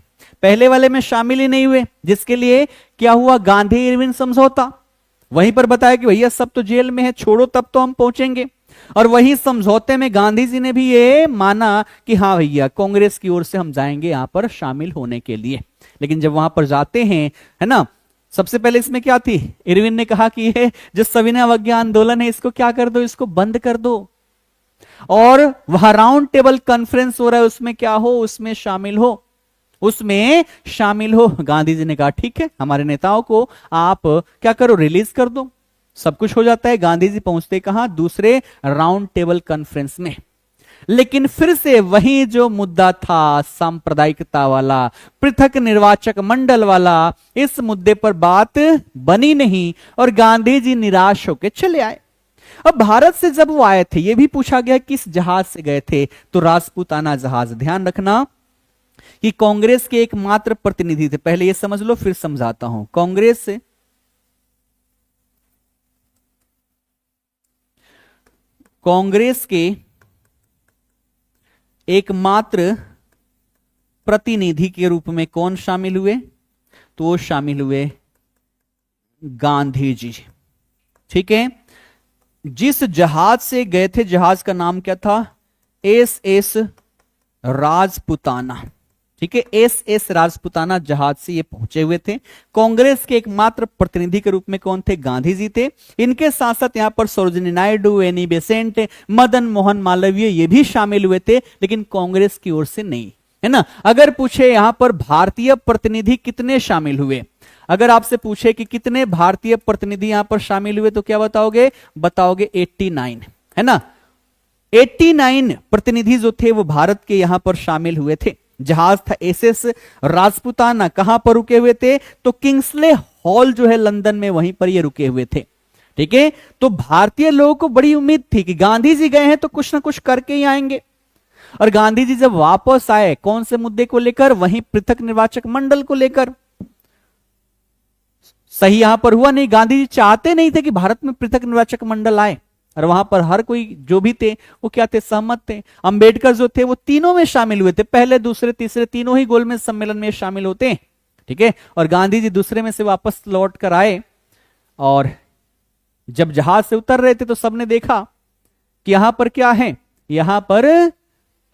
पहले वाले में शामिल ही नहीं हुए। जिसके लिए क्या हुआ? गांधी इरविन समझौता। वहीं पर बताया कि भैया सब तो जेल में है, छोड़ो तब तो हम पहुंचेंगे। और वही समझौते में गांधी जी ने भी ये माना कि हाँ भैया, कांग्रेस की ओर से हम जाएंगे यहां पर शामिल होने के लिए। लेकिन जब वहां पर जाते हैं, है ना, सबसे पहले इसमें क्या थी? इरविन ने कहा कि ये जो सविनय अवज्ञा आंदोलन है इसको क्या कर दो? इसको बंद कर दो। और वहां राउंड टेबल कॉन्फ्रेंस हो रहा है, उसमें क्या हो? उसमें शामिल हो, उसमें शामिल हो। गांधी जी ने कहा ठीक है, हमारे नेताओं को आप क्या करो? रिलीज कर दो। सब कुछ हो जाता है। गांधी जी पहुंचते कहां? दूसरे राउंड टेबल कॉन्फ्रेंस में। लेकिन फिर से वही जो मुद्दा था सांप्रदायिकता वाला, पृथक निर्वाचक मंडल वाला, इस मुद्दे पर बात बनी नहीं और गांधी जी निराश होकर चले आए। अब भारत से जब वो आए थे, ये भी पूछा गया किस जहाज से गए थे? तो राजपूताना जहाज। ध्यान रखना कि कांग्रेस के एकमात्र प्रतिनिधि थे। पहले ये समझ लो, फिर समझाता हूं। कांग्रेस के एकमात्र प्रतिनिधि के रूप में कौन शामिल हुए? तो वो शामिल हुए गांधी जी। ठीक है, जिस जहाज से गए थे, जहाज का नाम क्या था? SS राजपुताना। ठीक है, एस राजपुताना जहाज से ये पहुंचे हुए थे। कांग्रेस के एकमात्र प्रतिनिधि के रूप में कौन थे? गांधी जी थे। इनके साथ साथ यहां पर सरोजिनी नायडू, एनी बेसेंट, मदन मोहन मालवीय ये भी शामिल हुए थे, लेकिन कांग्रेस की ओर से नहीं, है ना। अगर पूछे यहां पर भारतीय प्रतिनिधि कितने शामिल हुए, अगर आपसे पूछे कि कितने भारतीय प्रतिनिधि यहां पर शामिल हुए, तो क्या बताओगे? बताओगे 89, है ना। 89 प्रतिनिधि जो थे वो भारत के यहां पर शामिल हुए थे। जहाज था एसएस राजपुताना, कहां पर रुके हुए थे? तो किंग्सले हॉल जो है लंदन में, वहीं पर ये रुके हुए थे। ठीक है, तो भारतीय लोगों को बड़ी उम्मीद थी कि गांधी जी गए हैं तो कुछ ना कुछ करके ही आएंगे। और गांधी जी जब वापस आए, कौन से मुद्दे को लेकर? वहीं पृथक निर्वाचक मंडल को लेकर। सही यहां पर हुआ नहीं, गांधी जी चाहते नहीं थे कि भारत में पृथक निर्वाचक मंडल आए, और वहां पर हर कोई जो भी थे वो क्या थे? सहमत थे। अंबेडकर जो थे वो तीनों में शामिल हुए थे, पहले दूसरे तीसरे तीनों ही गोलमेज सम्मेलन में शामिल होते हैं। ठीक है, और गांधी जी दूसरे में से वापस लौट कर आए, और जब जहाज से उतर रहे थे तो सबने देखा कि यहां पर क्या है, यहां पर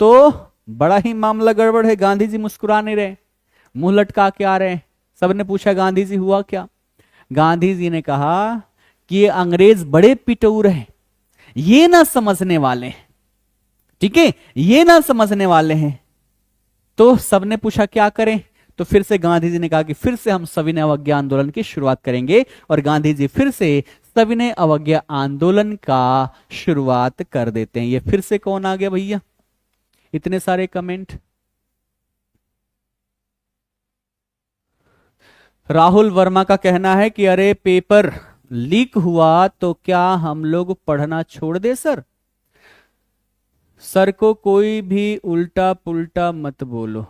तो बड़ा ही मामला गड़बड़ है। गांधी जी मुस्कुरा नहीं रहे, मुंह लटका के आ रहे हैं। सबने पूछा गांधी जी हुआ क्या? गांधी जी ने कहा कि ये अंग्रेज बड़े पिटौर हैं, ये ना समझने वाले हैं। ठीक है, ये ना समझने वाले हैं। तो सबने पूछा क्या करें? तो फिर से गांधी जी ने कहा कि फिर से हम सविनय अवज्ञा आंदोलन की शुरुआत करेंगे, और गांधी जी फिर से सविनय अवज्ञा आंदोलन का शुरुआत कर देते हैं। ये फिर से कौन आ गया भैया? इतने सारे कमेंट। राहुल वर्मा का कहना है कि अरे पेपर लीक हुआ तो क्या हम लोग पढ़ना छोड़ दे सर? सर को कोई भी उल्टा पुल्टा मत बोलो,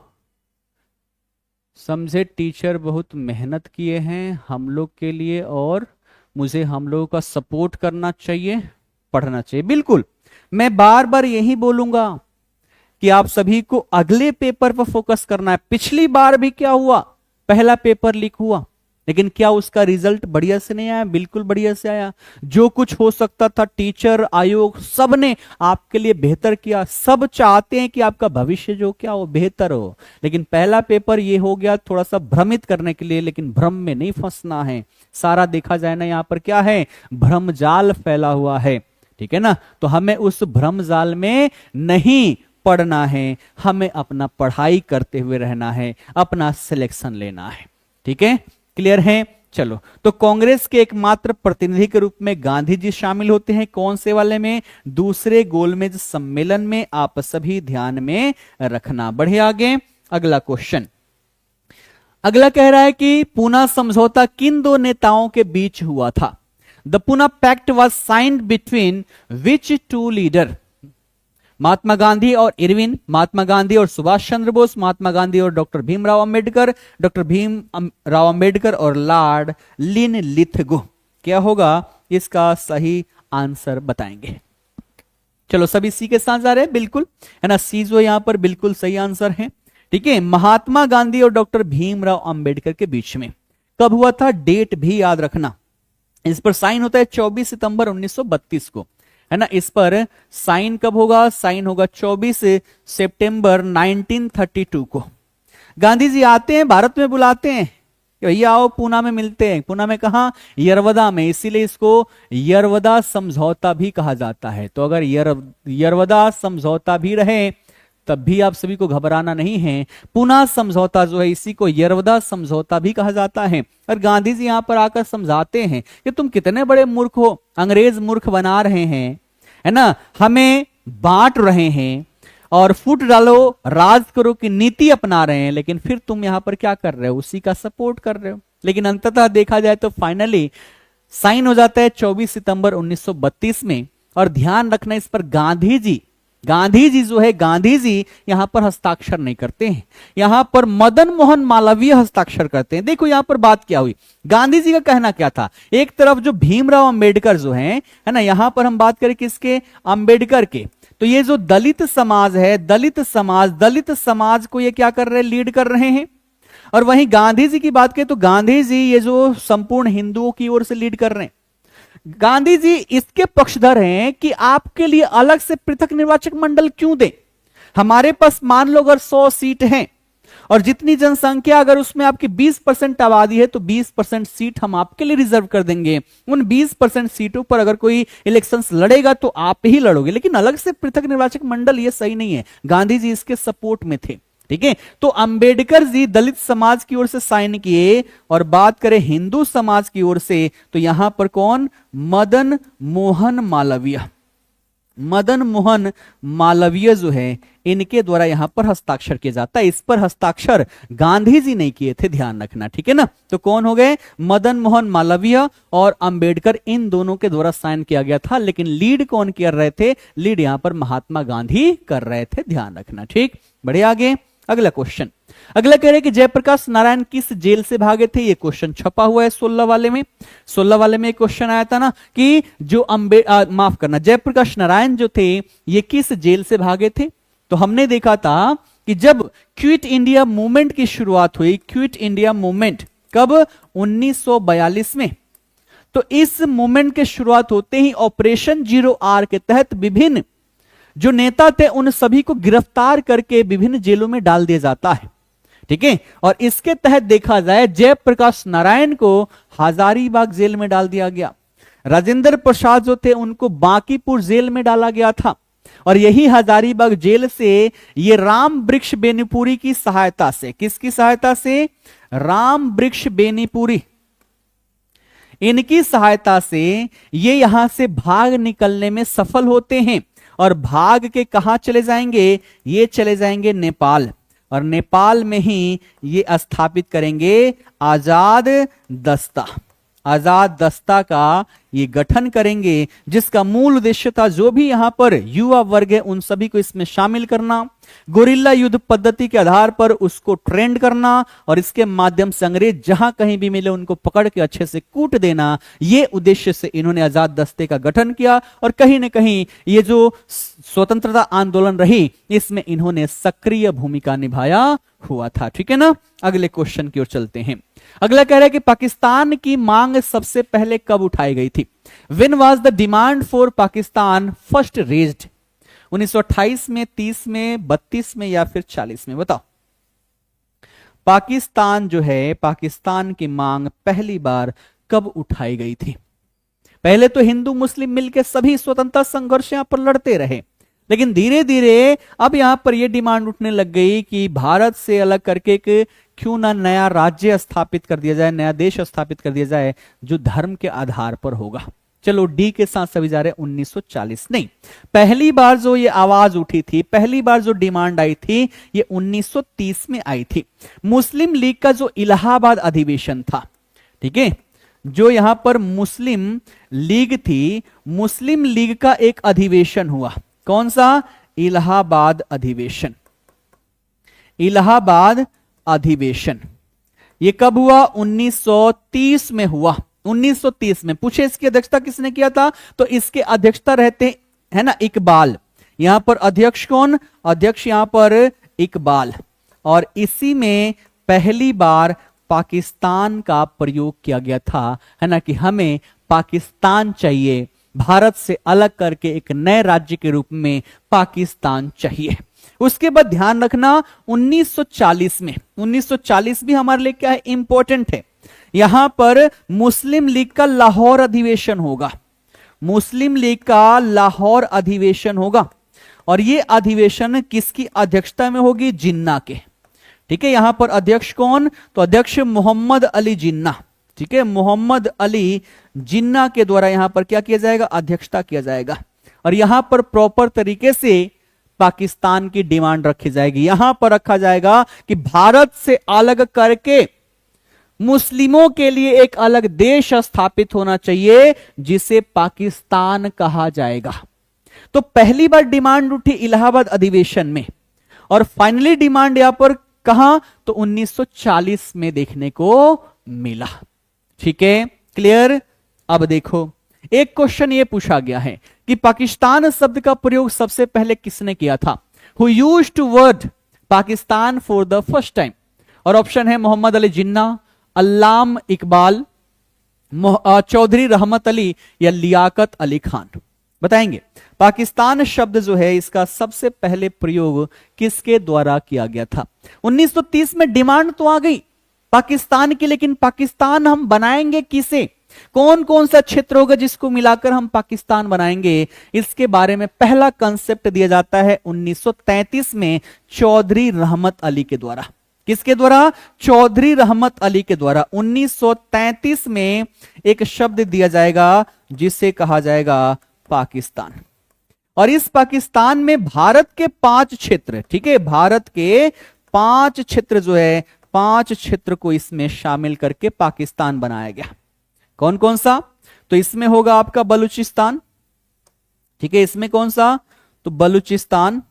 समझे टीचर बहुत मेहनत किए हैं हम लोग के लिए, और मुझे हम लोगों का सपोर्ट करना चाहिए, पढ़ना चाहिए। बिल्कुल, मैं बार बार यही बोलूंगा कि आप सभी को अगले पेपर पर फोकस करना है। पिछली बार भी क्या हुआ? पहला पेपर लीक हुआ, लेकिन क्या उसका रिजल्ट बढ़िया से नहीं आया? बिल्कुल बढ़िया से आया। जो कुछ हो सकता था टीचर आयोग सब ने आपके लिए बेहतर किया। सब चाहते हैं कि आपका भविष्य जो क्या हो बेहतर हो, लेकिन पहला पेपर ये हो गया थोड़ा सा भ्रमित करने के लिए, लेकिन भ्रम में नहीं फंसना है। सारा देखा जाए ना, यहाँ पर क्या है? भ्रम जाल फैला हुआ है। ठीक है ना, तो हमें उस भ्रम जाल में नहीं पढ़ना है, हमें अपना पढ़ाई करते हुए रहना है, अपना सिलेक्शन लेना है। ठीक है, क्लियर है? चलो, तो कांग्रेस के एकमात्र प्रतिनिधि के रूप में गांधी जी शामिल होते हैं। कौन से वाले में? दूसरे गोलमेज सम्मेलन में। आप सभी ध्यान में रखना। बढ़े आगे, अगला क्वेश्चन। अगला कह रहा है कि पूना समझौता किन दो नेताओं के बीच हुआ था? The Poona pact was signed between which two leader? Mahatma Gandhi और इरविन, महात्मा गांधी और सुभाष चंद्र बोस, महात्मा गांधी और डॉक्टर भीमराव अंबेडकर, डॉक्टर भीमराव अंबेडकर और लॉर्ड लिनलिथगो। क्या होगा इसका सही आंसर? बताएंगे। चलो, सभी सी के साथ जा रहे हैं, बिल्कुल, है ना। सी जो यहां पर बिल्कुल सही आंसर है। ठीक है, महात्मा गांधी और डॉक्टर भीमराव अंबेडकर के बीच में कब हुआ था? डेट भी याद रखना। इस पर साइन होता है 24 सितंबर 1932 को, है ना। इस पर साइन कब होगा? साइन होगा 24 सितंबर 1932 को। गांधी जी आते हैं, भारत में बुलाते हैं कि भैया आओ पूना में मिलते हैं। पूना में कहा? यरवदा में, इसीलिए इसको यरवदा समझौता भी कहा जाता है। तो अगर यरवदा समझौता भी रहे तब भी आप सभी को घबराना नहीं है। पूना समझौता जो है इसी को यरवदा समझौता भी कहा जाता है। और गांधी जी यहां पर आकर समझाते हैं कि तुम कितने बड़े मूर्ख हो, अंग्रेज मूर्ख बना रहे हैं, है ना, हमें बांट रहे हैं और फुट डालो राज करो की नीति अपना रहे हैं, लेकिन फिर तुम यहां पर क्या कर रहे हो? उसी का सपोर्ट कर रहे हो। लेकिन अंततः देखा जाए तो फाइनली साइन हो जाता है 24 सितंबर 1932 में। और ध्यान रखना इस पर गांधी जी जो है, गांधी जी यहां पर हस्ताक्षर नहीं करते हैं, यहां पर मदन मोहन मालवीय हस्ताक्षर करते हैं। देखो यहां पर बात क्या हुई, गांधी जी का कहना क्या था? एक तरफ जो भीमराव अंबेडकर जो है ना, यहां पर हम बात करें किसके? अंबेडकर के। तो ये जो दलित समाज है, दलित समाज को ये क्या कर रहे हैं? लीड कर रहे हैं। और वहीं गांधी जी की बात करें तो गांधी जी ये जो संपूर्ण हिंदुओं की ओर से लीड कर रहे हैं। गांधी जी इसके पक्षधर हैं कि आपके लिए अलग से पृथक निर्वाचक मंडल क्यों दें? हमारे पास मान लो अगर 100 सीट हैं और जितनी जनसंख्या अगर उसमें आपकी 20% आबादी है तो 20% सीट हम आपके लिए रिजर्व कर देंगे। उन 20% सीटों पर अगर कोई इलेक्शंस लड़ेगा तो आप ही लड़ोगे, लेकिन अलग से पृथक निर्वाचक मंडल ये सही नहीं है। गांधी जी इसके सपोर्ट में थे। ठीक है, तो अंबेडकर जी दलित समाज की ओर से साइन किए, और बात करें हिंदू समाज की ओर से तो यहां पर कौन, मदन मोहन मालवीय। मदन मोहन मालवीय जो है इनके द्वारा यहां पर हस्ताक्षर किया जाता है। इस पर हस्ताक्षर गांधी जी नहीं किए थे, ध्यान रखना। ठीक है ना, तो कौन हो गए, मदन मोहन मालवीय और अंबेडकर, इन दोनों के द्वारा साइन किया गया था। लेकिन लीड कौन कर रहे थे, लीड यहां पर महात्मा गांधी कर रहे थे, ध्यान रखना। ठीक, बढ़े आगे। अगला क्वेश्चन, अगला कह रहे कि जयप्रकाश नारायण किस जेल से भागे थे। ये क्वेश्चन छपा हुआ है 16 वाले में। 16 वाले में एक क्वेश्चन आया था ना कि जो माफ करना, जयप्रकाश नारायण जो थे ये किस जेल से भागे थे। तो हमने देखा था कि जब क्विट इंडिया मूवमेंट की शुरुआत हुई, क्विट इंडिया मूवमेंट कब, 1942 में। तो इस मूवमेंट के शुरुआत होते ही ऑपरेशन 0R के तहत विभिन्न जो नेता थे उन सभी को गिरफ्तार करके विभिन्न जेलों में डाल दिया जाता है। ठीक है, और इसके तहत देखा जाए जयप्रकाश नारायण को हजारीबाग जेल में डाल दिया गया। राजेंद्र प्रसाद जो थे उनको बांकीपुर जेल में डाला गया था, और यही हजारीबाग जेल से ये राम वृक्ष बेनीपुरी की सहायता से, किसकी सहायता से, राम वृक्ष बेनीपुरी, इनकी सहायता से ये यहां से भाग निकलने में सफल होते हैं। और भाग के कहां चले जाएंगे, ये चले जाएंगे नेपाल, और नेपाल में ही ये स्थापित करेंगे आजाद दस्ता। आजाद दस्ता का ये गठन करेंगे, जिसका मूल उद्देश्य था जो भी यहां पर युवा वर्ग है उन सभी को इसमें शामिल करना, गोरिल्ला युद्ध पद्धति के आधार पर उसको ट्रेंड करना, और इसके माध्यम से अंग्रेज जहां कहीं भी मिले उनको पकड़ के अच्छे से कूट देना। ये उद्देश्य से इन्होंने आजाद दस्ते का गठन किया, और कहीं ना कहीं ये जो स्वतंत्रता आंदोलन रही इसमें इन्होंने सक्रिय भूमिका निभाया हुआ था। ठीक है ना, अगले क्वेश्चन की ओर चलते हैं। अगला कह रहा है कि पाकिस्तान की मांग सबसे पहले कब उठाई गई थी। When was the demand for Pakistan first raised? 1928 में, 30 में, 32 में या फिर 40 में, बताओ। पाकिस्तान जो है, पाकिस्तान की मांग पहली बार कब उठाई गई थी। पहले तो हिंदू मुस्लिम मिलकर सभी स्वतंत्रता संघर्ष यहां पर लड़ते रहे, लेकिन धीरे धीरे अब यहां पर यह डिमांड उठने लग गई कि भारत से अलग करके क्यों ना नया राज्य स्थापित कर दिया जाए, नया देश स्थापित कर दिया जाए जो धर्म के आधार पर होगा। चलो डी के साथ सभी जा रहे, 1940 नहीं, पहली बार जो ये आवाज उठी थी, पहली बार जो डिमांड आई थी ये 1930 में आई थी। मुस्लिम लीग का जो इलाहाबाद अधिवेशन था, ठीक है, जो यहां पर मुस्लिम लीग थी, मुस्लिम लीग का एक अधिवेशन हुआ। कौन सा, इलाहाबाद अधिवेशन। इलाहाबाद अधिवेशन ये कब हुआ, 1930 में हुआ। 1930 में पूछे इसकी अध्यक्षता किसने किया था, तो इसके अध्यक्षता रहते है ना इकबाल। यहां पर अध्यक्ष कौन, अध्यक्ष यहां पर इकबाल, और इसी में पहली बार पाकिस्तान का प्रयोग किया गया था, है ना, कि हमें पाकिस्तान चाहिए, भारत से अलग करके एक नए राज्य के रूप में पाकिस्तान चाहिए। उसके बाद ध्यान रखना 1940 में, 1940 भी हमारे लिए क्या है, इंपॉर्टेंट है। यहां पर मुस्लिम लीग का लाहौर अधिवेशन होगा, मुस्लिम लीग का लाहौर अधिवेशन होगा, और यह अधिवेशन किसकी अध्यक्षता में होगी, जिन्ना के। ठीक है, यहां पर अध्यक्ष कौन, तो अध्यक्ष मोहम्मद अली जिन्ना। ठीक है, मोहम्मद अली जिन्ना के द्वारा यहां पर क्या किया जाएगा, अध्यक्षता किया जाएगा, और यहां पर प्रॉपर तरीके से पाकिस्तान की डिमांड रखी जाएगी। यहां पर रखा जाएगा कि भारत से अलग करके मुस्लिमों के लिए एक अलग देश स्थापित होना चाहिए जिसे पाकिस्तान कहा जाएगा। तो पहली बार डिमांड उठी इलाहाबाद अधिवेशन में, और फाइनली डिमांड यहां पर कहां, तो 1940 में देखने को मिला। ठीक है, क्लियर। अब देखो एक क्वेश्चन ये पूछा गया है कि पाकिस्तान शब्द का प्रयोग सबसे पहले किसने किया था, who used to word Pakistan for the first time, और ऑप्शन है मोहम्मद अली जिन्ना, अल्लाम इकबाल, चौधरी रहमत अली या लियाकत अली खान। बताएंगे। पाकिस्तान शब्द जो है इसका सबसे पहले प्रयोग किसके द्वारा किया गया था? 1930 में डिमांड तो आ गई पाकिस्तान की, लेकिन पाकिस्तान हम बनाएंगे किसे? कौन कौन सा क्षेत्र होगा जिसको मिलाकर हम पाकिस्तान बनाएंगे? इसके बारे में पहला कंसेप्ट दिया जाता है 1933 में चौधरी रहमत अली के द्वारा। किसके द्वारा? चौधरी रहमत अली के द्वारा 1933 में एक शब्द दिया जाएगा जिसे कहा जाएगा पाकिस्तान। और इस पाकिस्तान में भारत के 5 क्षेत्र, ठीक है, भारत के 5 क्षेत्र जो है, 5 क्षेत्र को इसमें शामिल करके पाकिस्तान बनाया गया। कौन कौन सा? तो इसमें होगा आपका बलूचिस्तान, ठीक है, इसमें कौन सा? तो बलूचिस्तान,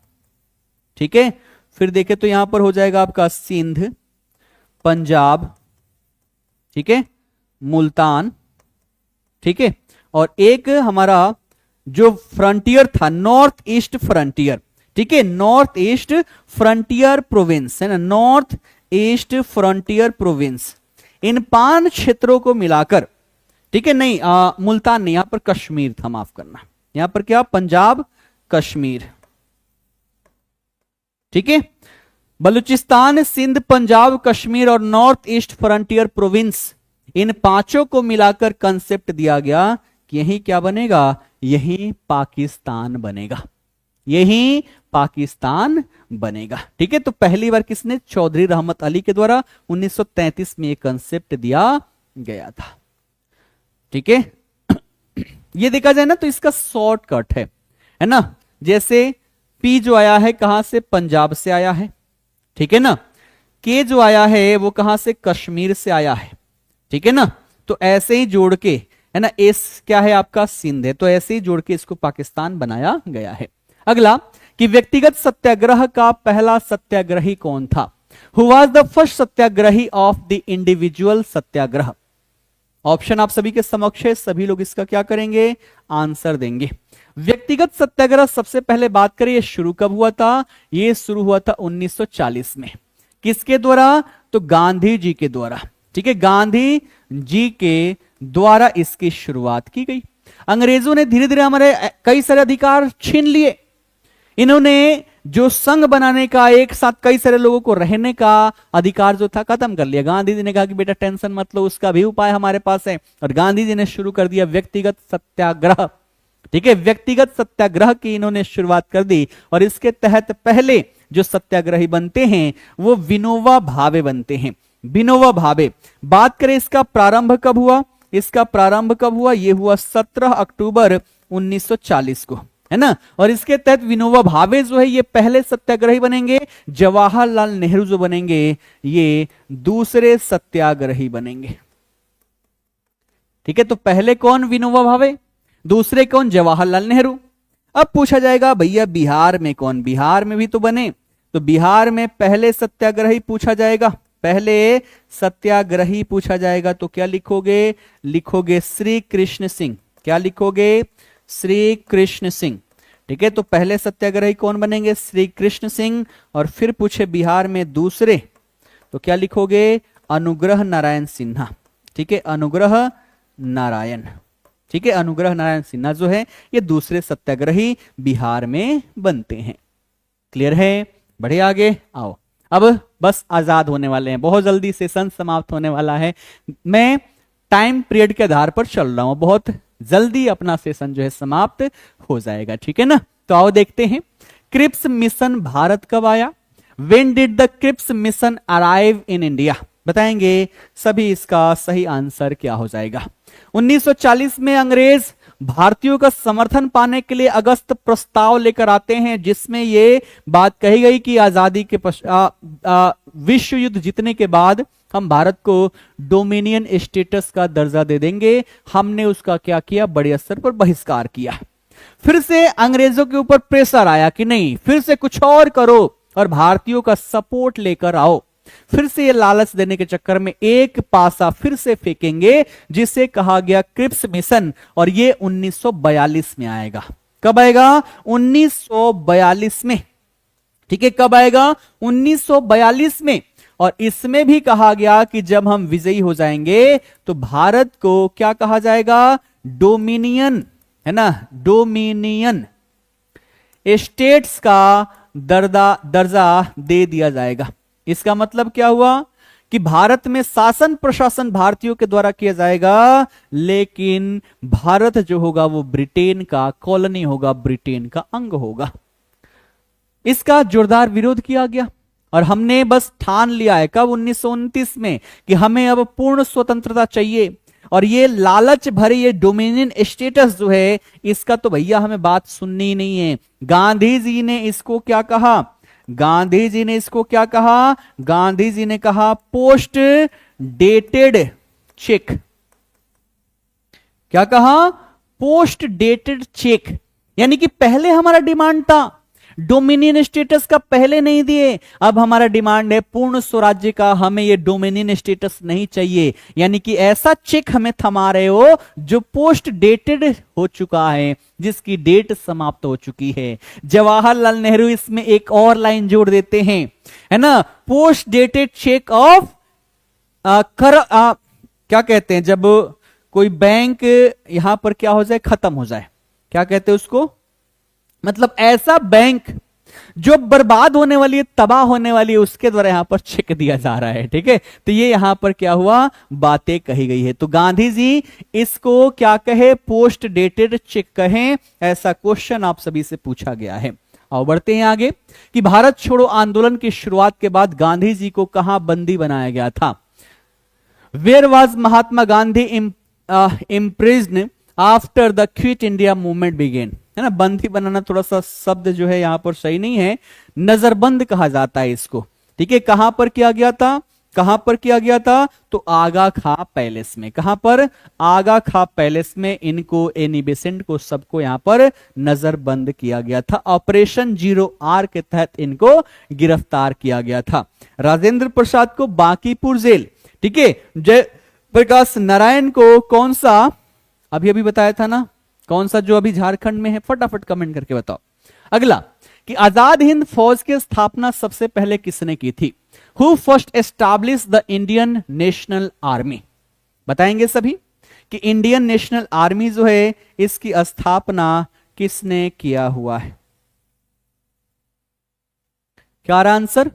ठीक है। फिर देखें तो यहां पर हो जाएगा आपका सिंध, पंजाब, ठीक है, मुल्तान, ठीक है, और एक हमारा जो फ्रंटियर था नॉर्थ ईस्ट फ्रंटियर, ठीक है, नॉर्थ ईस्ट फ्रंटियर प्रोविंस है ना, नॉर्थ ईस्ट फ्रंटियर प्रोविंस। इन 5 क्षेत्रों को मिलाकर, ठीक है, नहीं मुल्तान नहीं, यहां पर कश्मीर था, माफ करना, यहां पर क्या? पंजाब कश्मीर, ठीक है। बलूचिस्तान, सिंध, पंजाब, कश्मीर और नॉर्थ ईस्ट फ्रंटियर प्रोविंस, इन 5 को मिलाकर कंसेप्ट दिया गया कि यही क्या बनेगा? यही पाकिस्तान बनेगा, यही पाकिस्तान बनेगा, ठीक है। तो पहली बार किसने? चौधरी रहमत अली के द्वारा 1933 में एक कंसेप्ट दिया गया था, ठीक है। ये देखा जाए ना तो इसका शॉर्टकट है ना, जैसे पी जो आया है कहां से? पंजाब से आया है, ठीक है ना। के जो आया है वो कहां से? कश्मीर से आया है, ठीक है ना। तो ऐसे ही जोड़ के, है ना, एस क्या है आपका? सिंध है, तो ऐसे ही जोड़ के इसको पाकिस्तान बनाया गया है। अगला कि व्यक्तिगत सत्याग्रह का पहला सत्याग्रही कौन था? Who was the first satyagrahi of the individual satyagraha? Option आप सभी के समक्ष है, सभी लोग इसका क्या करेंगे? आंसर देंगे। व्यक्तिगत सत्याग्रह सबसे पहले बात करें, ये शुरू कब हुआ था? ये शुरू हुआ था 1940 में। किसके द्वारा? तो गांधी जी के द्वारा, ठीक है, गांधी जी के द्वारा इसकी शुरुआत की गई। अंग्रेजों ने धीरे धीरे हमारे कई सारे अधिकार छीन लिए। इन्होंने जो संघ बनाने का, एक साथ कई सारे लोगों को रहने का अधिकार जो था खत्म कर लिया। गांधी जी ने कहा कि बेटा टेंशन मत लो, उसका भी उपाय हमारे पास है, और गांधी जी ने शुरू कर दिया व्यक्तिगत सत्याग्रह, ठीक है, व्यक्तिगत सत्याग्रह की इन्होंने शुरुआत कर दी। और इसके तहत पहले जो सत्याग्रही बनते हैं वो विनोबा भावे बनते हैं, विनोबा भावे। बात करें इसका प्रारंभ कब हुआ? इसका प्रारंभ कब हुआ? यह हुआ 17 अक्टूबर 1940 को, है ना। और इसके तहत विनोबा भावे जो है ये पहले सत्याग्रही बनेंगे, जवाहरलाल नेहरू जो बनेंगे ये दूसरे सत्याग्रही बनेंगे, ठीक है। तो पहले कौन? विनोबा भावे। दूसरे कौन? जवाहरलाल नेहरू। अब पूछा जाएगा भैया बिहार में कौन? बिहार में भी तो बने, तो बिहार में पहले सत्याग्रही पूछा जाएगा, पहले सत्याग्रही पूछा जाएगा तो क्या लिखोगे? लिखोगे श्री कृष्ण सिंह। क्या लिखोगे? श्री कृष्ण सिंह, ठीक है। तो पहले सत्याग्रही कौन बनेंगे? श्री कृष्ण सिंह। और फिर पूछे बिहार में दूसरे, तो क्या लिखोगे? अनुग्रह नारायण सिन्हा, ठीक है, अनुग्रह नारायण, ठीक है, अनुग्रह नारायण सिन्हा जो है ये दूसरे सत्याग्रही बिहार में बनते हैं। क्लियर है? बढ़े आगे आओ। अब बस आजाद होने वाले हैं, बहुत जल्दी सेशन समाप्त होने वाला है। मैं टाइम पीरियड के आधार पर चल रहा हूं, बहुत जल्दी अपना सेशन जो है समाप्त हो जाएगा, ठीक है ना। तो आओ देखते हैं क्रिप्स मिशन भारत कब आया? When did the Cripps mission arrive in India? बताएंगे सभी, इसका सही आंसर क्या हो जाएगा? 1940 में अंग्रेज भारतीयों का समर्थन पाने के लिए अगस्त प्रस्ताव लेकर आते हैं, जिसमें ये बात कही गई कि आजादी के विश्व युद्ध जीतने के बाद हम भारत को डोमिनियन स्टेटस का दर्जा दे देंगे। हमने उसका क्या किया? बड़े स्तर पर बहिष्कार किया। फिर से अंग्रेजों के ऊपर प्रेशर आया कि नहीं, फिर से कुछ और करो और भारतीयों का सपोर्ट लेकर आओ। फिर से ये लालच देने के चक्कर में एक पासा फिर से फेंकेंगे, जिसे कहा गया क्रिप्स मिशन, और ये 1942 में आएगा। कब आएगा? 1942 में, ठीक है। कब आएगा? 1942 में। और इसमें भी कहा गया कि जब हम विजयी हो जाएंगे तो भारत को क्या कहा जाएगा? डोमिनियन, है ना, डोमिनियन स्टेट्स का दर्जा दे दिया जाएगा। इसका मतलब क्या हुआ कि भारत में शासन प्रशासन भारतीयों के द्वारा किया जाएगा, लेकिन भारत जो होगा वो ब्रिटेन का कॉलोनी होगा, ब्रिटेन का अंग होगा। इसका जोरदार विरोध किया गया और हमने बस ठान लिया है कब 1929 में कि हमें अब पूर्ण स्वतंत्रता चाहिए। और ये लालच भरे ये डोमिनियन स्टेटस जो है इसका तो भैया हमें बात सुननी ही नहीं है। गांधी जी ने इसको क्या कहा, गांधी जी ने इसको क्या कहा, गांधी जी ने कहा पोस्ट डेटेड चेक। क्या कहा, पोस्ट डेटेड चेक, यानी कि पहले हमारा डिमांड था डोमिनियन स्टेटस का, पहले नहीं दिए, अब हमारा डिमांड है पूर्ण स्वराज्य का, हमें ये डोमिनियन स्टेटस नहीं चाहिए। यानी कि ऐसा चेक हमें थमा रहे हो जो पोस्ट डेटेड हो चुका है, जिसकी डेट समाप्त हो चुकी है। जवाहरलाल नेहरू इसमें एक और लाइन जोड़ देते हैं, है ना, पोस्ट डेटेड चेक ऑफ क्या कहते हैं, जब कोई बैंक यहां पर क्या हो जाए, खत्म हो जाए, क्या कहते हैं उसको, मतलब ऐसा बैंक जो बर्बाद होने वाली है, तबाह होने वाली है, उसके द्वारा यहां पर चेक दिया जा रहा है। ठीक है, तो ये यहां पर क्या हुआ, बातें कही गई है। तो गांधी जी इसको क्या कहे, पोस्ट डेटेड चेक कहें, ऐसा क्वेश्चन आप सभी से पूछा गया है। आओ बढ़ते हैं आगे कि भारत छोड़ो आंदोलन की शुरुआत के बाद गांधी जी को कहां बंदी बनाया गया था। Where was Mahatma Gandhi imprisoned after the quit India movement began, है ना, बंदी बनाना थोड़ा सा शब्द जो है यहां पर सही नहीं है, नजरबंद कहा जाता है इसको। ठीक है, कहां पर किया गया था, कहां पर किया गया था, तो आगा खा पैलेस में। कहां पर, आगा खा पैलेस में इनको, एनी बेसेंट को, सबको यहां पर नजरबंद किया गया था। ऑपरेशन 0R के तहत इनको गिरफ्तार किया गया था। राजेंद्र प्रसाद को बांकीपुर जेल, ठीक है, जयप्रकाश नारायण को कौन सा, अभी अभी बताया था ना, कौन सा जो अभी झारखंड में है, फटाफट कमेंट करके बताओ। अगला कि आजाद हिंद फौज की स्थापना सबसे पहले किसने की थी। Who first establish the Indian national army, बताएंगे सभी कि इंडियन नेशनल आर्मी जो है इसकी स्थापना किसने किया हुआ है। क्या आंसर,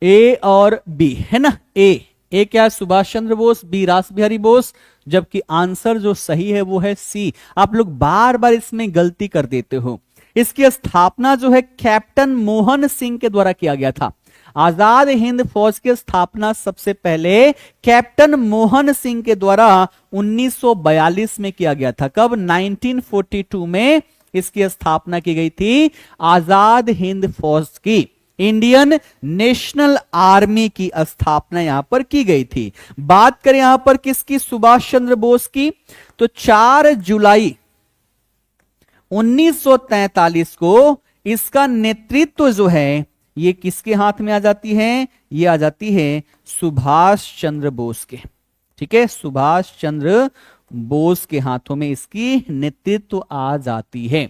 ए और बी, है ना, ए क्या, सुभाष चंद्र बोस, बी रास बिहारी बोस, जबकि आंसर जो सही है वो है सी। आप लोग बार बार इसमें गलती कर देते हो। इसकी स्थापना जो है कैप्टन मोहन सिंह के द्वारा किया गया था। आजाद हिंद फौज की स्थापना सबसे पहले कैप्टन मोहन सिंह के द्वारा 1942 में किया गया था। कब, 1942 में इसकी स्थापना की गई थी आजाद हिंद फौज की, इंडियन नेशनल आर्मी की स्थापना यहां पर की गई थी। बात करें यहां पर किसकी, सुभाष चंद्र बोस की, तो 4 जुलाई 1943 को इसका नेतृत्व जो है ये किसके हाथ में आ जाती है, ये आ जाती है सुभाष चंद्र बोस के। ठीक है, सुभाष चंद्र बोस के हाथों में इसकी नेतृत्व आ जाती है।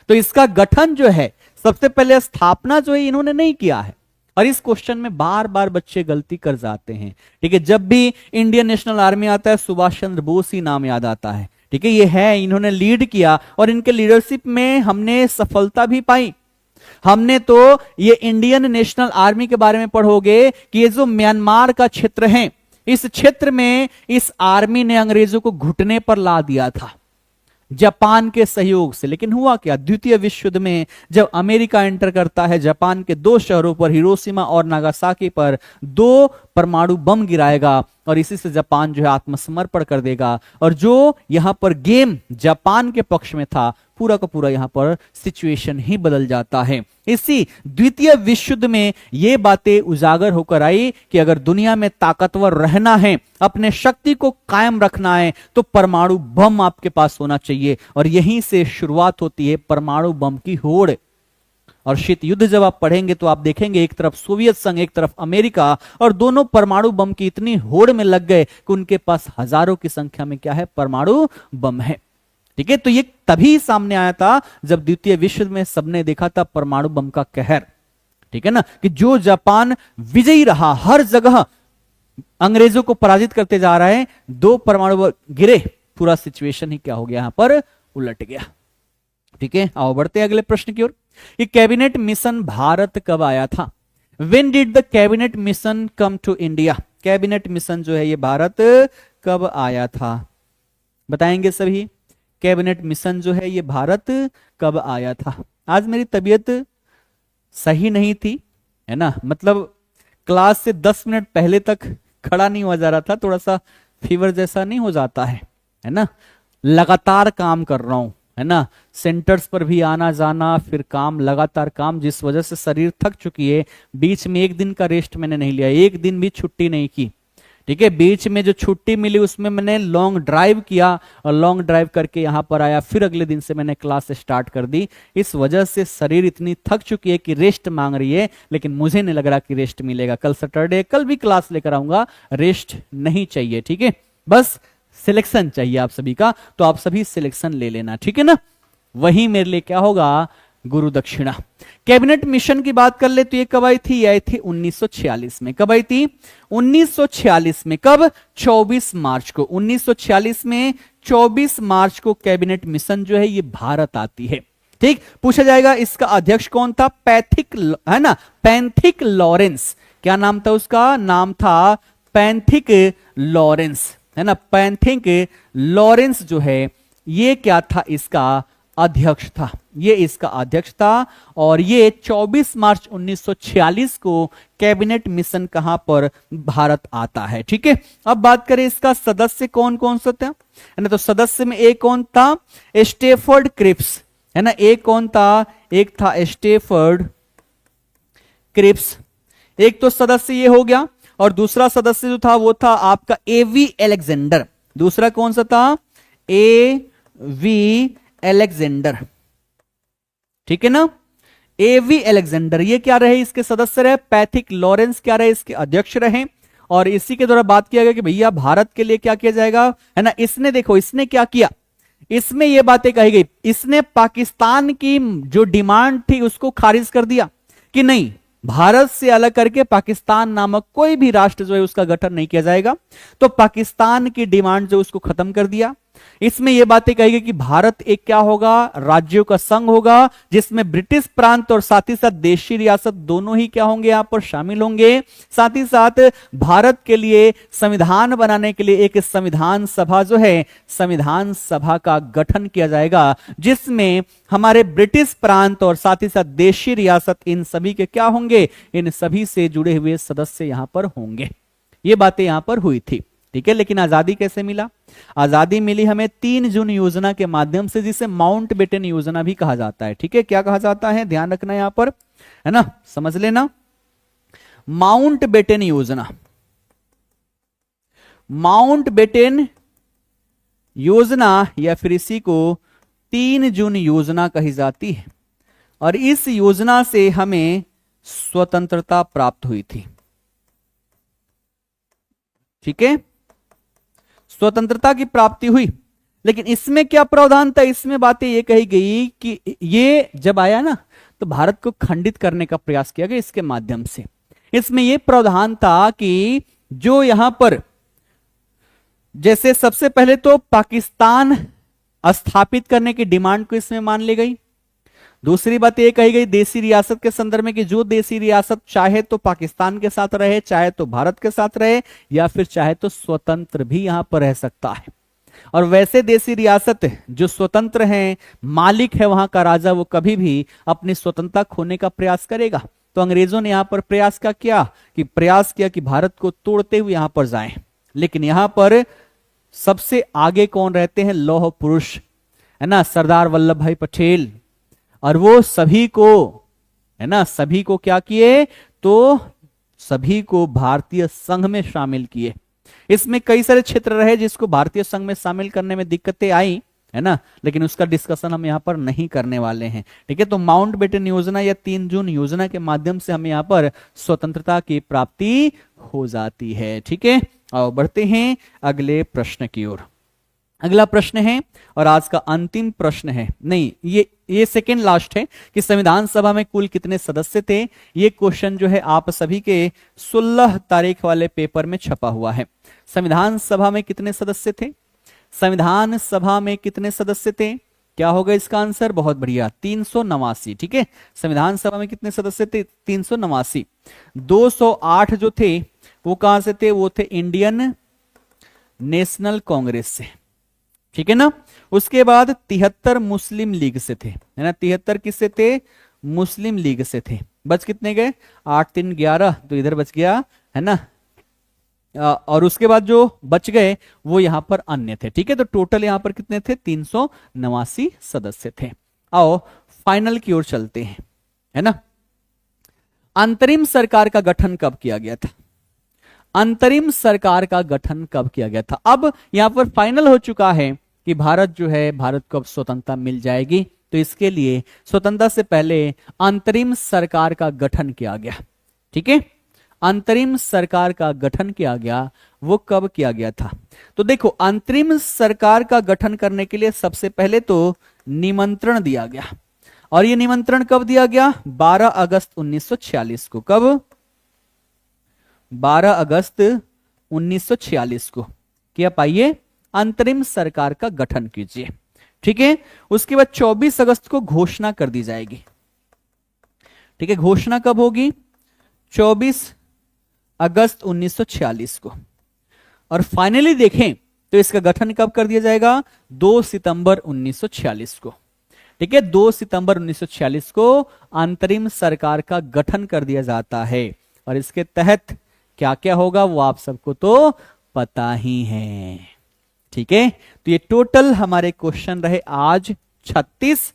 तो इसका गठन जो है, सबसे पहले स्थापना जो है इन्होंने नहीं किया है, और इस क्वेश्चन में बार बार बच्चे गलती कर जाते हैं। ठीक है, जब भी इंडियन नेशनल आर्मी आता है सुभाष चंद्र बोस ही नाम याद आता है। ठीक है, ये है, इन्होंने लीड किया और इनके लीडरशिप में हमने सफलता भी पाई। हमने तो ये इंडियन नेशनल आर्मी के बारे में पढ़ोगे कि ये जो म्यांमार का क्षेत्र है, इस क्षेत्र में इस आर्मी ने अंग्रेजों को घुटने पर ला दिया था जापान के सहयोग से। लेकिन हुआ क्या, द्वितीय विश्व युद्ध में जब अमेरिका एंटर करता है, जापान के 2 शहरों पर, हिरोशिमा और नागासाकी पर 2 परमाणु बम गिराएगा और इसी से जापान जो है आत्मसमर्पण कर देगा। और जो यहां पर गेम जापान के पक्ष में था, पूरा का पूरा यहां पर सिचुएशन ही बदल जाता है। इसी द्वितीय विश्व युद्ध में ये बातें उजागर होकर आई कि अगर दुनिया में ताकतवर रहना है, अपने शक्ति को कायम रखना है, तो परमाणु बम आपके पास होना चाहिए। और यहीं से शुरुआत होती है परमाणु बम की होड़। और शीत युद्ध जब आप पढ़ेंगे तो आप देखेंगे एक तरफ सोवियत संघ, एक तरफ अमेरिका, और दोनों परमाणु बम की इतनी होड़ में लग गए कि उनके पास हजारों की संख्या में क्या है, परमाणु बम है। ठीक है, तो ये तभी सामने आया था जब द्वितीय विश्व में सबने देखा था परमाणु बम का कहर। ठीक है ना, कि जो जापान विजयी रहा, हर जगह अंग्रेजों को पराजित करते जा रहा है, 2 परमाणु गिरे, पूरा सिचुएशन ही क्या हो गया, यहां पर उलट गया। ठीक है, आओ बढ़ते हैं अगले प्रश्न की ओर। ये कैबिनेट मिशन भारत कब आया था? When did the cabinet mission come to India? Cabinet mission जो है ये भारत कब आया था? बताएंगे सभी। कैबिनेट मिशन जो है ये भारत कब आया था? आज मेरी तबीयत सही नहीं थी, है ना, मतलब क्लास से 10 मिनट पहले तक खड़ा नहीं हो जा रहा था, थोड़ा सा फीवर जैसा नहीं हो जाता है ना, लगातार काम कर रहा हूं, है ना, सेंटर्स पर भी आना जाना, फिर काम, लगातार काम, जिस वजह से शरीर थक चुकी है। बीच में एक दिन का रेस्ट मैंने नहीं लिया, एक दिन भी छुट्टी नहीं की। ठीक है, बीच में जो छुट्टी मिली उसमें मैंने लॉन्ग ड्राइव किया और लॉन्ग ड्राइव करके यहां पर आया, फिर अगले दिन से मैंने क्लास स्टार्ट कर दी। इस वजह से शरीर इतनी थक चुकी है कि रेस्ट मांग रही है, लेकिन मुझे नहीं लग रहा कि रेस्ट मिलेगा। कल सैटरडे, कल भी क्लास लेकर आऊंगा, रेस्ट नहीं चाहिए। ठीक है, बस सिलेक्शन चाहिए आप सभी का, तो आप सभी सिलेक्शन ले लेना, ठीक है ना। वही मेरे लिए क्या होगा, गुरु दक्षिणा। कैबिनेट मिशन की बात कर ले तो ये कब आई थी? ये आई थी 1946 में। कब आई थी? 1946 में। कब? 24 मार्च को। 1946 में 24 मार्च को कैबिनेट मिशन जो है ये भारत आती है। ठीक, पूछा जाएगा इसका अध्यक्ष कौन था? पैथिक, है ना, पैंथिक लॉरेंस। क्या नाम था उसका? नाम था पैंथिक लॉरेंस, है ना। पैंथिक लॉरेंस जो है ये क्या था? इसका अध्यक्ष था, ये इसका अध्यक्ष था। और ये 24 मार्च 1946 को कैबिनेट मिशन कहां पर? भारत आता है। ठीक है, अब बात करें इसका सदस्य कौन कौन सा था, है ना। तो सदस्य में एक कौन था? स्टेफर्ड क्रिप्स, है ना। एक कौन था? एक था स्टेफर्ड क्रिप्स, एक तो सदस्य ये हो गया। और दूसरा सदस्य जो था वो था आपका एवी एलेक्जेंडर। दूसरा कौन सा था? एवी एलेक्जेंडर। ठीक है ना, एवी एलेक्जेंडर ये क्या रहे? इसके सदस्य रहे। पैथिक लॉरेंस क्या रहे? इसके अध्यक्ष रहे। और इसी के द्वारा बात किया गया कि भैया भारत के लिए क्या किया जाएगा, है ना। इसने देखो, इसने क्या किया, इसमें ये बातें कही गई, इसने पाकिस्तान की जो डिमांड थी उसको खारिज कर दिया कि नहीं, भारत से अलग करके पाकिस्तान नामक कोई भी राष्ट्र जो है उसका गठन नहीं किया जाएगा। तो पाकिस्तान की डिमांड जो उसको खत्म कर दिया। इसमें यह बातें कही गई कि भारत एक क्या होगा? राज्यों का संघ होगा, जिसमें ब्रिटिश प्रांत और साथ ही साथ देशी रियासत दोनों ही क्या होंगे? यहां पर शामिल होंगे। साथ ही साथ भारत के लिए संविधान बनाने के लिए एक संविधान सभा जो है, संविधान सभा का गठन किया जाएगा, जिसमें हमारे ब्रिटिश प्रांत और साथ ही साथ देशी रियासत, इन सभी के क्या होंगे? इन सभी से जुड़े हुए सदस्य यहां पर होंगे। ये बातें यहां पर हुई थी। ठीक है, लेकिन आजादी कैसे मिला? आजादी मिली हमें 3 जून योजना के माध्यम से, जिसे माउंटबेटन योजना भी कहा जाता है। ठीक है, क्या कहा जाता है? ध्यान रखना यहां पर, है ना, समझ लेना। माउंटबेटन योजना, माउंटबेटन योजना या फिर इसी को 3 जून योजना कही जाती है। और इस योजना से हमें स्वतंत्रता प्राप्त हुई थी। ठीक है, स्वतंत्रता की प्राप्ति हुई। लेकिन इसमें क्या प्रावधान था? इसमें बातें ये कही गई कि ये जब आया ना तो भारत को खंडित करने का प्रयास किया गया इसके माध्यम से। इसमें यह प्रावधान था कि जो यहां पर, जैसे सबसे पहले तो पाकिस्तान स्थापित करने की डिमांड को इसमें मान ली गई। दूसरी बात यह कही गई देशी रियासत के संदर्भ में कि जो देशी रियासत चाहे तो पाकिस्तान के साथ रहे, चाहे तो भारत के साथ रहे, या फिर चाहे तो स्वतंत्र भी यहां पर रह सकता है। और वैसे देशी रियासत जो स्वतंत्र हैं, मालिक है वहां का राजा, वो कभी भी अपनी स्वतंत्रता खोने का प्रयास करेगा। तो अंग्रेजों ने यहां पर प्रयास क्या किया कि भारत को तोड़ते हुए यहां पर जाएं। लेकिन यहां पर सबसे आगे कौन रहते हैं? लौह पुरुष, है ना, सरदार वल्लभ भाई पटेल। और वो सभी को, है ना, सभी को क्या किए? तो सभी को भारतीय संघ में शामिल किए। इसमें कई सारे क्षेत्र रहे जिसको भारतीय संघ में शामिल करने में दिक्कतें आई, है ना, लेकिन उसका डिस्कशन हम यहां पर नहीं करने वाले हैं। ठीक है, तो माउंटबेटन योजना या 3 जून योजना के माध्यम से हमें यहां पर स्वतंत्रता की प्राप्ति हो जाती है। ठीक है, और बढ़ते हैं अगले प्रश्न की ओर। अगला प्रश्न है और आज का अंतिम प्रश्न है, नहीं ये सेकेंड लास्ट है, कि संविधान सभा में कुल कितने सदस्य थे। ये क्वेश्चन जो है आप सभी के 16 तारीख वाले पेपर में छपा हुआ है। संविधान सभा में कितने सदस्य थे? संविधान सभा में कितने सदस्य थे? क्या होगा इसका आंसर? बहुत बढ़िया, 389। ठीक है, संविधान सभा में कितने सदस्य थे? 389। 208 जो थे वो कहां से थे? वो थे इंडियन नेशनल कांग्रेस से। ठीक है ना। उसके बाद 73 मुस्लिम लीग से थे, है ना। 73 किससे थे? मुस्लिम लीग से थे। बच कितने गए? 8 3 11, तो इधर बच गया, है ना। और उसके बाद जो बच गए वो यहां पर अन्य थे। ठीक है, तो टोटल यहां पर कितने थे? 389 सदस्य थे। आओ फाइनल की ओर चलते हैं, है ना। अंतरिम सरकार का गठन कब किया गया था? अंतरिम सरकार का गठन कब किया गया था? अब यहां पर फाइनल हो चुका है कि भारत जो है, भारत को अब स्वतंत्रता मिल जाएगी, तो इसके लिए स्वतंत्रता से पहले अंतरिम सरकार का गठन किया गया। ठीक है, अंतरिम सरकार का गठन किया गया, वो कब किया गया था? तो देखो, अंतरिम सरकार का गठन करने के लिए सबसे पहले तो निमंत्रण दिया गया, और ये निमंत्रण कब दिया गया? 12 अगस्त 1946 को। कब? 12 अगस्त 1946 को कि आप आइए अंतरिम सरकार का गठन कीजिए। ठीक है, उसके बाद 24 अगस्त को घोषणा कर दी जाएगी। ठीक है, घोषणा कब होगी? 24 अगस्त 1946 को। और फाइनली देखें तो इसका गठन कब कर दिया जाएगा? 2 सितंबर 1946 को। ठीक है, 2 सितंबर 1946 को अंतरिम सरकार का गठन कर दिया जाता है। और इसके तहत क्या क्या होगा वो आप सबको तो पता ही है। ठीक है, तो ये टोटल हमारे क्वेश्चन रहे आज 36,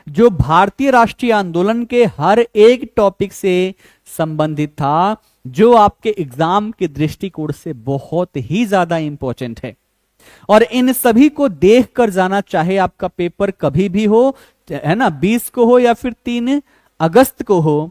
जो भारतीय राष्ट्रीय आंदोलन के हर एक टॉपिक से संबंधित था, जो आपके एग्जाम के दृष्टिकोण से बहुत ही ज्यादा इंपॉर्टेंट है। और इन सभी को देख कर जाना, चाहे आपका पेपर कभी भी हो, है ना, 20 को हो या फिर 3 अगस्त को हो,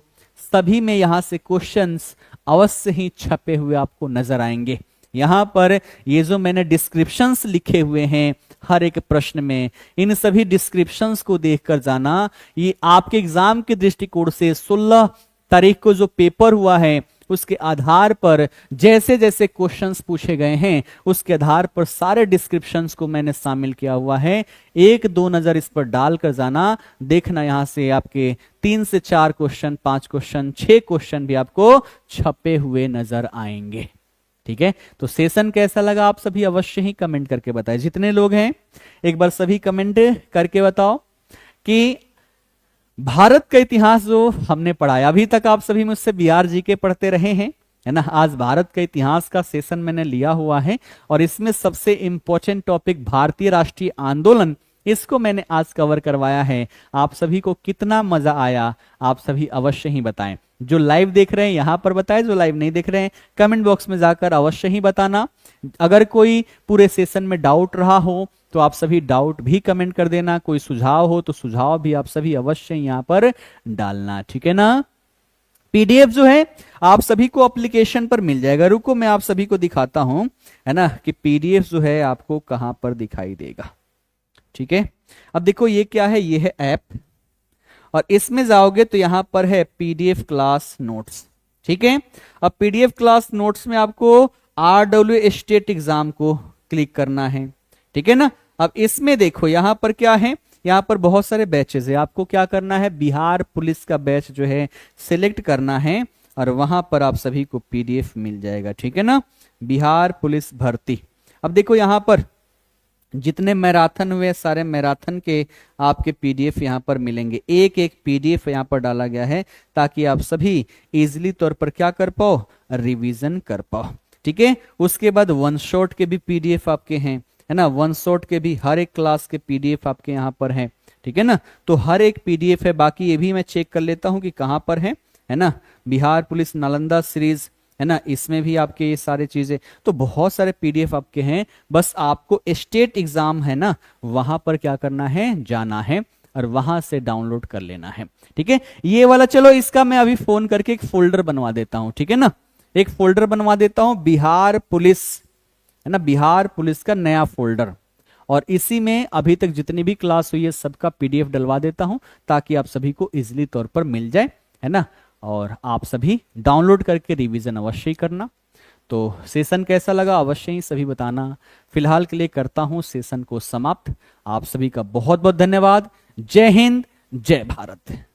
सभी में यहां से क्वेश्चंस अवश्य ही छपे हुए आपको नजर आएंगे। यहां पर ये जो मैंने डिस्क्रिप्शंस लिखे हुए हैं हर एक प्रश्न में, इन सभी डिस्क्रिप्शंस को देखकर जाना, ये आपके एग्जाम के दृष्टिकोण से 16 तारीख को जो पेपर हुआ है उसके आधार पर जैसे जैसे क्वेश्चंस पूछे गए हैं उसके आधार पर सारे डिस्क्रिप्शंस को मैंने शामिल किया हुआ है। 1-2 नजर इस पर डालकर जाना, देखना यहां से आपके 3 से 4 क्वेश्चन, 5 क्वेश्चन, 6 क्वेश्चन भी आपको छपे हुए नजर आएंगे। ठीक है, तो सेशन कैसा लगा आप सभी अवश्य ही कमेंट करके बताएं। जितने लोग हैं एक बार सभी कमेंट करके बताओ कि भारत का इतिहास जो हमने पढ़ाया, अभी तक आप सभी मुझसे बिहार जी के पढ़ते रहे हैं, है ना। आज भारत का इतिहास का सेशन मैंने लिया हुआ है और इसमें सबसे इंपॉर्टेंट टॉपिक भारतीय राष्ट्रीय आंदोलन, इसको मैंने आज कवर करवाया है। आप सभी को कितना मजा आया आप सभी अवश्य ही बताएं। जो लाइव देख रहे हैं यहां पर बताएं, जो लाइव नहीं देख रहे हैं कमेंट बॉक्स में जाकर अवश्य ही बताना। अगर कोई पूरे सेशन में डाउट रहा हो तो आप सभी डाउट भी कमेंट कर देना, कोई सुझाव हो तो सुझाव भी आप सभी अवश्य यहां पर डालना। ठीक है ना। पीडीएफ जो है आप सभी को एप्लीकेशन पर मिल जाएगा। रुको मैं आप सभी को दिखाता हूं, है ना, कि पीडीएफ जो है आपको कहां पर दिखाई देगा। ठीक है, अब देखो ये क्या है, ये है ऐप, और इसमें जाओगे तो यहां पर है पीडीएफ क्लास नोट्स। ठीक है, अब पीडीएफ क्लास नोट्स में आपको आरडब्ल्यू स्टेट एग्जाम को क्लिक करना है। ठीक है ना। अब इसमें देखो यहां पर क्या है, यहां पर बहुत सारे बैचेस है। आपको क्या करना है, बिहार पुलिस का बैच जो है सिलेक्ट करना है और वहां पर आप सभी को पीडीएफ मिल जाएगा। ठीक है ना, बिहार पुलिस भर्ती। अब देखो यहां पर जितने मैराथन हुए सारे मैराथन के आपके पीडीएफ यहां पर मिलेंगे। एक एक पीडीएफ यहां पर डाला गया है ताकि आप सभी इजीली तौर पर क्या कर पाओ, रिवीजन कर पाओ। ठीक है, उसके बाद वन शॉट के भी पीडीएफ आपके हैं, है ना। वन शॉट के भी हर एक क्लास के पीडीएफ आपके यहाँ पर हैं। ठीक है ना, तो हर एक पीडीएफ है। बाकी ये भी मैं चेक कर लेता हूं कि कहाँ पर है ना। बिहार पुलिस नालंदा सीरीज, है ना, इसमें भी आपके ये सारे चीजें, तो बहुत सारे पीडीएफ आपके हैं। बस आपको स्टेट एग्जाम है ना, वहां पर क्या करना है, जाना है और वहां से डाउनलोड कर लेना है। ठीक है, ये वाला चलो इसका मैं अभी फोन करके एक फोल्डर बनवा देता हूं। ठीक है ना, एक फोल्डर बनवा देता हूं बिहार पुलिस, है ना, बिहार पुलिस का नया फोल्डर, और इसी में अभी तक जितनी भी क्लास हुई है सबका पीडीएफ डलवा देता हूं ताकि आप सभी को इजीली तौर पर मिल जाए, है ना। और आप सभी डाउनलोड करके रिवीजन अवश्य ही करना। तो सेशन कैसा लगा अवश्य ही सभी बताना। फिलहाल के लिए करता हूं सेशन को समाप्त। आप सभी का बहुत बहुत धन्यवाद। जय हिंद, जय भारत।